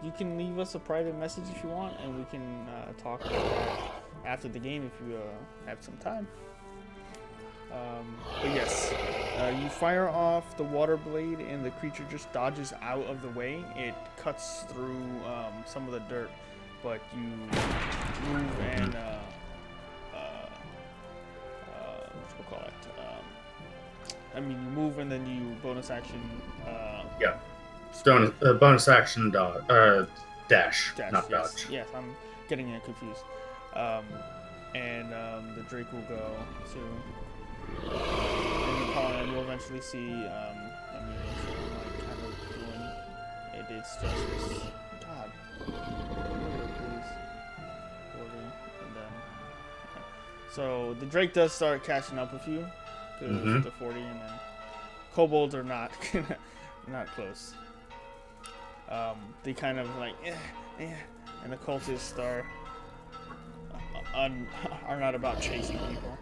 You can leave us a private message if you want, and we can talk about that after the game if you have some time. But yes, you fire off the water blade and the creature just dodges out of the way. It cuts through some of the dirt, but you move and you move and then you bonus action. Yeah. Bonus action dash, not yes, dodge. Yes, I'm getting it confused. The Drake will go to. And you'll eventually see. Kind of doing it. It's just this. God. Please. 40, and then. So the Drake does start catching up with you. The 40, and then kobolds are not close. They kind of like and the cultists are not about chasing people.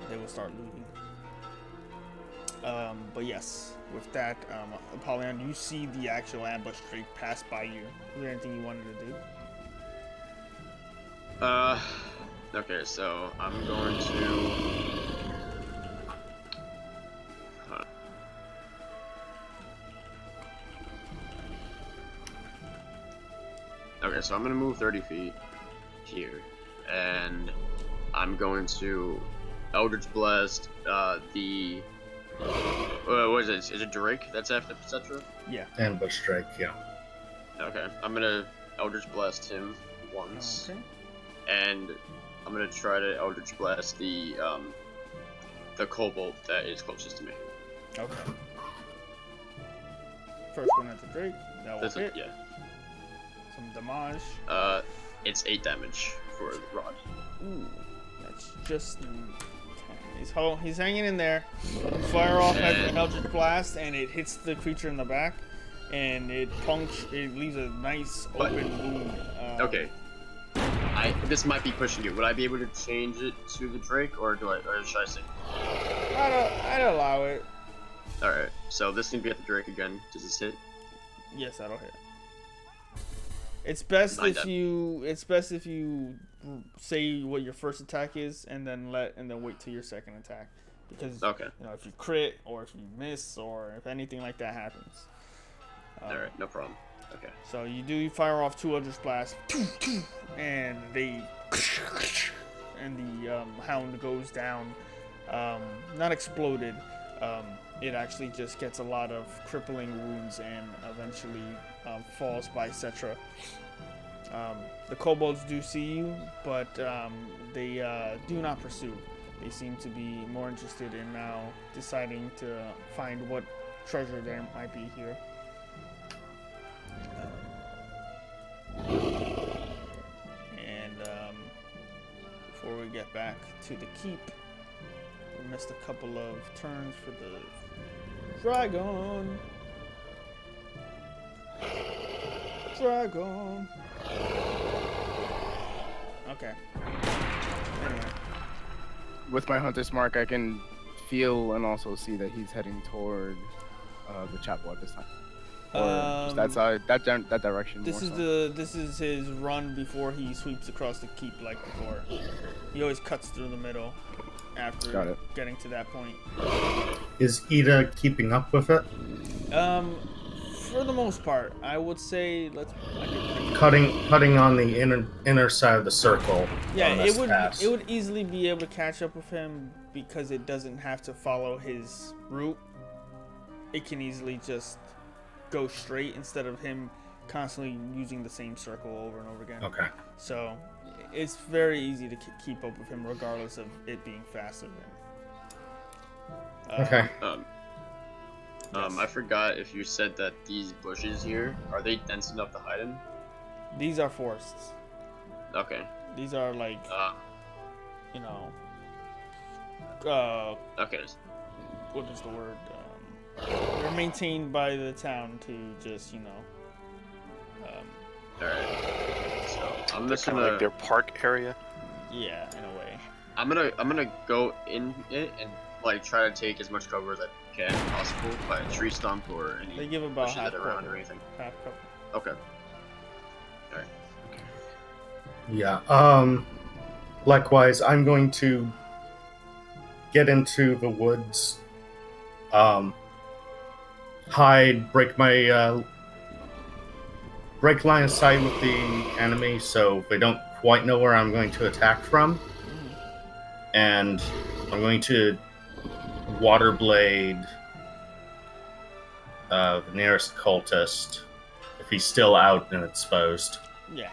They will start looting. But yes, with that, Apollyon, you see the actual ambush Drake pass by you. Is there anything you wanted to do? Okay, so I'm going to. Okay, so I'm gonna move 30 feet here, and I'm going to Eldritch Blast what is it? Is it Drake that's after Cetra? Yeah. Ambush strike, yeah. Okay, I'm gonna Eldritch Blast him once. Okay. And I'm gonna try to Eldritch Blast the kobold that is closest to me. Okay. First one at the Drake. That will hit. Yeah. Some damage. It's 8 damage for the rod. Ooh, that's just. He's hanging in there. You fire off an Eldritch Blast, and it hits the creature in the back, and it leaves a nice open wound. Okay. This might be pushing you. Would I be able to change it to the Drake, or should I say? I'd allow it. All right. So this can be at the Drake again. Does this hit? Yes, that'll hit. It's best if you say what your first attack is, and then wait till your second attack, because if you crit or if you miss or if anything like that happens. All right, no problem. Okay. So you fire off 2 Eldritch Blasts, and the hound goes down, not exploded. It actually just gets a lot of crippling wounds and eventually falls by Cetra. The kobolds do see you, but they do not pursue. They seem to be more interested in now deciding to find what treasure there might be here. Before we get back to the keep, we missed a couple of turns for the dragon. Okay. Anyway. With my hunter's mark, I can feel and also see that he's heading toward the chapel at this time. Or that side, that direction. This is his run before he sweeps across the keep like before. He always cuts through the middle after getting to that point. Is Ida keeping up with it? For the most part, I would say Cutting on the inner side of the circle. Yeah, on it this would pass. it would easily be able to catch up with him because it doesn't have to follow his route. It can easily just go straight instead of him constantly using the same circle over and over again. Okay. So it's very easy to keep up with him regardless of it being faster than. Okay. Yes. I forgot if you said that these bushes here, are they dense enough to hide in? These are forests. Okay. These are like, you know, Okay. what is the word? They're maintained by the town to just, you know. Alright. So I'm They're just kind of gonna like their park area. Yeah, in a way. I'm gonna go in it and like try to take as much cover as I can possible by a tree stump or any They give about bushes half that are around cover. or anything. Half cover. Okay. Alright. Yeah. Likewise, I'm going to get into the woods. Hide, break line of sight with the enemy so they don't quite know where I'm going to attack from. And I'm going to water blade the nearest cultist if he's still out and exposed. Yeah.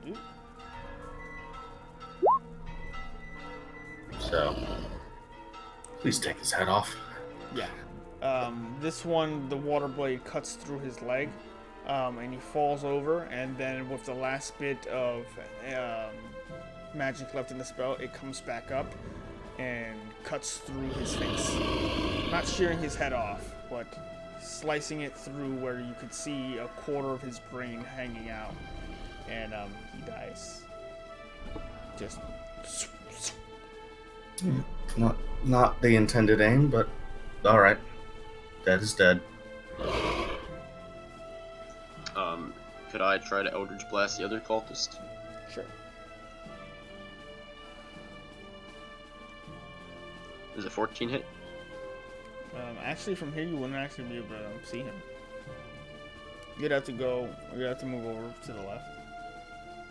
Dude. So, please take his head off. Yeah. This one, the water blade cuts through his leg, and he falls over, and then with the last bit of magic left in the spell, it comes back up and cuts through his face. Not shearing his head off, but slicing it through where you could see a quarter of his brain hanging out, and he dies. Just. Not the intended aim, but all right. Dead is dead. Could I try to Eldritch Blast the other cultist? Sure. Is it 14 hit? Actually, from here you wouldn't actually be able to see him. You'd have to move over to the left.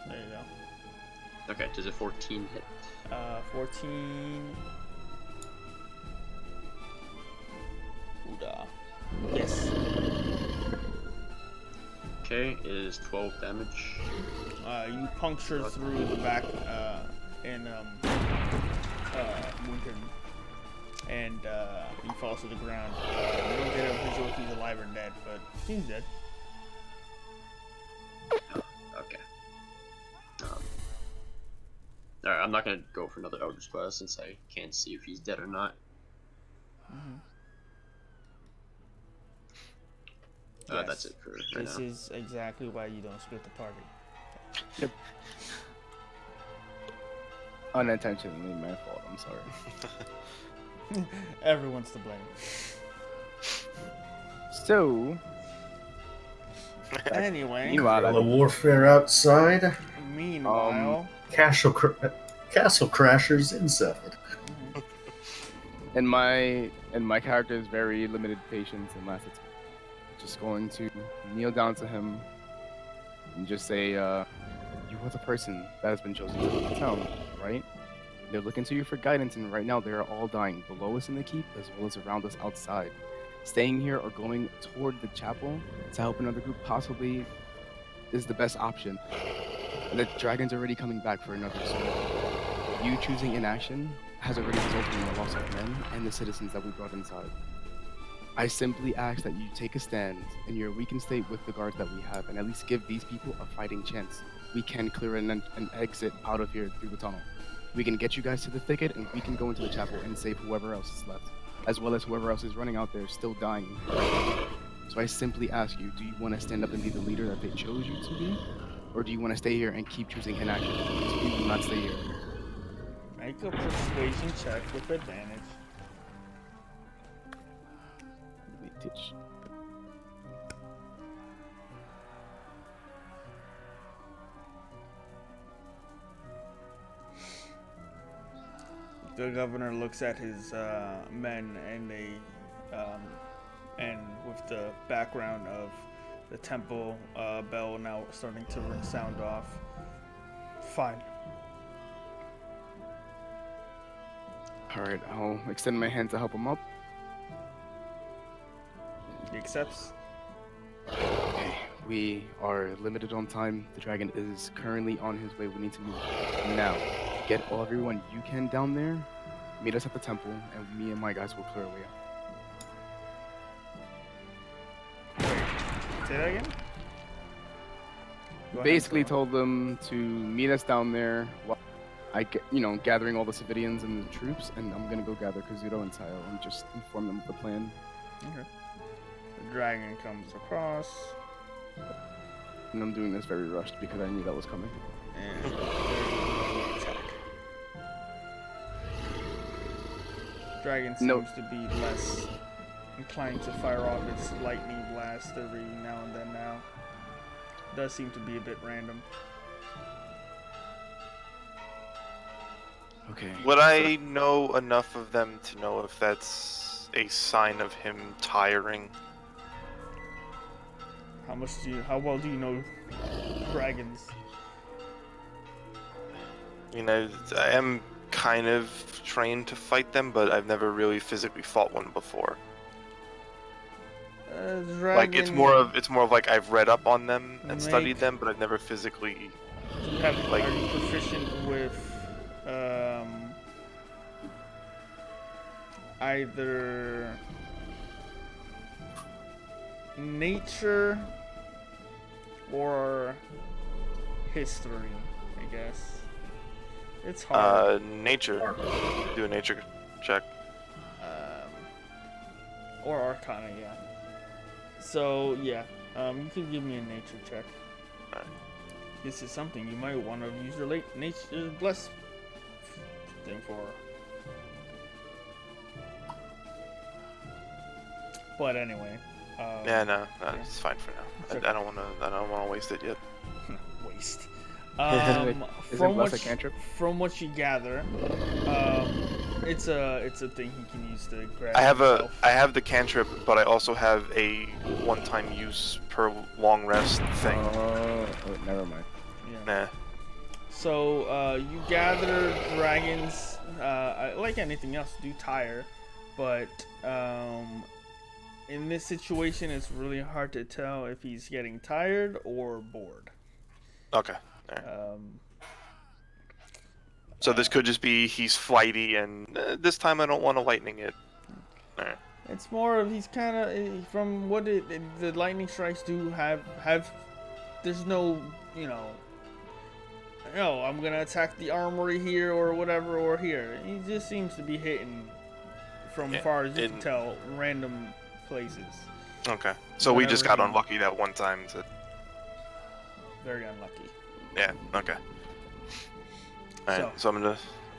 There you go. Okay, does a 14 hit? 14. Ooda. Yes. Okay, is 12 damage. You puncture through the back and wound him, and he falls to the ground. You don't get a visual if he's alive or dead, but he's dead. Okay. Alright, I'm not gonna go for another Eldritch Blast since I can't see if he's dead or not. Yes. That's it for right This now. is exactly why you don't split the party. Yep. Unintentionally my fault, I'm sorry. Everyone's to blame. So, Anyway, meanwhile, Guerrilla warfare outside. meanwhile, Castle crashers inside. and my character's very limited patience and last attack. Just going to kneel down to him and just say, you are the person that has been chosen to lead the town, right? They're looking to you for guidance, and right now they are all dying below us in the keep as well as around us outside. Staying here or going toward the chapel to help another group possibly is the best option. The dragon's already coming back for another soul. You choosing inaction has already resulted in the loss of men and the citizens that we brought inside. I simply ask that you take a stand in your weakened state with the guards that we have and at least give these people a fighting chance. We can clear an exit out of here through the tunnel. We can get you guys to the thicket and we can go into the chapel and save whoever else is left, as well as whoever else is running out there still dying. So I simply ask you, do you want to stand up and be the leader that they chose you to be? Or do you want to stay here and keep choosing inaction? Because we will not stay here. make a persuasion check with advantage. the governor looks at his men, and and with the background of the temple bell now starting to sound off. Fine. All right, I'll extend my hand to help him up. He accepts. Okay, we are limited on time. The dragon is currently on his way. We need to move now. Get everyone you can down there. Meet us at the temple, and me and my guys will clear a way out. Say that again? Go ahead, Basically Phil. told them to meet us down there while I get, gathering all the civilians and the troops, and I'm gonna go gather Kazuto and Tayo and just inform them of the plan. Okay. The dragon comes across. And I'm doing this very rushed because I knew that was coming. And attack. Dragon seems No. to be less inclined to fire off its lightning blast every now and then now. Does seem to be a bit random. Okay. Would I know enough of them to know if that's a sign of him tiring? How well do you know dragons? You know, I am kind of trained to fight them, but I've never really physically fought one before. Dragon, Like it's more of like I've read up on them and Make- studied them, but I've never physically. are you proficient with either nature or history? I guess it's hard. Nature. Do a nature check. Or arcana, yeah. So yeah, you can give me a nature check. Alright. This is something you might want to use your nature bless thing for. But anyway. Yeah, no, it's fine for now. It's I don't want to waste it yet. Waste. Isn't bless a cantrip? From what you gather, it's a thing he can use to grab. I himself. have the cantrip, but I also have a one-time use per long rest thing. Oh, never mind. Yeah. Nah. So you gather dragons, like anything else, do tire, but in this situation, it's really hard to tell if he's getting tired or bored. Okay. Alright. So this could just be he's flighty, and this time I don't want to lightning it. Alright. It's more of he's kind of from what the lightning strikes do have. There's no, I'm gonna attack the armory here or whatever or here. He just seems to be hitting from far as you can tell random places. Okay. So we just got Whenever he- unlucky that one time. Very unlucky. Yeah. Okay. Alright. So I'm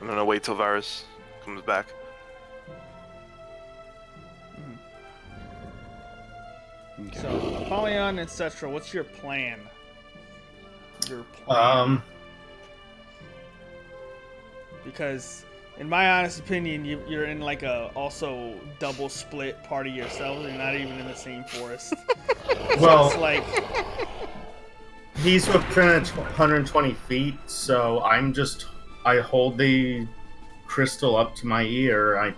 gonna wait till Varus comes back. Okay. So Apollyon and Cetra, what's your plan? Because in my honest opinion, you're in like a also double split party yourselves. You're not even in the same forest. Well, So it's like he's within 120 feet, so I hold the crystal up to my ear, I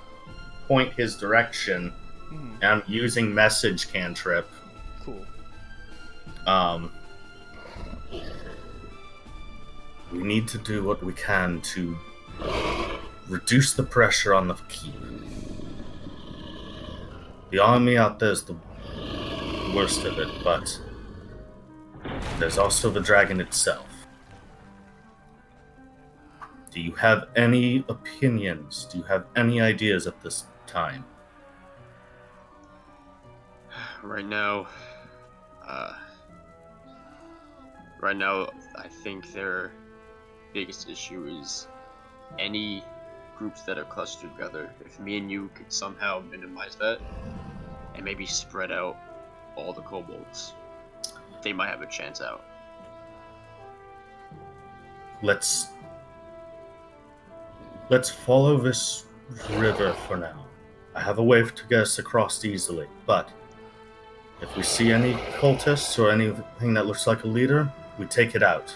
point his direction, and I'm using message cantrip. cool. We need to do what we can to reduce the pressure on the keep. The army out there is the worst of it, but there's also the dragon itself. Do you have any opinions? Do you have any ideas at this time? Right now, I think their biggest issue is any groups that are clustered together. If me and you could somehow minimize that and maybe spread out all the kobolds, they might have a chance out. let's follow this river for now. I have a way to get us across easily, but if we see any cultists or anything that looks like a leader, we take it out.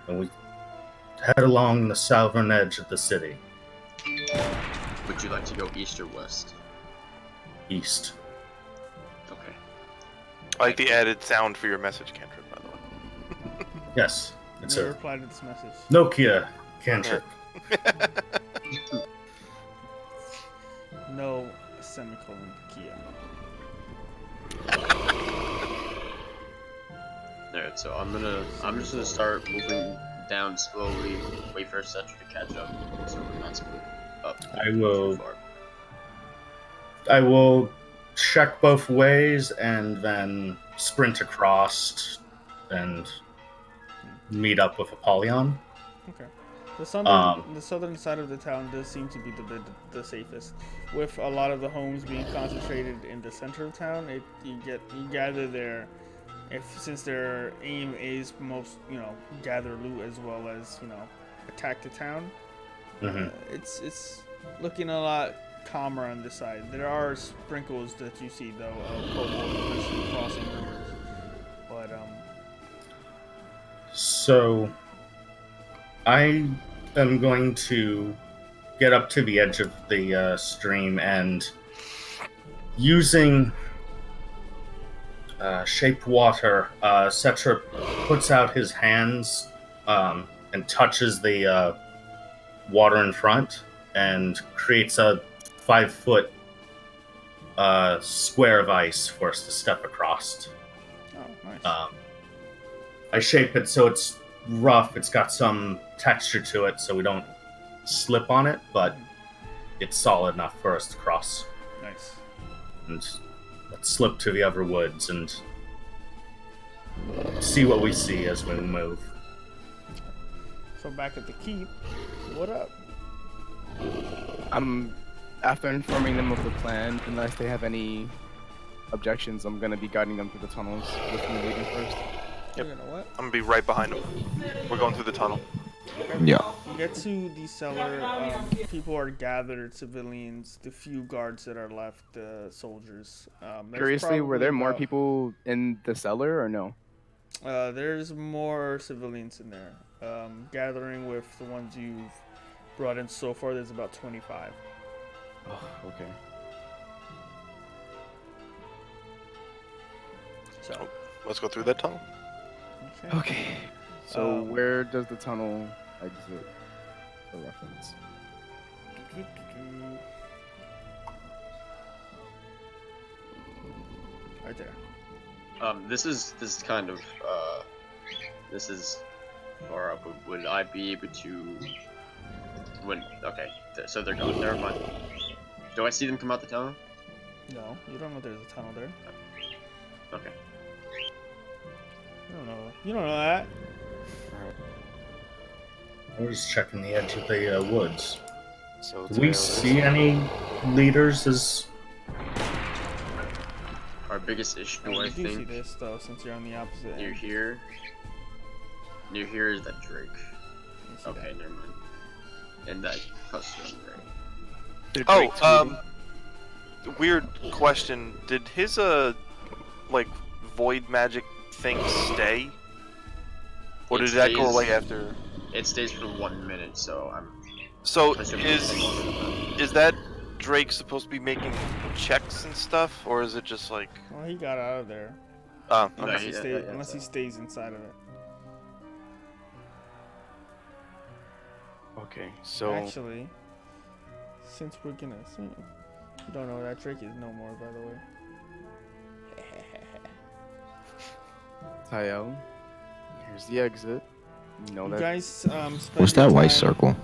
And we head along the southern edge of the city. Would you like to go east or west? East. Okay. I like the added sound for your message, cantrip, by the way. Yes. It's Never a replied to this message. Nokia cantrip. No semicolon Kia. Alright, so I'm just gonna start moving down slowly, wait for a sentry to catch up, so we're not split up too far. I will check both ways and then sprint across and meet up with Apollyon. Okay. The southern side of the town does seem to be the safest. With a lot of the homes being concentrated in the center of town, you gather there. Since their aim is most gather loot as well as attack the town. It's looking a lot calmer on this side. There are sprinkles that you see though of kobolds eventually crossing rivers, but So I am going to get up to the edge of the stream and using shape water, Cetra puts out his hands and touches the water in front and creates a 5-foot square of ice for us to step across. oh, nice. I shape it so it's rough. It's got some texture to it, so we don't slip on it, but it's solid enough for us to cross. Nice. And let's slip to the other woods and see what we see as we move. So back at the keep, what up? After informing them of the plan, unless they have any objections, I'm gonna be guiding them through the tunnels with me leading first. Yep. You know what? I'm gonna be right behind him. We're going through the tunnel. Yeah. You get to the cellar. People are gathered, civilians, the few guards that are left, soldiers. There's Curiously, were there probably more about- people in the cellar or no? There's more civilians in there. Gathering with the ones you've brought in so far, there's about 25. Oh, okay. So, Let's go through that tunnel. okay. Okay. So where does the tunnel exit for reference? Right there. This is kind of this is far up. Would I be able to? Okay, so they're gone. Never mind. Do I see them come out the tunnel? No, you don't know there's a tunnel there. Okay. You don't know. You don't know that. I was checking the edge of the woods. So Do we see any leaders as... Our biggest issue, Oh, I you do see think, this though, since you're on the opposite near end. here. Near here is that Drake. You see Okay, that. never mind. And that custom Drake. Did Oh, Drake weird question. Did his like void magic thing stay? Or It did that go stays- away after? It stays for 1 minute, so I'm So assuming it stays longer than that. is that Drake supposed to be making checks and stuff, or is it just like? Well, he got out of there. Oh, No, okay. Unless, yeah, unless he so- stays inside of it. Okay, so Actually, since we're gonna see, you don't know that Drake is no more, by the way. Tael, here's the exit. You know You that. guys spend What's your that white time- circle?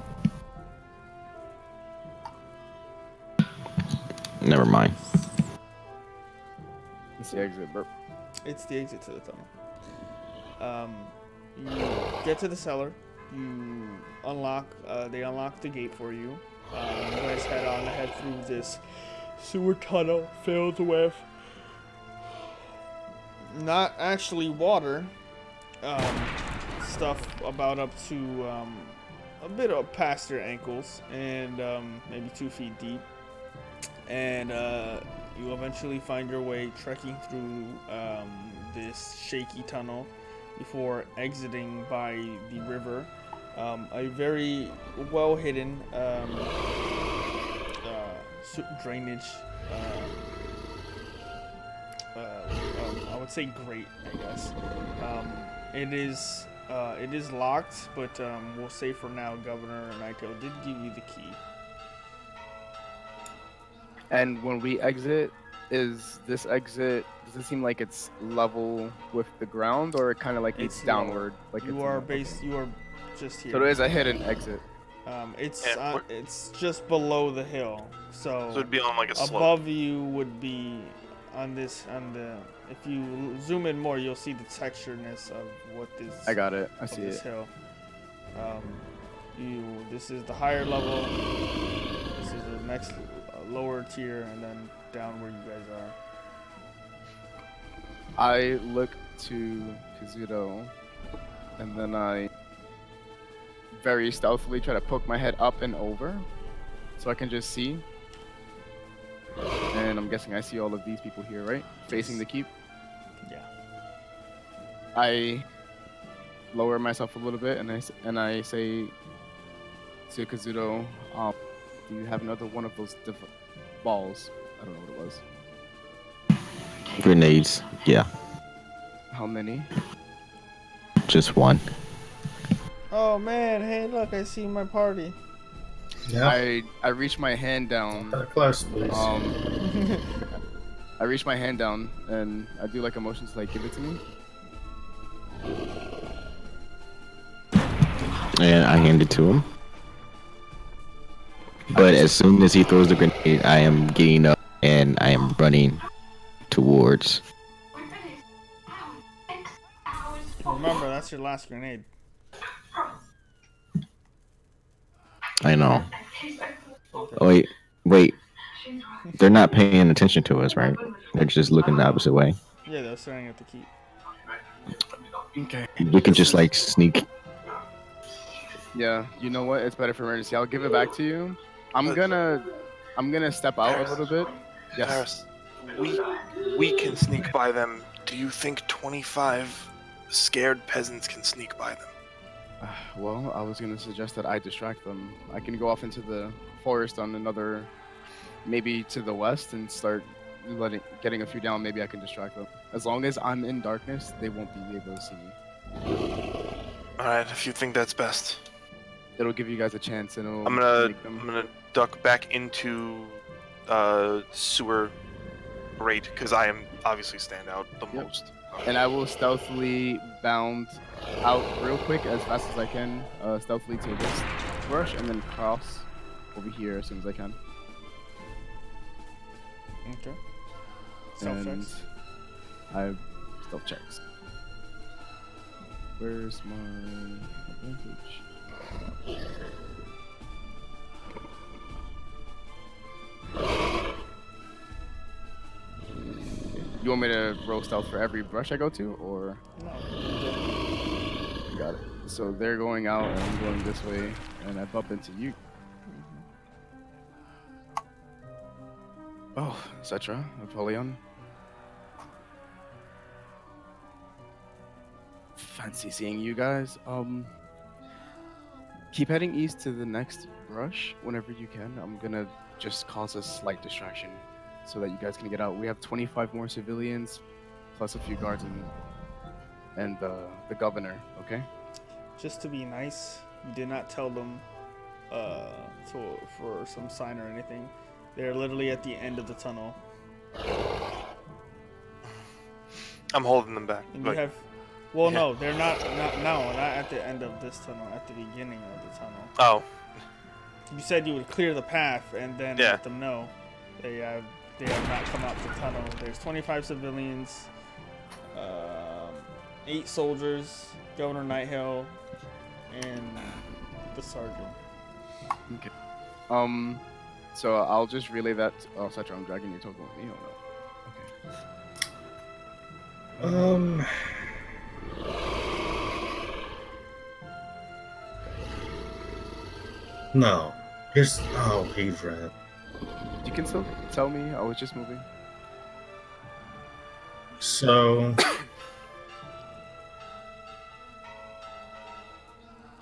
Never mind. It's the exit, bro. It's the exit to the tunnel. You get to the cellar. You unlock. They unlock the gate for you. You guys head through this sewer tunnel filled with not actually water. Stuff about up to a bit of past your ankles and maybe 2 feet deep. And you eventually find your way trekking through this shaky tunnel before exiting by the river. A very well hidden drainage. I would say grate, I guess. It is locked, but we'll say for now, Governor Naito did give you the key. And when we exit, does it seem like it's level with the ground, or kind of like it's downward? Like you are just here. So there is a hidden exit. It's just below the hill. So it'd be on like a slope. Above you would be if you zoom in more, you'll see the textureness of what this. I got it. I see this it. Hill. This is the higher level. This is the next lower tier, and then down where you guys are. I look to Kazuto, and then I very stealthily try to poke my head up and over, so I can just see. And I'm guessing I see all of these people here, right? Facing the keep? Yeah. I lower myself a little bit, and I say to Kazuto, do you have another one of those balls? I don't know what it was. Grenades, yeah. How many? Just one. Oh man, hey look, I see my party. Yeah. I reach my hand down. Close, please. I reach my hand down and I do like a motion to like give it to me. And I hand it to him. But as soon as he throws the grenade, I am getting up and I am running towards. Remember, that's your last grenade. I know. Oh, wait. They're not paying attention to us, right? They're just looking the opposite way. Yeah, they're staring at the keep. Okay. We can just like sneak. Yeah, you know what? It's better for emergency. I'll give it back to you. I'm gonna step out a little bit. Yes. We can sneak by them. Do you think 25 scared peasants can sneak by them? Well, I was gonna suggest that I distract them. I can go off into the forest on another, maybe to the west, and start getting a few down. Maybe I can distract them. As long as I'm in darkness, they won't be able to see me. All right, if you think that's best. It'll give you guys a chance, and I'm gonna duck back into sewer grate because I am obviously stand out the most. And I will stealthily bound out real quick as fast as I can, stealthily to this brush, and then cross over here as soon as I can. Okay. Stealth checks. I have stealth checks. Where's my advantage? You want me to roll stealth for every brush I go to, or? No. Got it. So they're going out, and I'm going this way, and I bump into you. Oh, Cetra, Apollyon. Fancy seeing you guys. Keep heading east to the next brush whenever you can. I'm gonna just cause a slight distraction so that you guys can get out. We have 25 more civilians, plus a few guards and the governor. Okay. Just to be nice, you did not tell them for some sign or anything. They're literally at the end of the tunnel. I'm holding them back. And you have, well, no, they're not at the end of this tunnel. At the beginning of the tunnel. Oh. You said you would clear the path and then let them know. They have not come out the tunnel. There's 25 civilians, 8 soldiers, Governor Nighthill, and the sergeant. Okay. So I'll just relay that. Oh, Cetra, I'm dragging your token with me. Oh no. Okay. No. Here's. Oh, he ran. You can still tell me. I was just moving. So.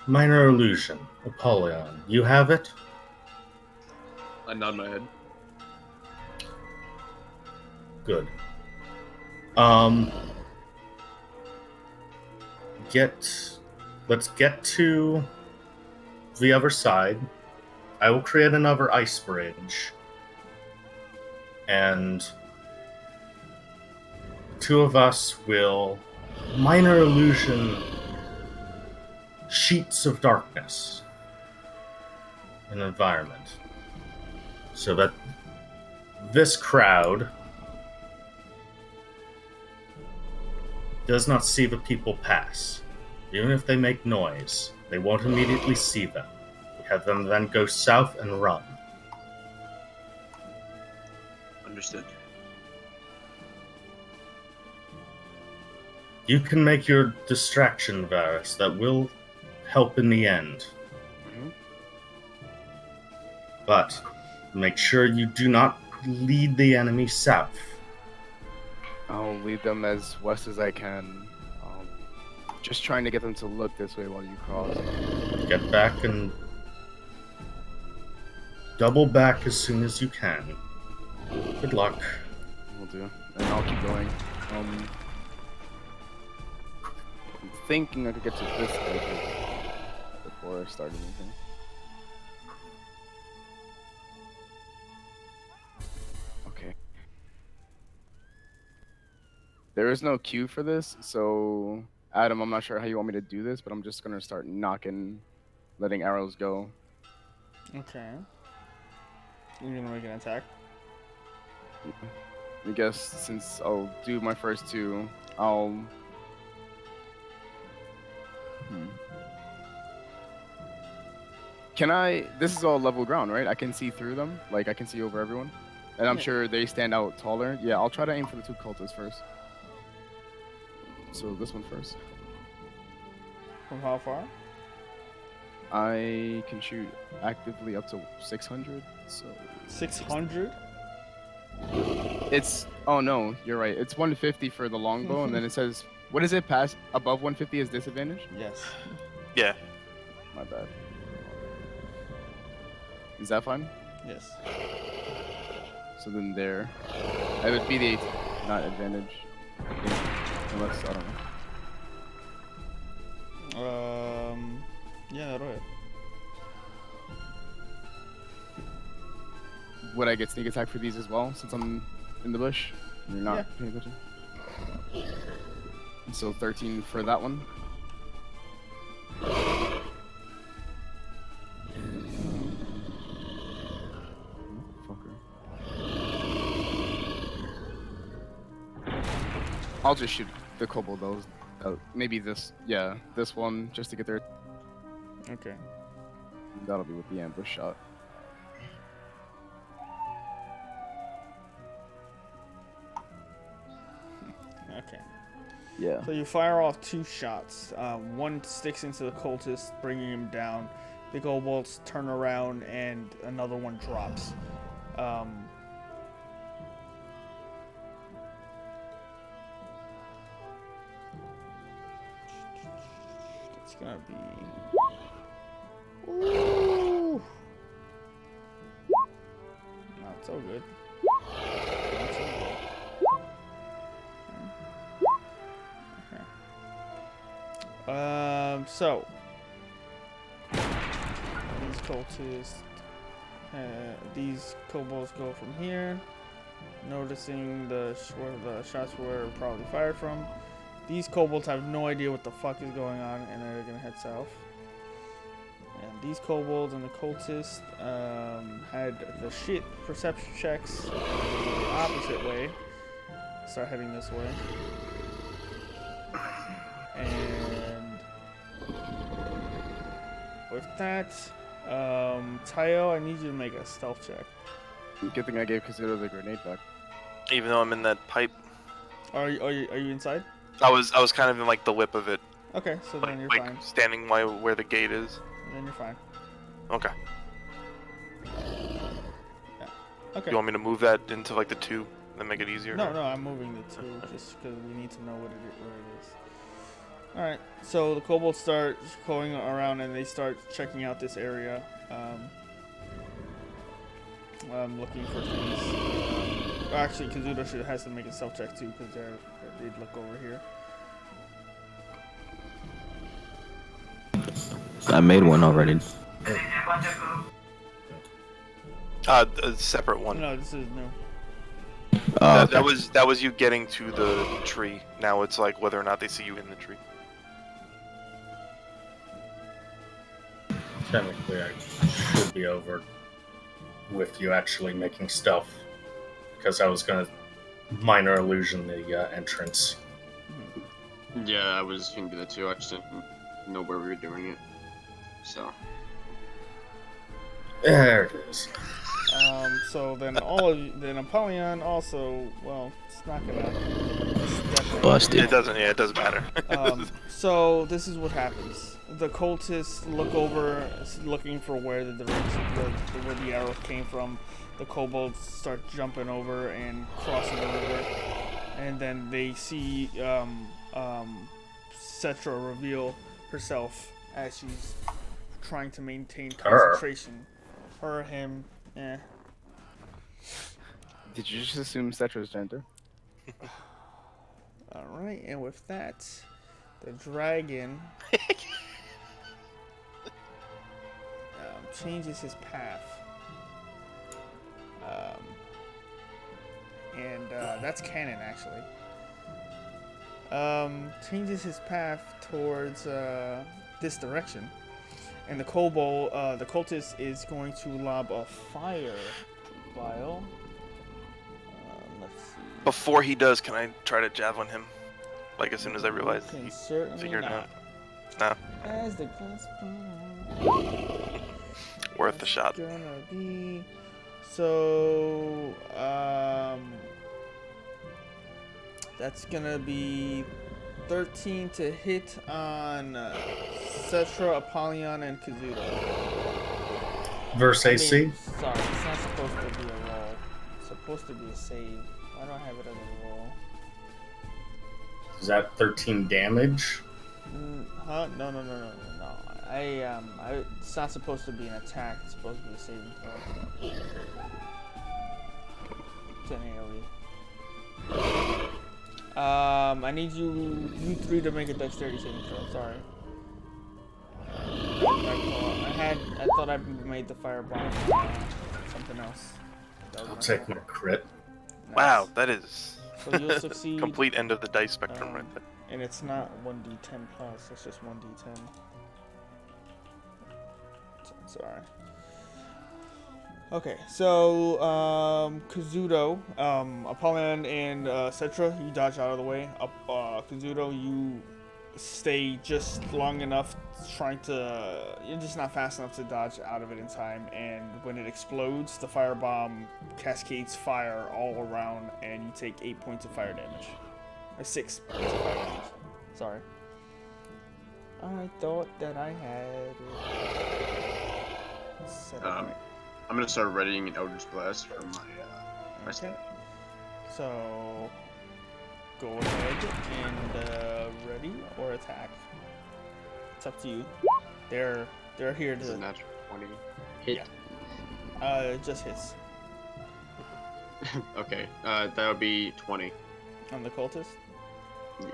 Minor illusion. Apollyon. You have it? I nod my head. Good. Let's get to the other side. I will create another ice bridge. And two of us will minor illusion sheets of darkness in an environment. So that this crowd does not see the people pass. Even if they make noise, they won't immediately see them. We have them then go south and run. Understood. You can make your distraction, Varus. That will help in the end. Mhm. But make sure you do not lead the enemy south. I'll lead them as west as I can. Just trying to get them to look this way while you cross. Get back and double back as soon as you can. Good luck. Will do. And I'll keep going. I'm thinking I could get to this edge before I start anything. Okay. There is no queue for this, so Adam, I'm not sure how you want me to do this, but I'm just gonna start knocking, letting arrows go. Okay. You're gonna make an attack? I guess since I'll do my first two, I'll... Can I... This is all level ground, right? I can see through them? Like, I can see over everyone? And I'm Yeah. sure they stand out taller. Yeah, I'll try to aim for the two cultists first. So this one first. From how far? I can shoot actively up to 600, so... 600? It's... Oh no, you're right. It's 150 for the longbow, and then it says... What is it? Past above 150 is disadvantage? Yes. Yeah. My bad. Is that fine? Yes. So then there... It would be the 18, not advantage. Unless, I don't know. Yeah, that'll hit. Would I get sneak attack for these as well, since I'm in the bush? You're not Yeah. paying attention? And so 13 for that one. I'll just shoot the kobold those. Maybe this, yeah, this one, just to get there. Okay. That'll be with the ambush shot. Okay. Yeah. So you fire off two shots. One sticks into the cultist, bringing him down. The kobolds turn around, and another one drops. It's gonna be... Ooh. Not so good. Not so good. So these cultists, these kobolds go from here, noticing where the shots were probably fired from. These kobolds have no idea what the fuck is going on, and they're gonna head south. And these kobolds and the cultists had the shit perception checks the opposite way. Start heading this way. And with that, Tayo, I need you to make a stealth check. Good thing I gave Kazuto the grenade back. Even though I'm in that pipe, Are you inside? I was kind of in like the whip of it, Okay, so then you're like fine. standing where the gate is. Then you're fine. Okay. Yeah. Okay. You want me to move that into like the 2 and make it easier? No, I'm moving the 2 just because we need to know where it is. All right. So the kobolds start going around and they start checking out this area, looking for things. Actually, Kazuto has to make a self check too because they'd look over here. I made one already. A separate one. No, this is new. Oh, That was you getting to the tree. Now it's like whether or not they see you in the tree. Technically, I should be over with you actually making stuff because I was gonna minor illusion the entrance. Yeah, I was gonna do that too. I just didn't know where we were doing it. So. There it is. So then then Apollyon also, well, it's not gonna. It's definitely- busted. It doesn't matter. So this is what happens. The cultists look over, looking for where the direction, where the arrow came from. The kobolds start jumping over and crossing the river, and then they see Cetra reveal herself as she's trying to maintain concentration. Her, him, eh. Did you just assume Cetra's gender? Alright, and with that, the dragon changes his path. And that's canon, actually. Changes his path towards this direction. And the the cultist is going to lob a fire vial. Let's see. Before he does, can I try to javelin him? Like as soon as I realize Can he's certainly figured it not. out. As the glass Worth the shot. gonna be so that's gonna be 13 to hit on Cetra, Apollyon, and Kazuto. Verse AC? Sorry, it's not supposed to be a roll. It's supposed to be a save. Why don't I have it as a roll? Is that 13 damage? Huh? No. It's not supposed to be an attack. It's supposed to be a saving throw. It's an AoE. I need you 3 to make a dexterity saving throw. Sorry. I thought I made the fireball something else. I'll take my crit. Nice. Wow, that is So you'll succeed. complete end of the dice spectrum right there. And it's not 1d10 plus, it's just 1d10. Sorry. Okay, so Kazuto, Apollyon, and Cetra, you dodge out of the way. Kazuto, you stay just long enough, you're just not fast enough to dodge out of it in time. And when it explodes, the firebomb cascades fire all around, and you take 8 points of fire damage. 6 points of fire damage. Sorry. I thought that I had it set up right. I'm gonna start readying an Eldritch Blast for my Okay. step. So go ahead and ready or attack. It's up to you. They're here Is it to natural 20 hit? it just hits Okay, that would be 20. on the cultist.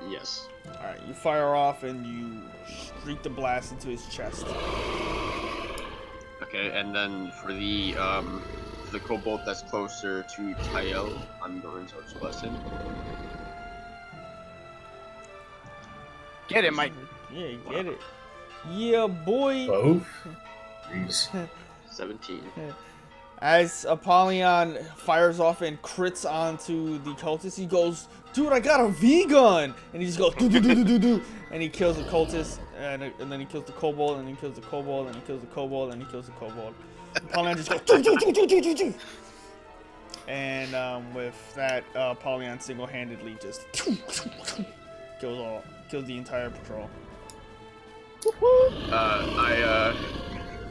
Yes. All right, you fire off and you streak the blast into his chest. Okay, and then for the kobold that's closer to Tael, I'm going to Eldritch Blast him. Get it, Mike. Yeah, you get it. Yeah, boy. Both? Jeez. 17. As Apollyon fires off and crits onto the cultist, he goes, "Dude, I got a V-gun!" And he just goes, do, and he kills the cultist, and then he kills the kobold, and he kills the kobold, and he kills the kobold, and he kills the kobold. Apollyon just goes, do. And with that, Apollyon single-handedly just kills the entire patrol. I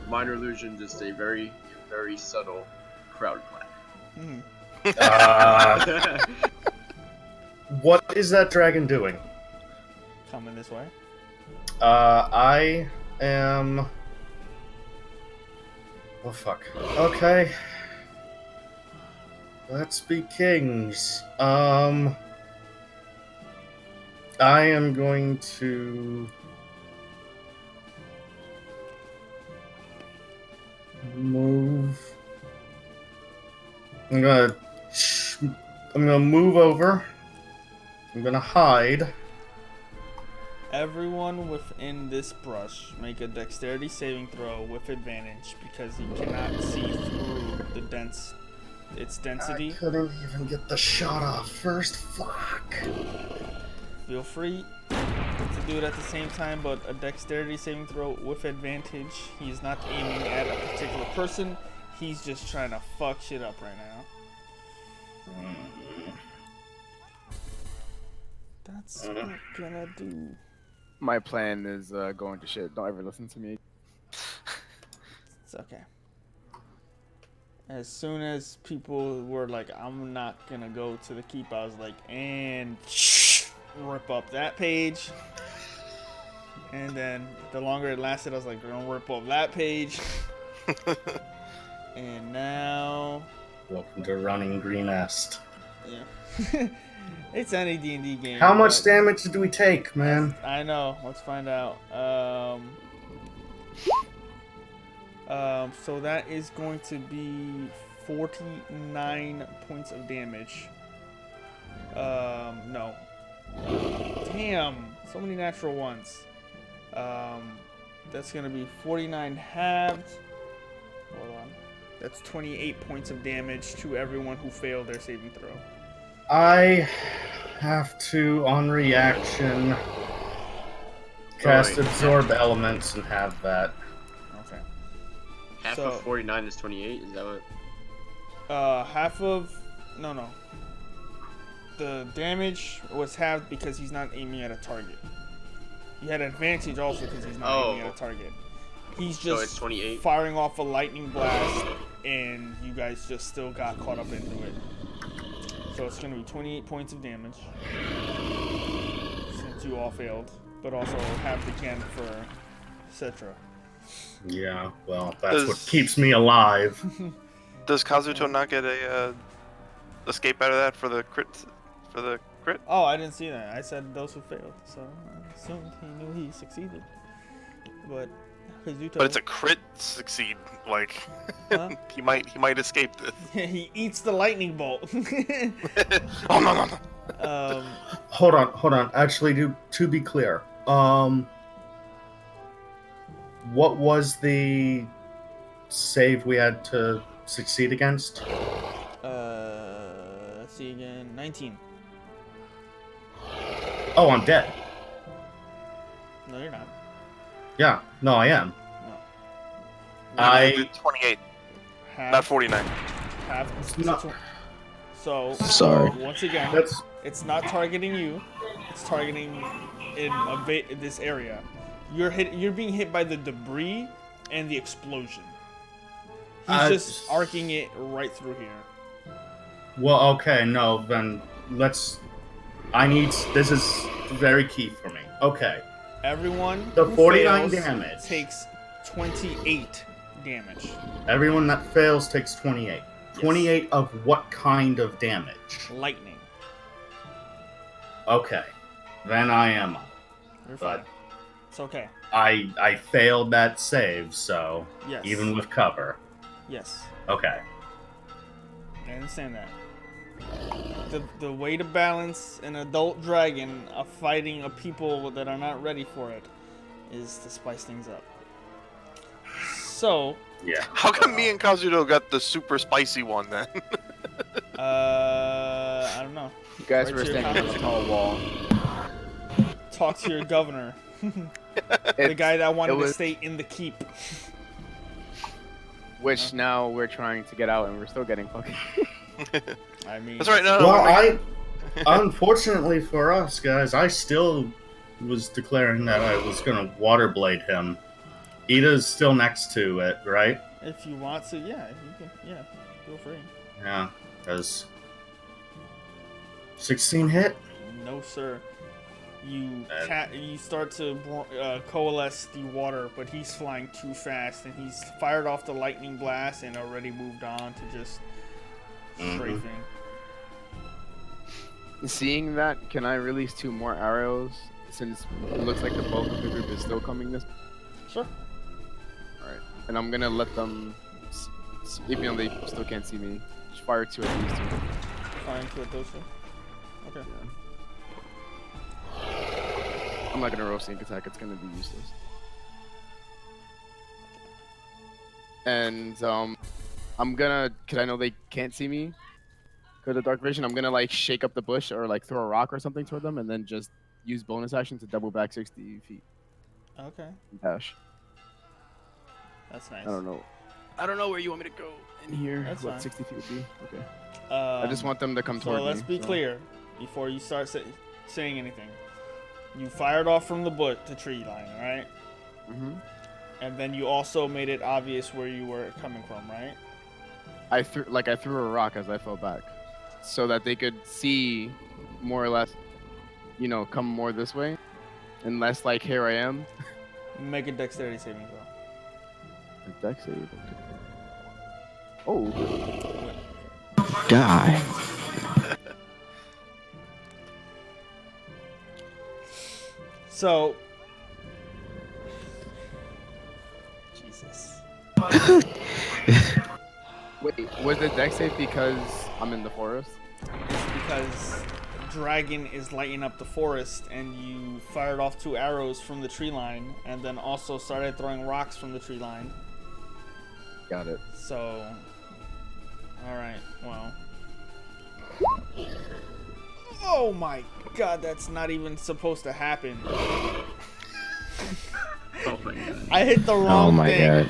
minor illusion just a very very subtle crowd clap. Hmm. What is that dragon doing? Coming this way. I am. Oh fuck. Okay. Let's be kings. I am going to move. I'm gonna move over. I'm gonna hide. Everyone within this brush make a dexterity saving throw with advantage because you cannot see through its density. I couldn't even get the shot off first. Fuck. Feel free to do it at the same time, but a dexterity saving throw with advantage. He's not aiming at a particular person. He's just trying to fuck shit up right now. That's what I'm gonna do. My plan is going to shit. Don't ever listen to me. It's okay. As soon as people were like, I'm not gonna go to the keep, I was like, and rip up that page. And then the longer it lasted, I was like, gonna rip up that page. And now... Welcome to Running Green Est. Yeah. It's any D&D game. How much damage do we take, man? I know. Let's find out. So that is going to be 49 points of damage. No. Damn. So many natural ones. That's going to be 49 halved. Hold on. That's 28 points of damage to everyone who failed their saving throw. I have to, on reaction, cast Absorb Elements and have that. Okay. Half of 49 is 28, is that what? Half of... No. The damage was halved because he's not aiming at a target. He had advantage also because he's not aiming at a target. He's just so it's 28? Firing off a lightning blast, and you guys just still got caught up into it. So it's going to be 28 points of damage, since you all failed, but also half again for Cetra. Yeah, well, that's what keeps me alive. Does Kazuto not get a escape out of that for the crit? Oh, I didn't see that. I said those who failed, so I assumed he knew he succeeded. But Kazuto... But it's a crit succeed. Like huh? he might escape this. Yeah, he eats the lightning bolt. Oh no. Hold on. Actually, to be clear, what was the save we had to succeed against? Let's see again. 19. Oh, I'm dead. No, you're not. Yeah, no, I am. No. I 28, half, not 49. Half. No. So Sorry. Once again, it's not targeting you. It's targeting in this area. You're being hit by the debris and the explosion. He's just arcing it right through here. Well, okay, no, then this is very key for me. Okay. Everyone The who 49 fails damage takes 28 damage. Everyone that fails takes 28. Yes. 28 of what kind of damage? Lightning. Okay. Then I am up. You're fine. It's okay. I failed that save, so yes. Even with cover. Yes. Okay. I understand that. The way to balance an adult dragon fighting a people that are not ready for it is to spice things up. So... Yeah. How come me and Kazuto got the super spicy one then? I don't know. You guys were standing on a tall wall. Talk to your governor. The guy that wanted to stay in the keep. Which now we're trying to get out and we're still getting fucking... I mean... That's right, no. Well, unfortunately for us, guys, I still was declaring that I was going to water blade him. Ida's still next to it, right? If you want to, yeah, you can. Yeah, feel free. Yeah, does 16 hit? No, sir. You And- you start to coalesce the water, but he's flying too fast, and he's fired off the lightning blast and already moved on to just strafing. Seeing that, can I release 2 more arrows since it looks like the bulk of the group is still coming this? Sure. Alright. And I'm gonna let them, even though they still can't see me, just fire 2 at these 2. Firing to at those two. Okay. Yeah. I'm not gonna roll sneak attack, it's gonna be useless. And I'm gonna, cause I know they can't see me because of dark vision, I'm gonna like shake up the bush or like throw a rock or something toward them and then just use bonus action to double back 60 feet Okay. and dash. That's nice. I don't know where you want me to go in here. That's what fine. 60 feet would be. Okay. I I just want them to come So toward let's me. be clear before you start saying anything. You fired off from the tree line, right? Mm-hmm. And then you also made it obvious where you were coming from, right? I threw a rock as I fell back, so that they could see more or less, come more this way, and less like here I am. Make a dexterity saving throw. A dex save. Oh. Die. So, Jesus. Wait, was the dex save because I'm in the forest? It's because dragon is lighting up the forest, and you fired off 2 arrows from the tree line, and then also started throwing rocks from the tree line. Got it. So, all right, well. Oh my God, that's not even supposed to happen. Oh my god. I hit the wrong Oh my thing. god.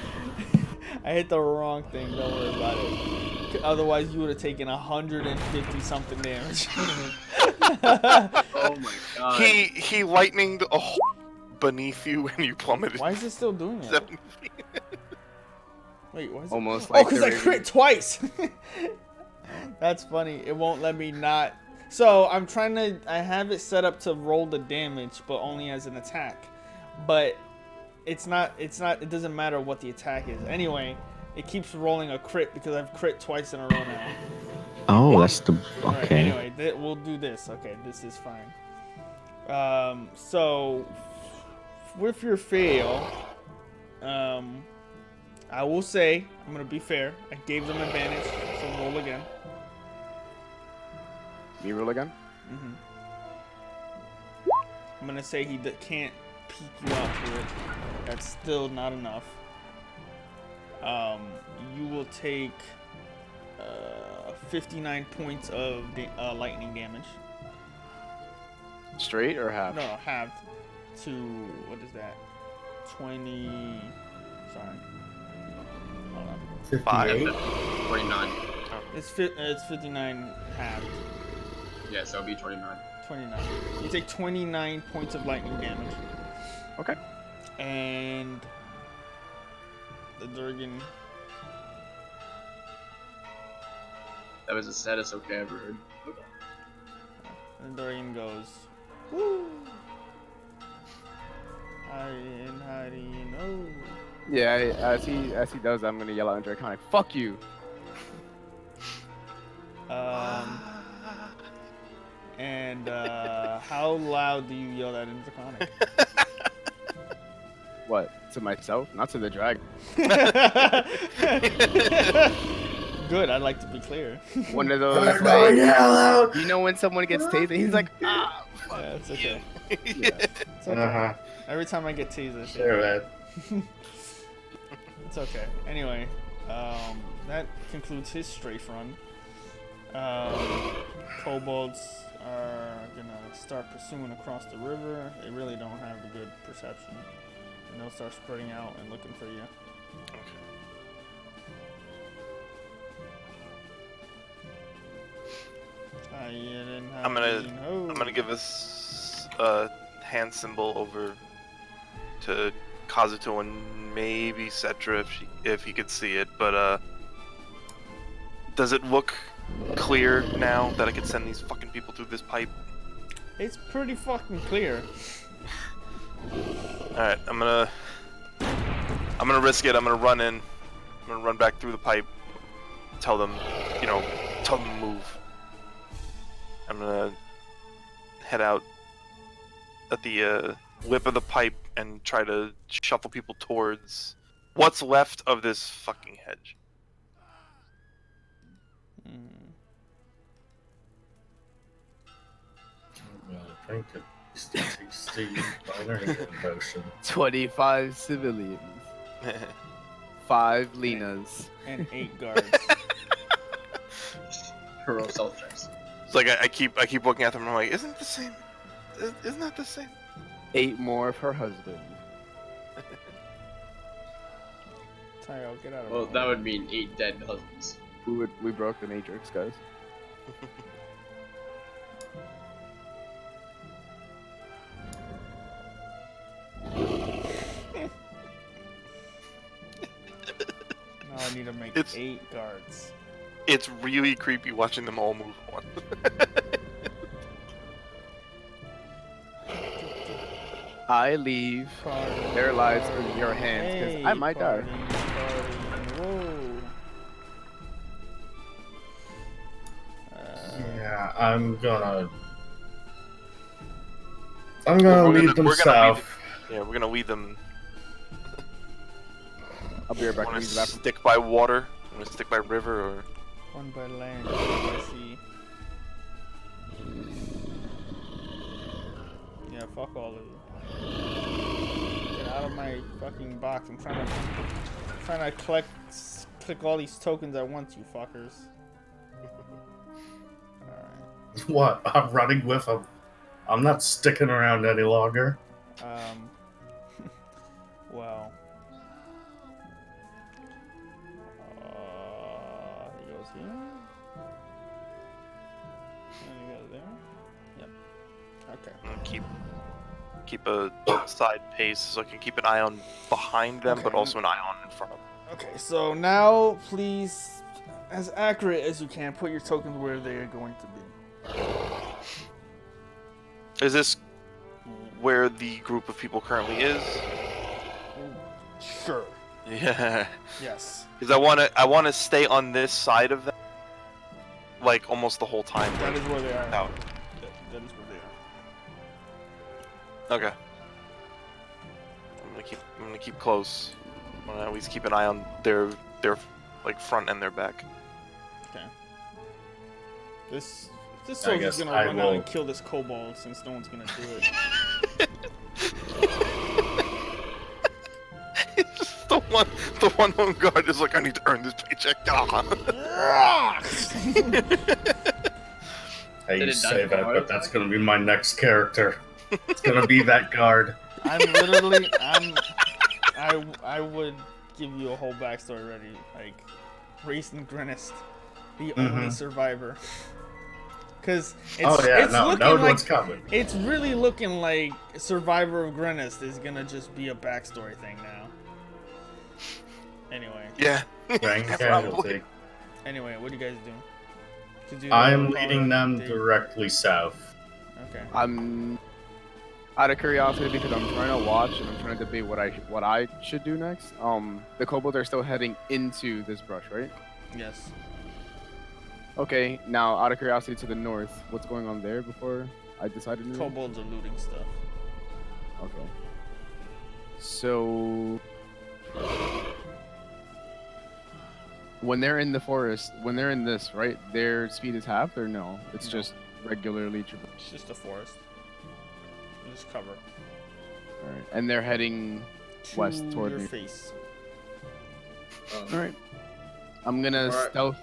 I hit the wrong thing. Don't worry about it. Otherwise, you would have taken 150 something damage. Oh my god. He lightninged a hole beneath you and you plummeted. Why is it still doing it? 7 feet. Wait, why is Almost it? like Oh, because the I crit twice. That's funny. It won't let me not. So I'm trying to. I have it set up to roll the damage, but only as an attack. But it's not. It doesn't matter what the attack is. Anyway, it keeps rolling a crit because I've crit twice in a row now. Oh, that's the Alright, okay. anyway, we'll do this. Okay, this is fine. So with your fail, I will say I'm gonna be fair. I gave them advantage, so roll again. Me roll again? Mm-hmm. I'm gonna say he can't peek you out to it. That's still not enough. You will take 59 points of lightning damage. Straight or half? No, halved to what is that? 20. Sorry. Hold on. 58? 29. It's 59 halved. Yeah, so it'll be 29. 29. You take 29 points of lightning damage. Okay. And the Durgan. That was the saddest okay I ever heard. And the Durgan goes, woo! How do you know? Yeah, as he does, I'm gonna yell out in Draconic, "Fuck you!" And how loud do you yell that in Draconic? What? To myself, not to the dragon. Good, I'd like to be clear. One of those. I'm going to hell out! You know when someone gets tased, he's like, ah. Yeah, it's okay. Yeah. It's okay. Uh-huh. Every time I get teased, I say Sure, man. it's okay. Anyway, that concludes his strafe run. Kobolds are gonna start pursuing across the river. They really don't have a good perception. And they'll start spreading out and looking for you. I'm gonna give us a hand symbol over to Kazuto and maybe Cetra if he could see it, but does it look clear now that I could send these fucking people through this pipe? It's pretty fucking clear. Alright, I'm gonna risk it. I'm gonna run in. I'm gonna run back through the pipe. Tell them, tell them to move. I'm gonna head out at the lip of the pipe and try to shuffle people towards what's left of this fucking hedge. I think it's TTC binary motion. 25 civilians. 5 Lenas. And 8 guards. Hero self-checks. It's like I keep looking at them and I'm like, isn't it the same? Isn't that the same? 8 more of her husband. Tyrell, get out of Well, my that way. would mean 8 dead husbands. We broke the matrix, guys. Now I need to make It's- 8 guards. It's really creepy watching them all move on. I leave their lives in your hands because I might die. Whoa. Yeah, I'm gonna We're lead gonna- them we're gonna south. Yeah, we're gonna lead them. I'll be right back. Want I'll to use the bathroom. stick by water? Want to stick by river or? One by land, one by sea. Yeah, fuck all of you. Get out of my fucking box. I'm trying to click all these tokens at once, you fuckers. Alright. What? I'm running with them. I'm not sticking around any longer. Well. He goes here. And he goes there. Yep. Okay. I'm gonna keep a side pace so I can keep an eye on behind them, but Okay. also an eye on in front of them. Okay, so now please, as accurate as you can, put your tokens where they are going to be. Is this where the group of people currently is? Sure. Yeah. Yes. Because I wanna stay on this side of them, like almost the whole time. That is where they are. Out. That is where they are. Okay. I'm gonna keep close. I'm gonna at least keep an eye on their like front and their back. Okay. This I soldier's guess gonna I run out will- and kill this kobold since no one's gonna do it. the one home guard is like, I need to earn this paycheck. Ah. Hey, Did you it die say from a that, heart but that's attack? gonna be my next character. It's gonna be that guard. I would give you a whole backstory already. Like, Racing Grenist, the Mhm. only survivor. Cause Oh yeah, it's no looking like one's coming. it's really looking like Survivor of Grenist is gonna just be a backstory thing now. Anyway, Yeah. Rank Probably. casualty. what do you guys do? Did you I am follow leading them the- directly south. Okay. I'm out of curiosity because I'm trying to watch and I'm trying to debate what I should do next. The kobolds are still heading into this brush, right? Yes. Okay. Now, out of curiosity, to the north, what's going on there before I decided to? Kobolds are looting stuff. Okay. So when they're in the forest, when they're in this, right, their speed is halved or no? It's No. just regularly traversing. It's just a forest. Just cover. All right. And they're heading west To toward your me. face. All right. I'm gonna Alright. stealth.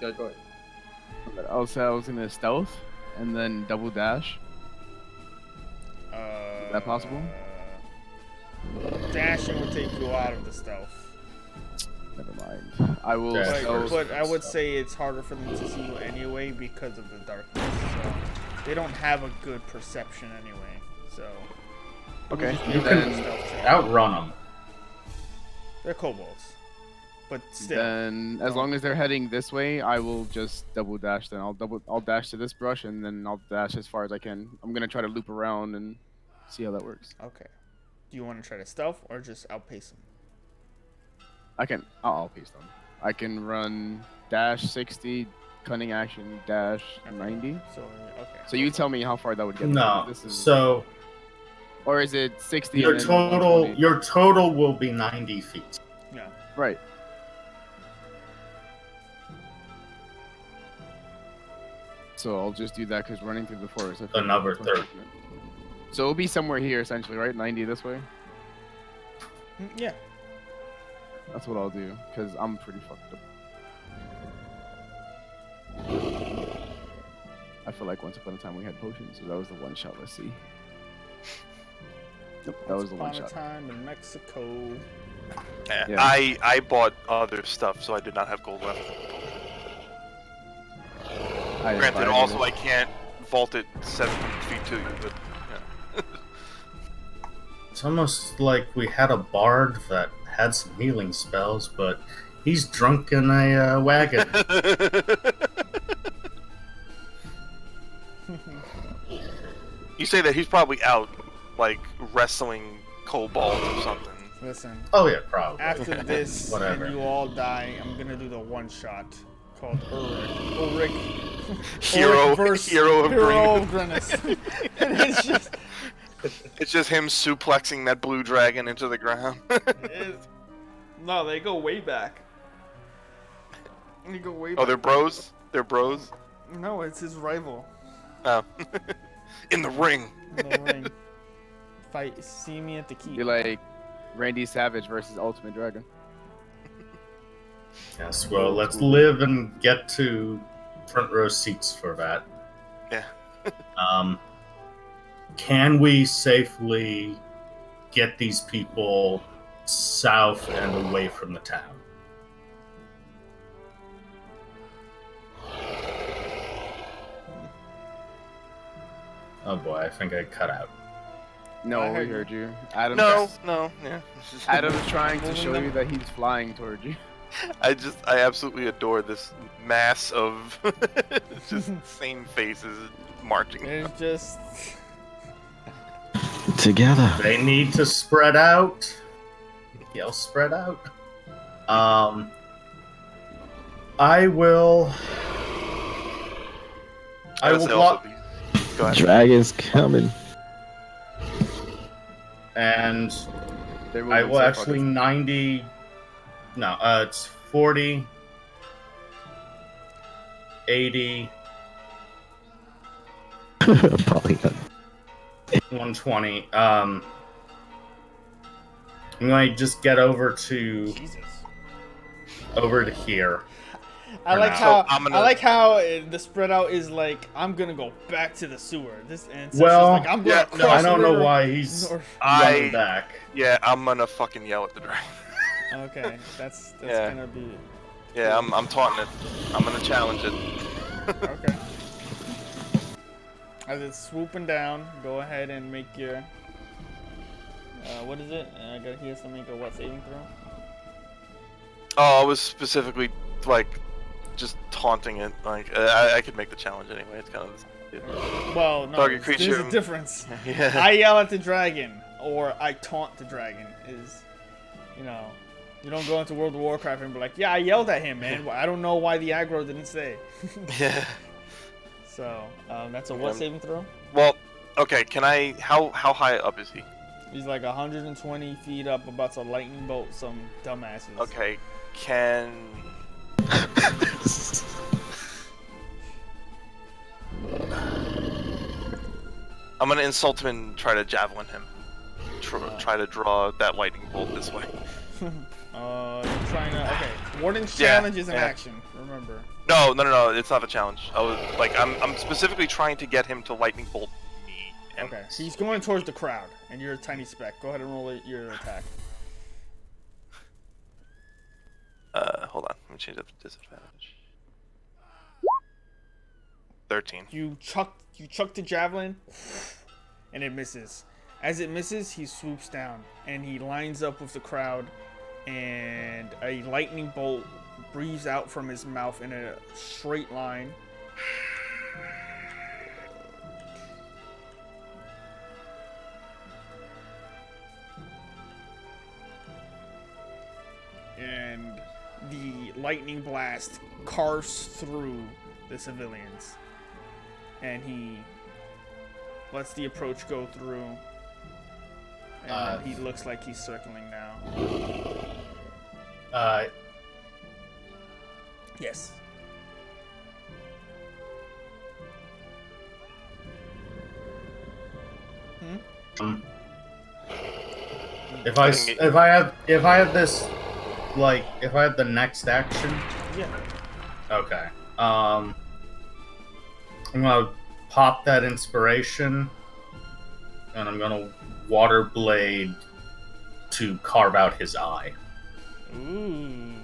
Yeah, go ahead. I was gonna stealth and then double dash. Is that possible? Dashing will take you out of the stealth. Never mind. I will Dash But, stealth. but I would say it's harder for them to see you anyway because of the darkness. So they don't have a good perception anyway. So Okay. You Then, can Stealth check. outrun them. They're kobolds, but still. then as don't- long as they're heading this way, I will just double dash. Then I'll dash to this brush, and then I'll dash as far as I can. I'm gonna try to loop around and see how that works. Okay. Do you want to try to stealth or just outpace them? I'll pace them. I can run dash 60, cunning action dash 90. So okay. So you tell me how far that would get. me. No. This is, So or is it 60? your and then total 120? your total will be 90 feet. Yeah. Right. So I'll just do that because running through the forest. I feel like Another that's 30. what- So it'll be somewhere here essentially, right? 90 this way. Yeah. That's what I'll do because I'm pretty fucked up. I feel like once upon a time we had potions, so that was the one shot. Let's see. Nope, that was the one Once upon shot. a time in Mexico. Yeah. I bought other stuff, so I did not have gold left. I didn't buy Granted, any also of it. I can't vault it 7 feet to you, but yeah. It's almost like we had a bard that had some healing spells, but he's drunk in a wagon. You say that he's probably out, like, wrestling kobolds or something. Listen, Oh yeah, probably. after this Whatever. and you all die, I'm gonna do the one shot called Ulrich. Hero, versus hero of Green. Grennis. And it's just It's just him suplexing that blue dragon into the ground. no, they go way back. They go way back. Oh, they're bros? They're bros? No, it's his rival. Oh. In the ring. In the ring. Fight, see me at the key. Be like Randy Savage versus Ultimate Dragon. Yes, well, let's live and get to front row seats for that. Yeah. Can we safely get these people south and away from the town? Oh boy, I think I cut out. No, I we heard heard you. Adam. No, yeah. Adam's trying to Moving show them. you that he's flying towards you. I absolutely adore this mass of just same faces marching. There's just Together. They need to spread out. Yell spread out. I will Say also block, Go ahead. Dragons coming. and They're I moving will so actually fucking- 90. No, it's 40, 80, Polygon. 120. I'm going to just get over to Jesus. here. I like now. how So, I'm gonna- I like how the spread out is like I'm gonna go back to the sewer. This and it's Well, like I'm gonna yeah, cross no, I don't the know river why he's north. running back. Yeah, I'm gonna fucking yell at the dragon. Okay, that's Yeah. gonna be Yeah, I'm taunting it. I'm gonna challenge it. okay. As it's swooping down, go ahead and make your what is it? He has to make a what saving throw? Oh, I was specifically like just taunting it. Like I could make the challenge anyway. It's kind of Well, no, Target there's creature. a difference. yeah. I yell at the dragon, or I taunt the dragon. Is, you know, you don't go into World of Warcraft and be like, yeah, I yelled at him, man. I don't know why the aggro didn't stay. Yeah. So that's a what Um, saving throw? Well, okay. Can I? How high up is he? He's like 120 feet up, about to lightning bolt some dumbasses. Okay. Can I'm gonna insult him and try to javelin him. Try to draw that lightning bolt this way. You're trying to. Okay, Warden's Yeah, challenge is an yeah. action. Remember. No, it's not a challenge. I was like, I'm specifically trying to get him to lightning bolt me. And Okay, he's going towards the crowd, and you're a tiny speck. Go ahead and roll your attack. hold on, let me change that to disadvantage. 13. You chuck the javelin, and it misses. As it misses, he swoops down and he lines up with the crowd, and a lightning bolt breathes out from his mouth in a straight line. And the lightning blast carves through the civilians. And he lets the approach go through. And he looks like he's circling now. Yes. If I have this, like, if I have the next action. Yeah. Okay. I'm gonna pop that inspiration, and I'm gonna water blade to carve out his eye. Ooh.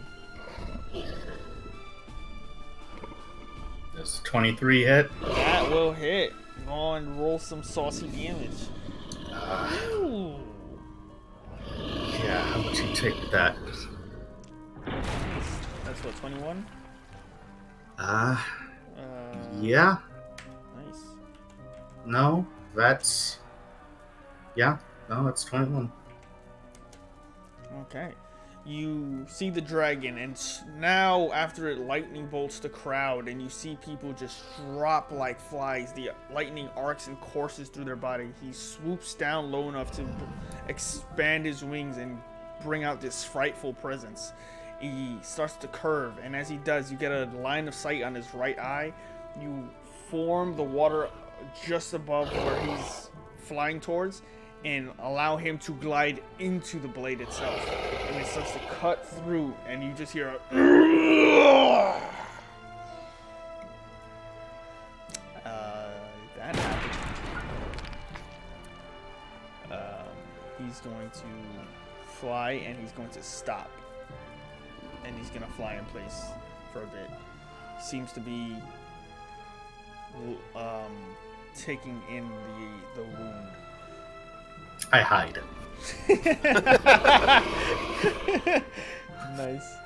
Does 23 hit? That will hit. Go on and roll some saucy damage. Ooh. Yeah, how would you take that? That's what, 21? Yeah. Nice. No, that's... Yeah, no, that's 21. Okay. You see the dragon, and now after it lightning bolts the crowd, and you see people just drop like flies. The lightning arcs and courses through their body. He swoops down low enough to expand his wings and bring out this frightful presence. He starts to curve, and as he does, you get a line of sight on his right eye. You form the water just above where he's flying towards, and allow him to glide into the blade itself. And it starts to cut through, and you just hear a... that happened. He's going to fly, and he's going to stop. And he's going to fly in place for a bit. Seems to be taking in the wound. I hide. Nice.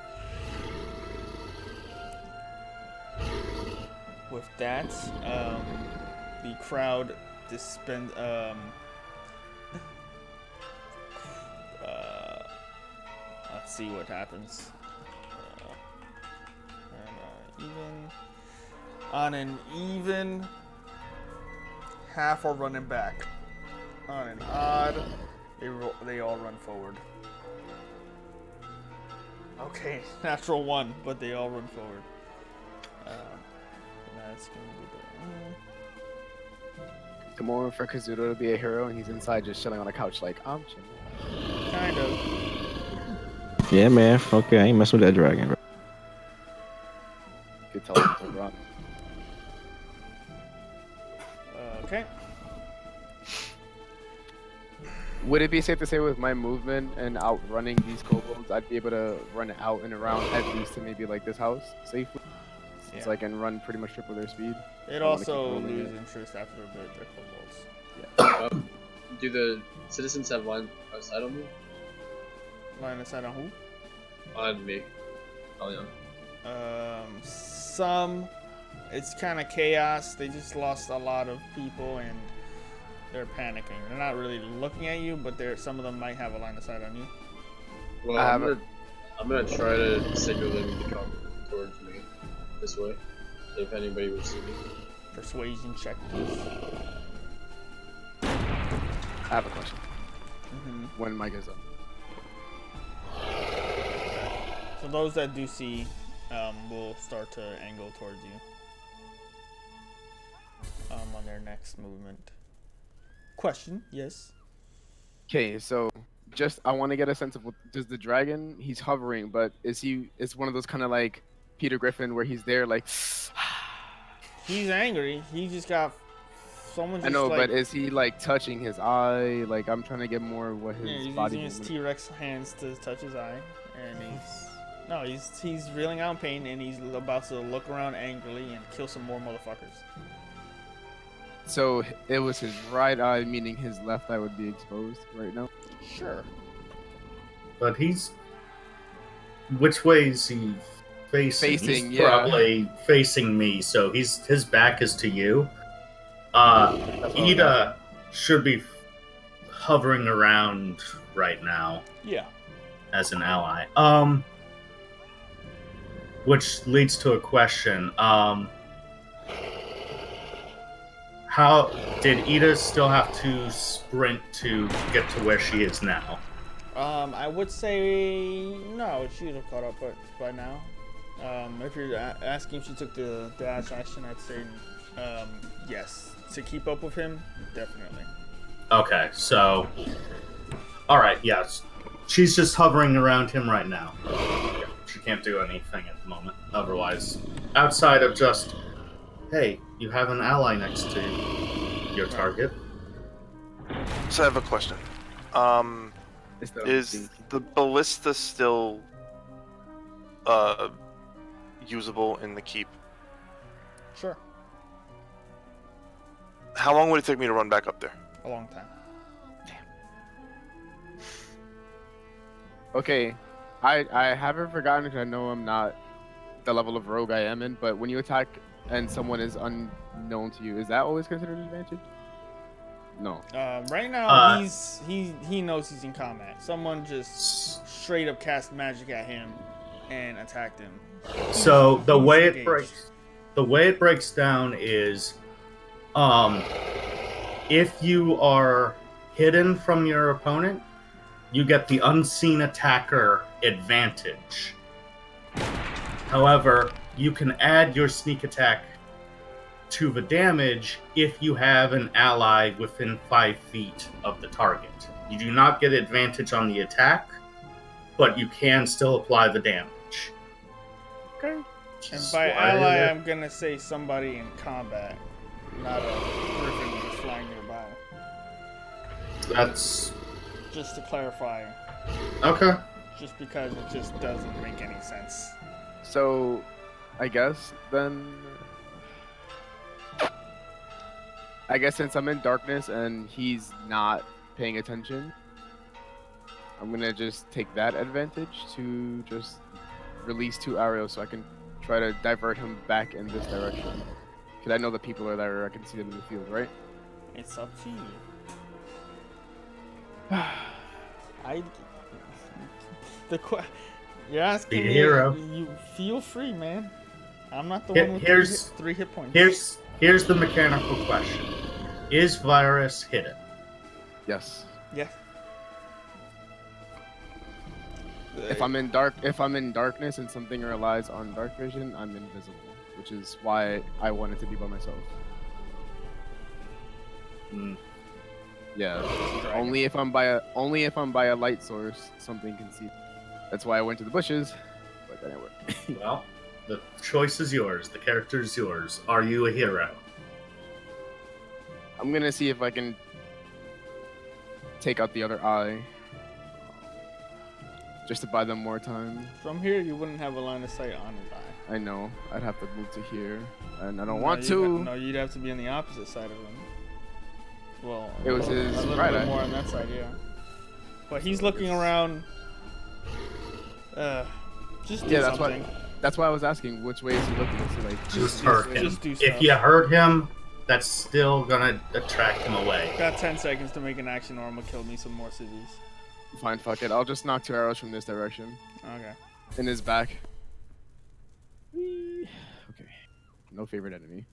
With that, the crowd dispense. Let's see what happens. On an even, half are running back. On an odd, they all run forward. Okay, natural one, but they all run forward. That's gonna be The moment for Kazuto to be a hero, and he's inside just chilling on a couch like, I'm chilling. kind of. Yeah, man. Okay, I ain't messing with that dragon, bro. You could tell him to run. Okay. Would it be safe to say with my movement and outrunning these kobolds, I'd be able to run out and around at least to maybe like this house safely? So I can run pretty much triple their speed. It also loses interest after a bit. They're kobolds. Yeah. Do the citizens have line of sight on me? Line of sight on who? On me. Oh yeah. Some. It's kind of chaos. They just lost a lot of people and they're panicking. They're not really looking at you, but some of them might have a line of sight on you. Well, I'm gonna try to signal them to come towards me this way. If anybody will see me. Persuasion check, please. I have a question. When mic is up. So those that do see will start to angle towards you on their next movement. Question, yes. Okay, so just I want to get a sense of what does the dragon? He's hovering, but is he? It's one of those kind of like Peter Griffin where he's there like. He's angry. He just got someone. Just I know, like, but is he like touching his eye? Like I'm trying to get more what his he's body. using his T-Rex hands to touch his eye, and he's reeling out in pain, and he's about to look around angrily and kill some more motherfuckers. So it was his right eye, meaning his left eye would be exposed right now. Sure. But he's. Which way is he facing? Facing, He's yeah. probably facing me, so his back is to you. That's what Ida should be hovering around right now Yeah. as an ally. Which leads to a question. How did Ida still have to sprint to get to where she is now? I would say no. She would have caught up by now. If you're asking if she took the dash action, I'd say yes. To keep up with him, definitely. Okay, so all right, yes, she's just hovering around him right now. Yeah, she can't do anything at the moment. Otherwise, outside of just, hey, you have an ally next to your target. So I have a question. Is the ballista still usable in the keep? Sure. How long would it take me to run back up there? A long time. Okay, I haven't forgotten because I know I'm not the level of rogue I am in, but when you attack and someone is unknown to you, is that always considered an advantage? No. Right now, he knows he's in combat. Someone just straight up cast magic at him and attacked him. So the He's way engaged. it breaks down is, if you are hidden from your opponent, you get the unseen attacker advantage. However, you can add your sneak attack to the damage if you have an ally within 5 feet of the target. You do not get advantage on the attack, but you can still apply the damage. Okay. And by ally, I'm gonna say somebody in combat, not a griffin just flying nearby. That's Just to clarify, okay. just because it just doesn't make any sense. So, I guess then. I guess since I'm in darkness and he's not paying attention, I'm gonna just take that advantage to just release 2 arrows so I can try to divert him back in this direction. Because I know the people are there, I can see them in the field, right? It's up to you. You're asking Be a me. hero. You feel free, man. I'm not the Here- one with here's- 3 hit points. Here's the mechanical question: is Virus hidden? Yes. Yeah. If I'm in darkness and something relies on dark vision, I'm invisible, which is why I wanted to be by myself. Hmm. Yeah. Dragon. Only if I'm by a light source, something can see. That's why I went to the bushes, but that didn't work. Well, the choice is yours. The character is yours. Are you a hero? I'm gonna see if I can take out the other eye, just to buy them more time. From here, you wouldn't have a line of sight on his eye. I know I'd have to move to here, and I don't No, want you'd to. No, you'd have to be on the opposite side of him. Well, It was a his little right bit eye. more on that side, yeah. But he's looking around. Just do Yeah, that's something. That's why I was asking which way is he looking. Is he like Just this hurt way? him. Just do If stuff. you hurt him, that's still gonna attract him away. Got 10 seconds to make an action, or I'm gonna kill me some more civvies. Fine, fuck it. I'll just knock 2 arrows from this direction. Okay. In his back. Whee. Okay. No favorite enemy.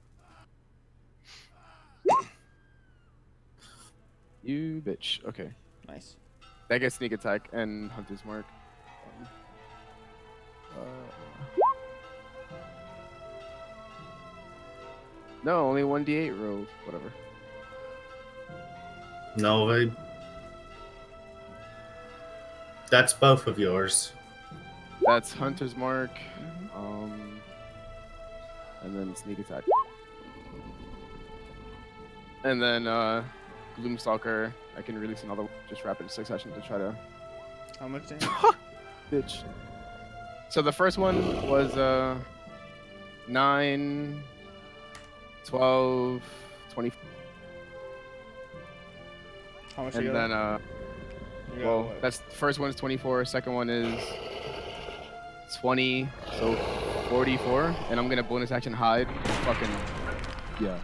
You bitch. Okay. Nice. That gets sneak attack and hunter's mark. No, only 1d8 roll. Whatever. No, that's both of yours. That's hunter's mark. Mhm. And then sneak attack. And then Gloomstalker, I can release another just rapid succession to try to How much damage? bitch. So the first one was 9, 12, 20. How much And you then got? You got well, what? that's first one is 24. Second one is 20. So 44. And I'm gonna bonus action hide. Fucking yeah.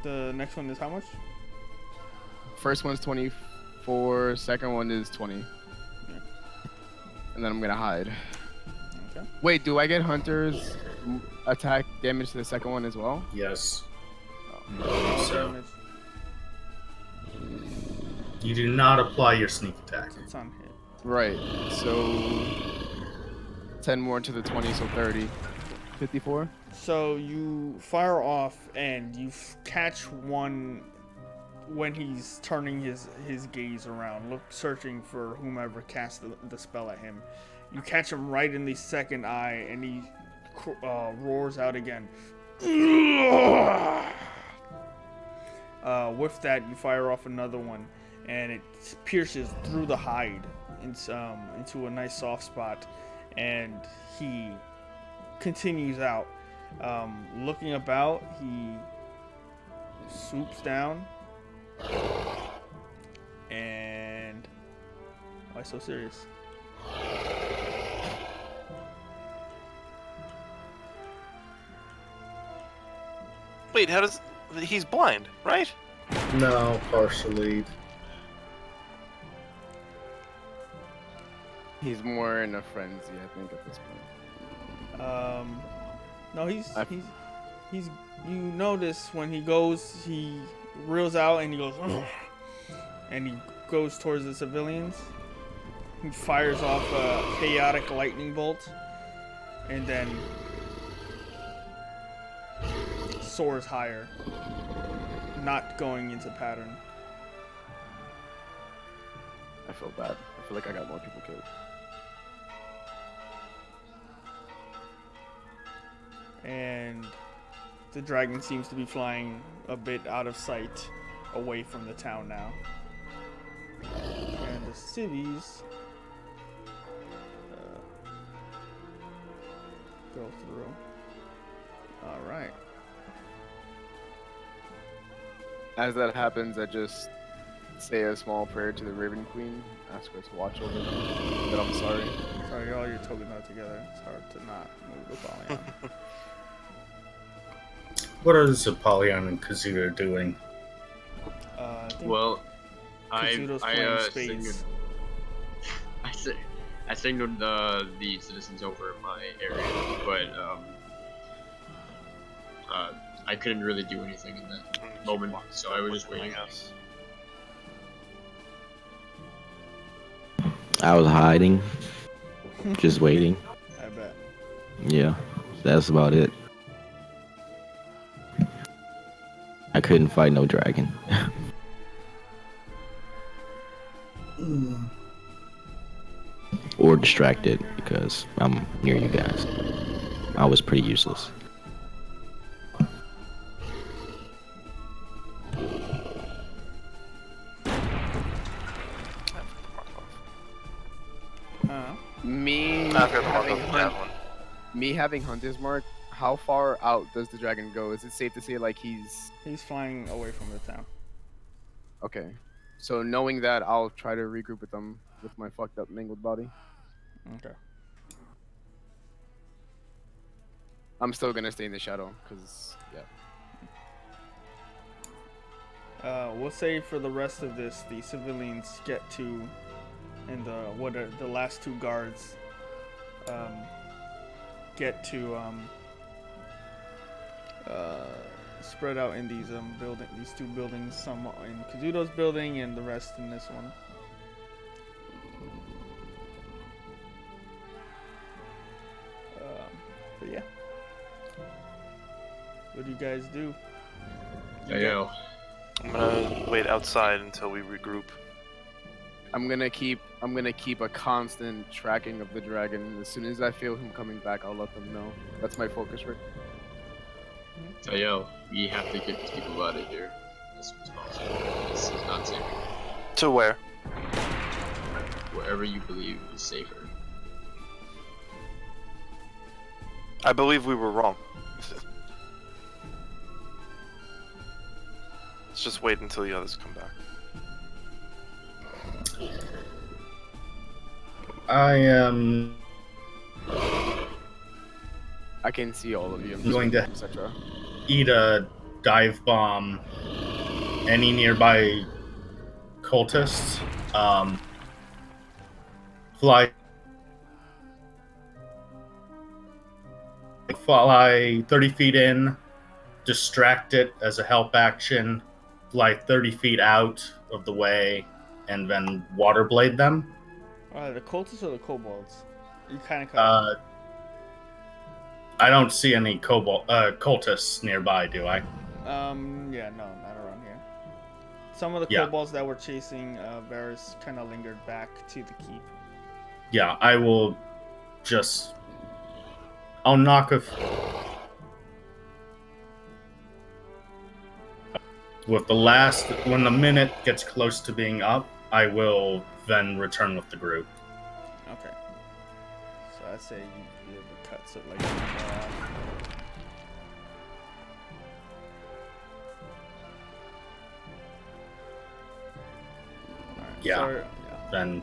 The next one is how much? First one's 24. Second one is 20. Yeah. And then I'm gonna hide. Okay. Wait, do I get Hunter's attack damage to the second one as well? Yes. All So damage. you do not apply your sneak attack. It's on hit. Right. So 10 more to the 20, so 30. 54. So you fire off and you catch one when he's turning his gaze around, searching for whomever cast the spell at him. You catch him right in the second eye, and he roars out again. With that, you fire off another one, and it pierces through the hide into a nice soft spot, and he continues out. Looking about, he swoops down, and why so serious? Wait, how does... He's blind, right? No, partially. He's more in a frenzy, I think, at this point. No, he's you notice when he goes, he reels out and he goes, and he goes towards the civilians. He fires off a chaotic lightning bolt, and then soars higher, not going into pattern. I feel bad. I feel like I got more people killed. And the dragon seems to be flying a bit out of sight, away from the town now. And the civvies go through. All right. As that happens, I just say a small prayer to the Raven Queen, ask her to watch over me, that I'm sorry. Sorry, all your tokens are together. It's hard to not move the polygon. What is Apollyon and Kazuto doing? I think Well, Kazuto's playing spades. I signaled the citizens over in my area, but I couldn't really do anything in that moment, so I was just waiting. I was hiding, just waiting. I bet. Yeah, that's about it. I couldn't fight no dragon. Or distracted because I'm near you guys. I was pretty useless. Me having Hunter's Mark, how far out does the dragon go? Is it safe to say like he's flying away from the town. okay? So knowing that, I'll try to regroup with them with my fucked up mangled body. Okay. I'm still gonna stay in the shadow, cause yeah. We'll say for the rest of this, the civilians get to, and the last two guards get to spread out in these these two buildings. Some in Kazuto's building, and the rest in this one. But yeah, what do you guys do? Yo. I'm gonna wait outside until we regroup. I'm gonna keep a constant tracking of the dragon. As soon as I feel him coming back, I'll let them know. That's my focus, Rick. So yo, we have to get these people out of here as soon as possible. This is not safe. To where? Wherever you believe is safer. I believe we were wrong. Let's just wait until the others come back. I am I can see all of you. I'm going to etc. eat a dive bomb any nearby cultists. Fly 30 feet in, distract it as a help action, fly 30 feet out of the way, and then water blade them. The cultists or the kobolds? You kind of cut off. I don't see any cultists nearby, do I? Yeah, no, not around here. Some of the Yeah. kobolds that were chasing Varys kind of lingered back to the keep. Yeah, I will just... I'll knock a... With the last... When the minute gets close to being up, I will then return with the group. Okay. So I'd say you'd be able to cut so like off. Alright, Yeah. so, Then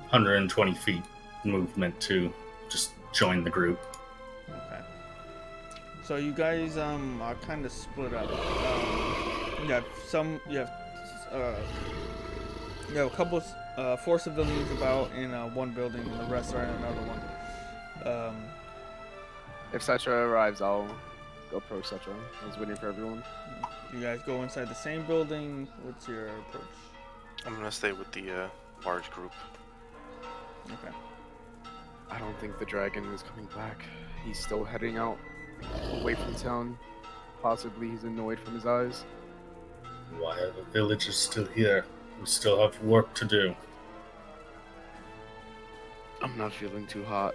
120 feet movement to just join the group. Okay. So you guys are kind of split up. You have a couple of four civilians about in one building, and the rest are in another one. If Cetra arrives, I'll go approach Cetra. I was waiting for everyone. You guys go inside the same building. What's your approach? I'm gonna stay with the large group. Okay. I don't think the dragon is coming back. He's still heading out away from town. Possibly he's annoyed from his eyes. Why are the villagers still here? We still have work to do. I'm not feeling too hot,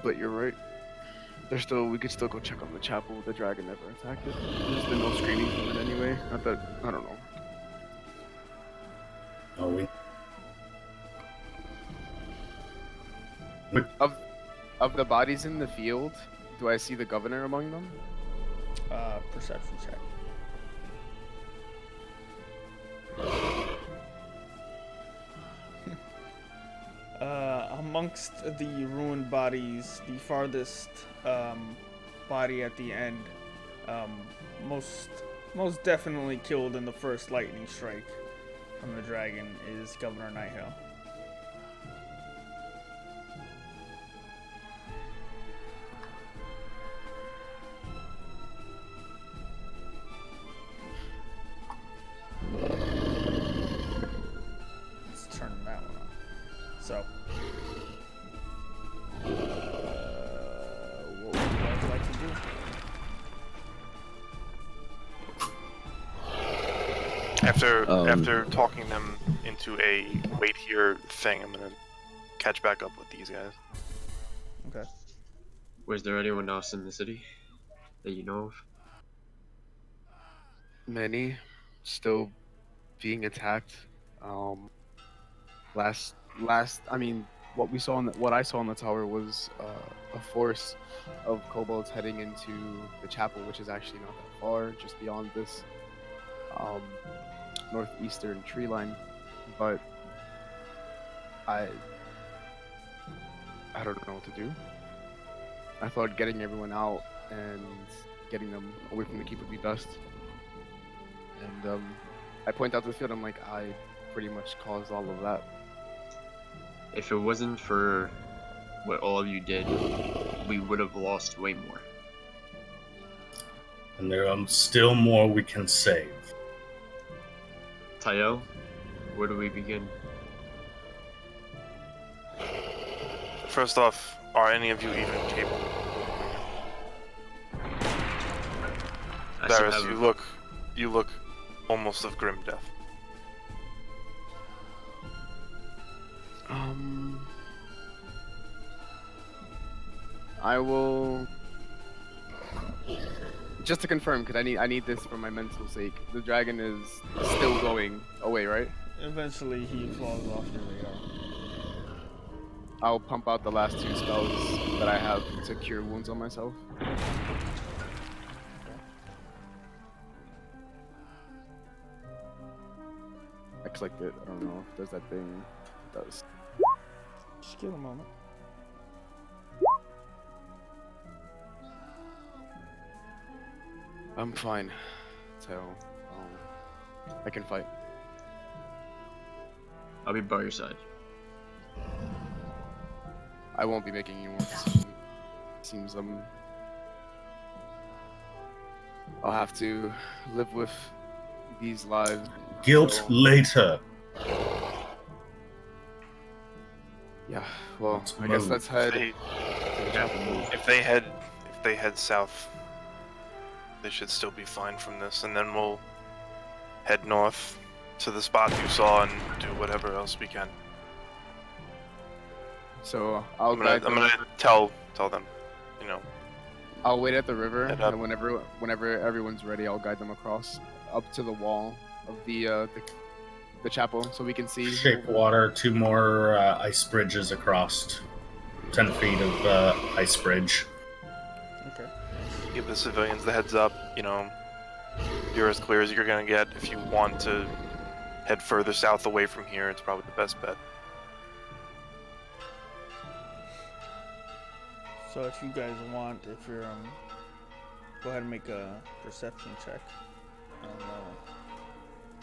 but you're right. We could still go check on the chapel. The dragon never attacked it. There's been no screaming from it anyway. Not that, I don't know. Oh, we... Of the bodies in the field, do I see the governor among them? Perception check. Amongst the ruined bodies, the farthest body at the end, most definitely killed in the first lightning strike from the dragon, is Governor Nighthill. Let's turn that one on. So, what would you guys like to do? After talking them into a wait here thing, I'm gonna catch back up with these guys. Okay. Was there anyone else in the city that you know of? Many still being attacked. I mean, what I saw in the tower was a force of kobolds heading into the chapel, which is actually not that far, just beyond this northeastern tree line. But I don't know what to do. I thought getting everyone out and getting them away from the keep would be best. And I point out to the field, I'm like, I pretty much caused all of that. If it wasn't for what all of you did, we would have lost way more. And there are still more we can save. Tayo, where do we begin? First off, are any of you even capable? I should Varys, have you look almost of grim death. I will. Just to confirm, because I need this for my mental sake. The dragon is still going away, right? Eventually, he falls off your radar. I'll pump out the last 2 spells that I have to cure wounds on myself. clicked it. I don't know if it does that thing. It does. Just give it a moment. I'm fine. So, I can fight. I'll be by your side. I won't be making any more decisions. Seems I'll have to live with these lives. Guilt So, later. yeah. Well, Let's I guess move. let's head. If they head south, they should still be fine from this, and then we'll head north to the spot you saw and do whatever else we can. So I'm gonna tell them, you know. I'll wait at the river, Head up. and whenever everyone's ready, I'll guide them across up to the wall of the chapel, so we can see. Shape water, 2 more ice bridges across. 10 feet of ice bridge. Okay. Give the civilians the heads up. You know, you're as clear as you're gonna get. If you want to head further south away from here, it's probably the best bet. So if you guys want, if you're go ahead and make a perception check.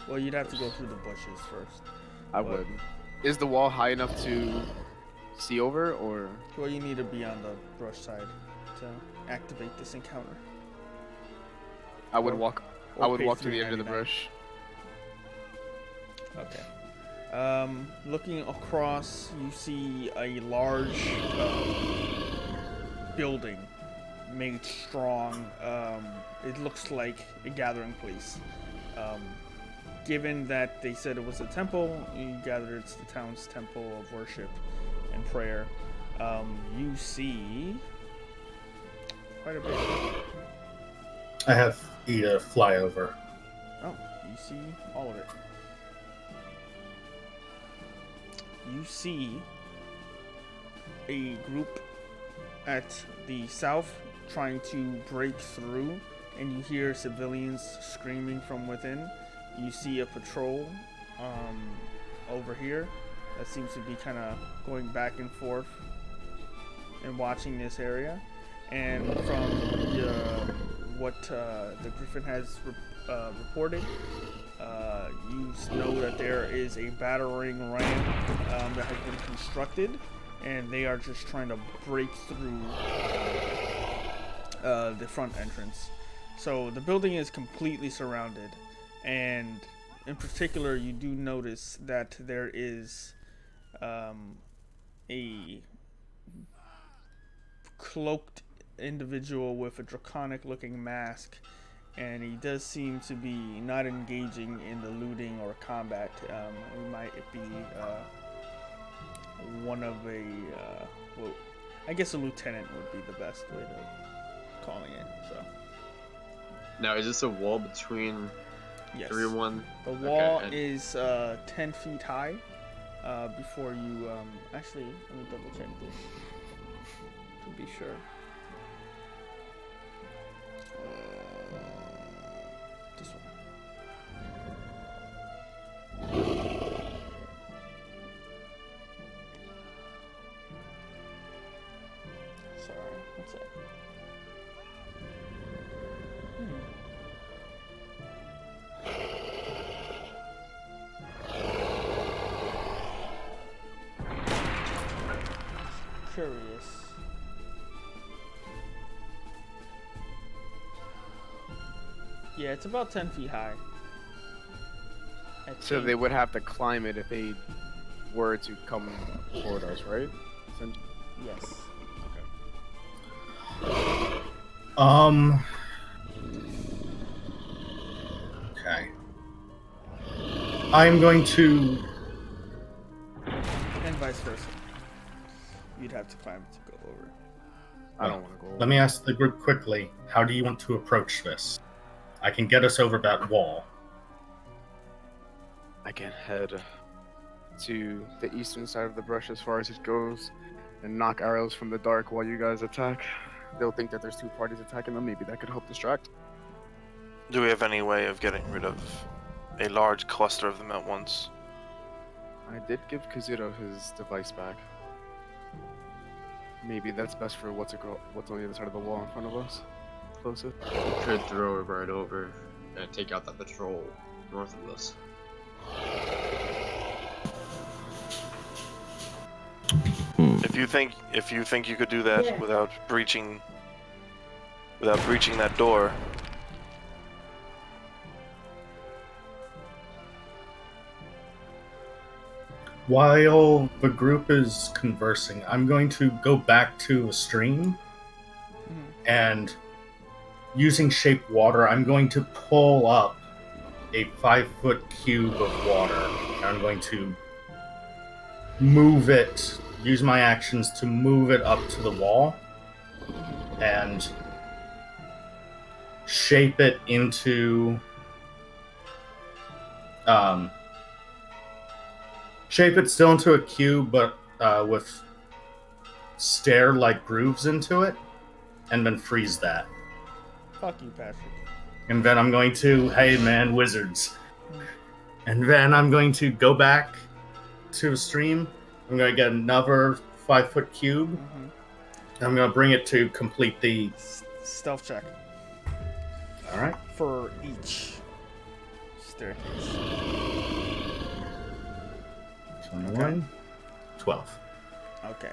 Well, you'd have to go through the bushes first. I would. Is the wall high enough to see over, or? Well, you need to be on the brush side to activate this encounter. I would walk. I would pay walk to the end of the $3.99. brush. Okay. Looking across, you see a large building made strong. It looks like a gathering place. Given that they said it was a temple, you gather it's the town's temple of worship and prayer. You see quite a bit. I have Ida fly over. Oh, you see all of it. You see a group at the south trying to break through, and you hear civilians screaming from within. You see a patrol over here that seems to be kind of going back and forth and watching this area. And from what the Griffin has reported, you know that there is a battering ram that has been constructed, and they are just trying to break through the front entrance. So the building is completely surrounded, and in particular, you do notice that there is a cloaked individual with a draconic-looking mask, and he does seem to be not engaging in the looting or combat. He might be one of a, well, I guess a lieutenant would be the best way of calling it. So. Now, is this a wall between Yes. everyone? The wall Okay, and- is 10 feet high. Before you, actually, let me double check this to be sure. This one. Sorry, what's that? Curious. Yeah, it's about 10 feet high. I So think. they would have to climb it if they were to come toward us, right? Yes. Okay. I'm going to. And vice versa. You'd have to climb to go over. I don't want to go. Let me ask the group quickly. How do you want to approach this? I can get us over that wall. I can head to the eastern side of the brush as far as it goes and knock arrows from the dark while you guys attack. They'll think that there's two parties attacking them. Maybe that could help distract. Do we have any way of getting rid of a large cluster of them at once? I did give Kazuto his device back. Maybe that's best for what's on the other side of the wall in front of us. Closest. You could throw it right over and take out that patrol north of us. If you think you could do that without breaching that door, While the group is conversing, I'm going to go back to a stream and using shape water, I'm going to pull up a 5-foot cube of water. I'm going to move it, use my actions to move it up to the wall and shape it into shape it still into a cube, but with stair-like grooves into it, and then freeze that. Fuck you, Patrick. And then I'm going to, hey man, wizards. And then I'm going to go back to the stream. I'm going to get another 5-foot cube. And I'm going to bring it to complete the stealth check. All right. For each staircase. 21, 12. Okay.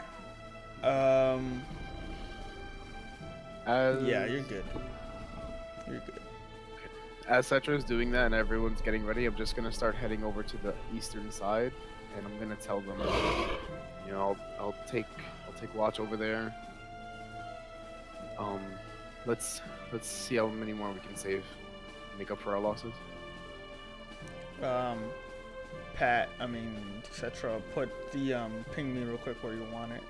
As, Yeah, you're good. You're good. As Cetra's doing that and everyone's getting ready, I'm just gonna start heading over to the eastern side, and I'm gonna tell them, you know, I'll take watch over there. Let's see how many more we can save, make up for our losses. Etc. Put the ping me real quick where you want it.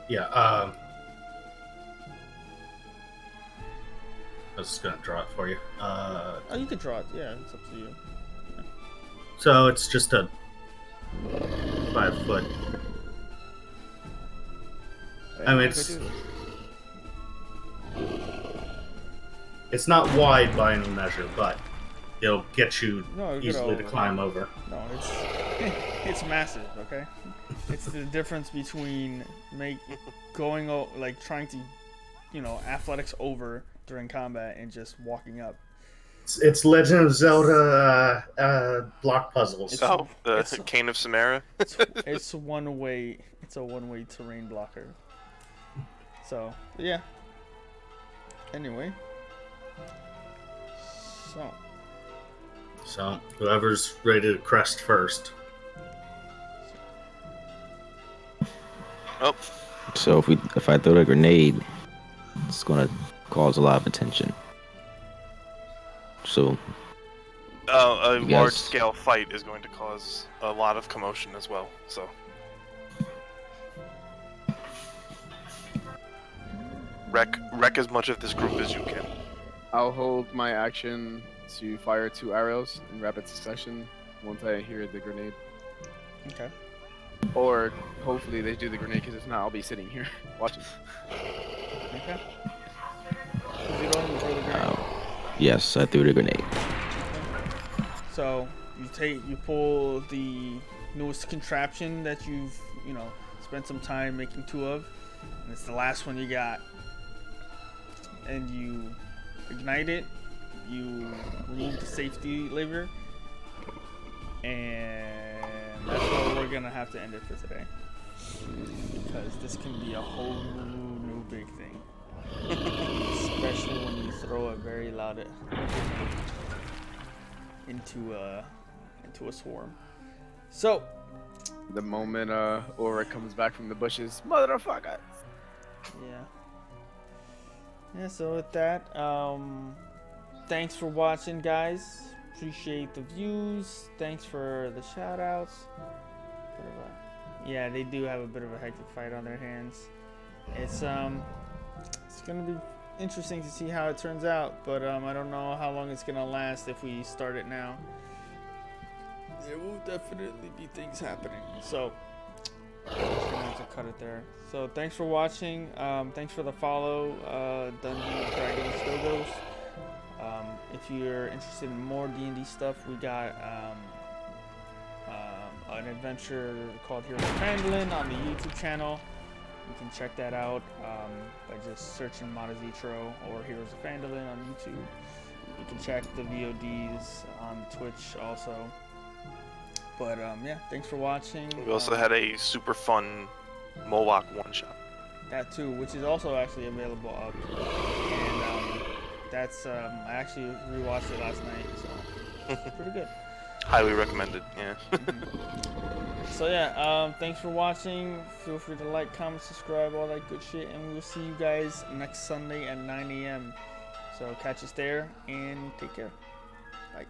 Yeah, I was just gonna draw it for you. Oh, you could draw it. Yeah, it's up to you. Yeah. So it's just a 5-foot. I mean, it's not wide by any measure, but it'll get you easily to climb over. No, it's massive. Okay, it's the difference between trying to, athletics over during combat and just walking up. It's Legend of Zelda block puzzles. The Cane of Samara. It's one way. It's a one-way terrain blocker. So yeah. Anyway. So whoever's ready to crest first. Oh. So if I throw the grenade, it's gonna cause a lot of attention. So a large-scale fight is going to cause a lot of commotion as well. So wreck as much of this group as you can. I'll hold my action to fire 2 arrows in rapid succession once I hear the grenade. Okay. Or hopefully they do the grenade, because if not, I'll be sitting here watching. Okay. You throw the grenade? Yes, I threw the grenade. So you pull the newest contraption that you've spent some time making 2 of, and it's the last one you got, and you ignite it. You remove the safety lever, and that's where we're gonna have to end it for today, because this can be a whole new big thing, especially when you throw a very loud into a swarm. So the moment Aura comes back from the bushes, motherfucker. Yeah. So with that, thanks for watching, guys. Appreciate the views. Thanks for the shout outs. Yeah, they do have a bit of a hectic fight on their hands. It's gonna be interesting to see how it turns out, but I don't know how long it's gonna last if we start it now. There will definitely be things happening, so I'm just gonna have to cut it there. So thanks for watching. Thanks for the follow, Dungeons, Dragons, Dogos. If you're interested in more D&D stuff, we got an an adventure called Heroes of Phandelver on the YouTube channel. You can check that out by just searching Montezitro or Heroes of Phandelver on YouTube. You can check the VODs on Twitch also. But yeah, thanks for watching. We also had a super fun Moloch one-shot. That too, which is also actually available up. And that's I actually rewatched it last night, so it's pretty good. Highly recommended, yeah. So yeah, thanks for watching. Feel free to like, comment, subscribe, all that good shit, and we will see you guys next Sunday at 9 a.m. So catch us there and take care. Bye.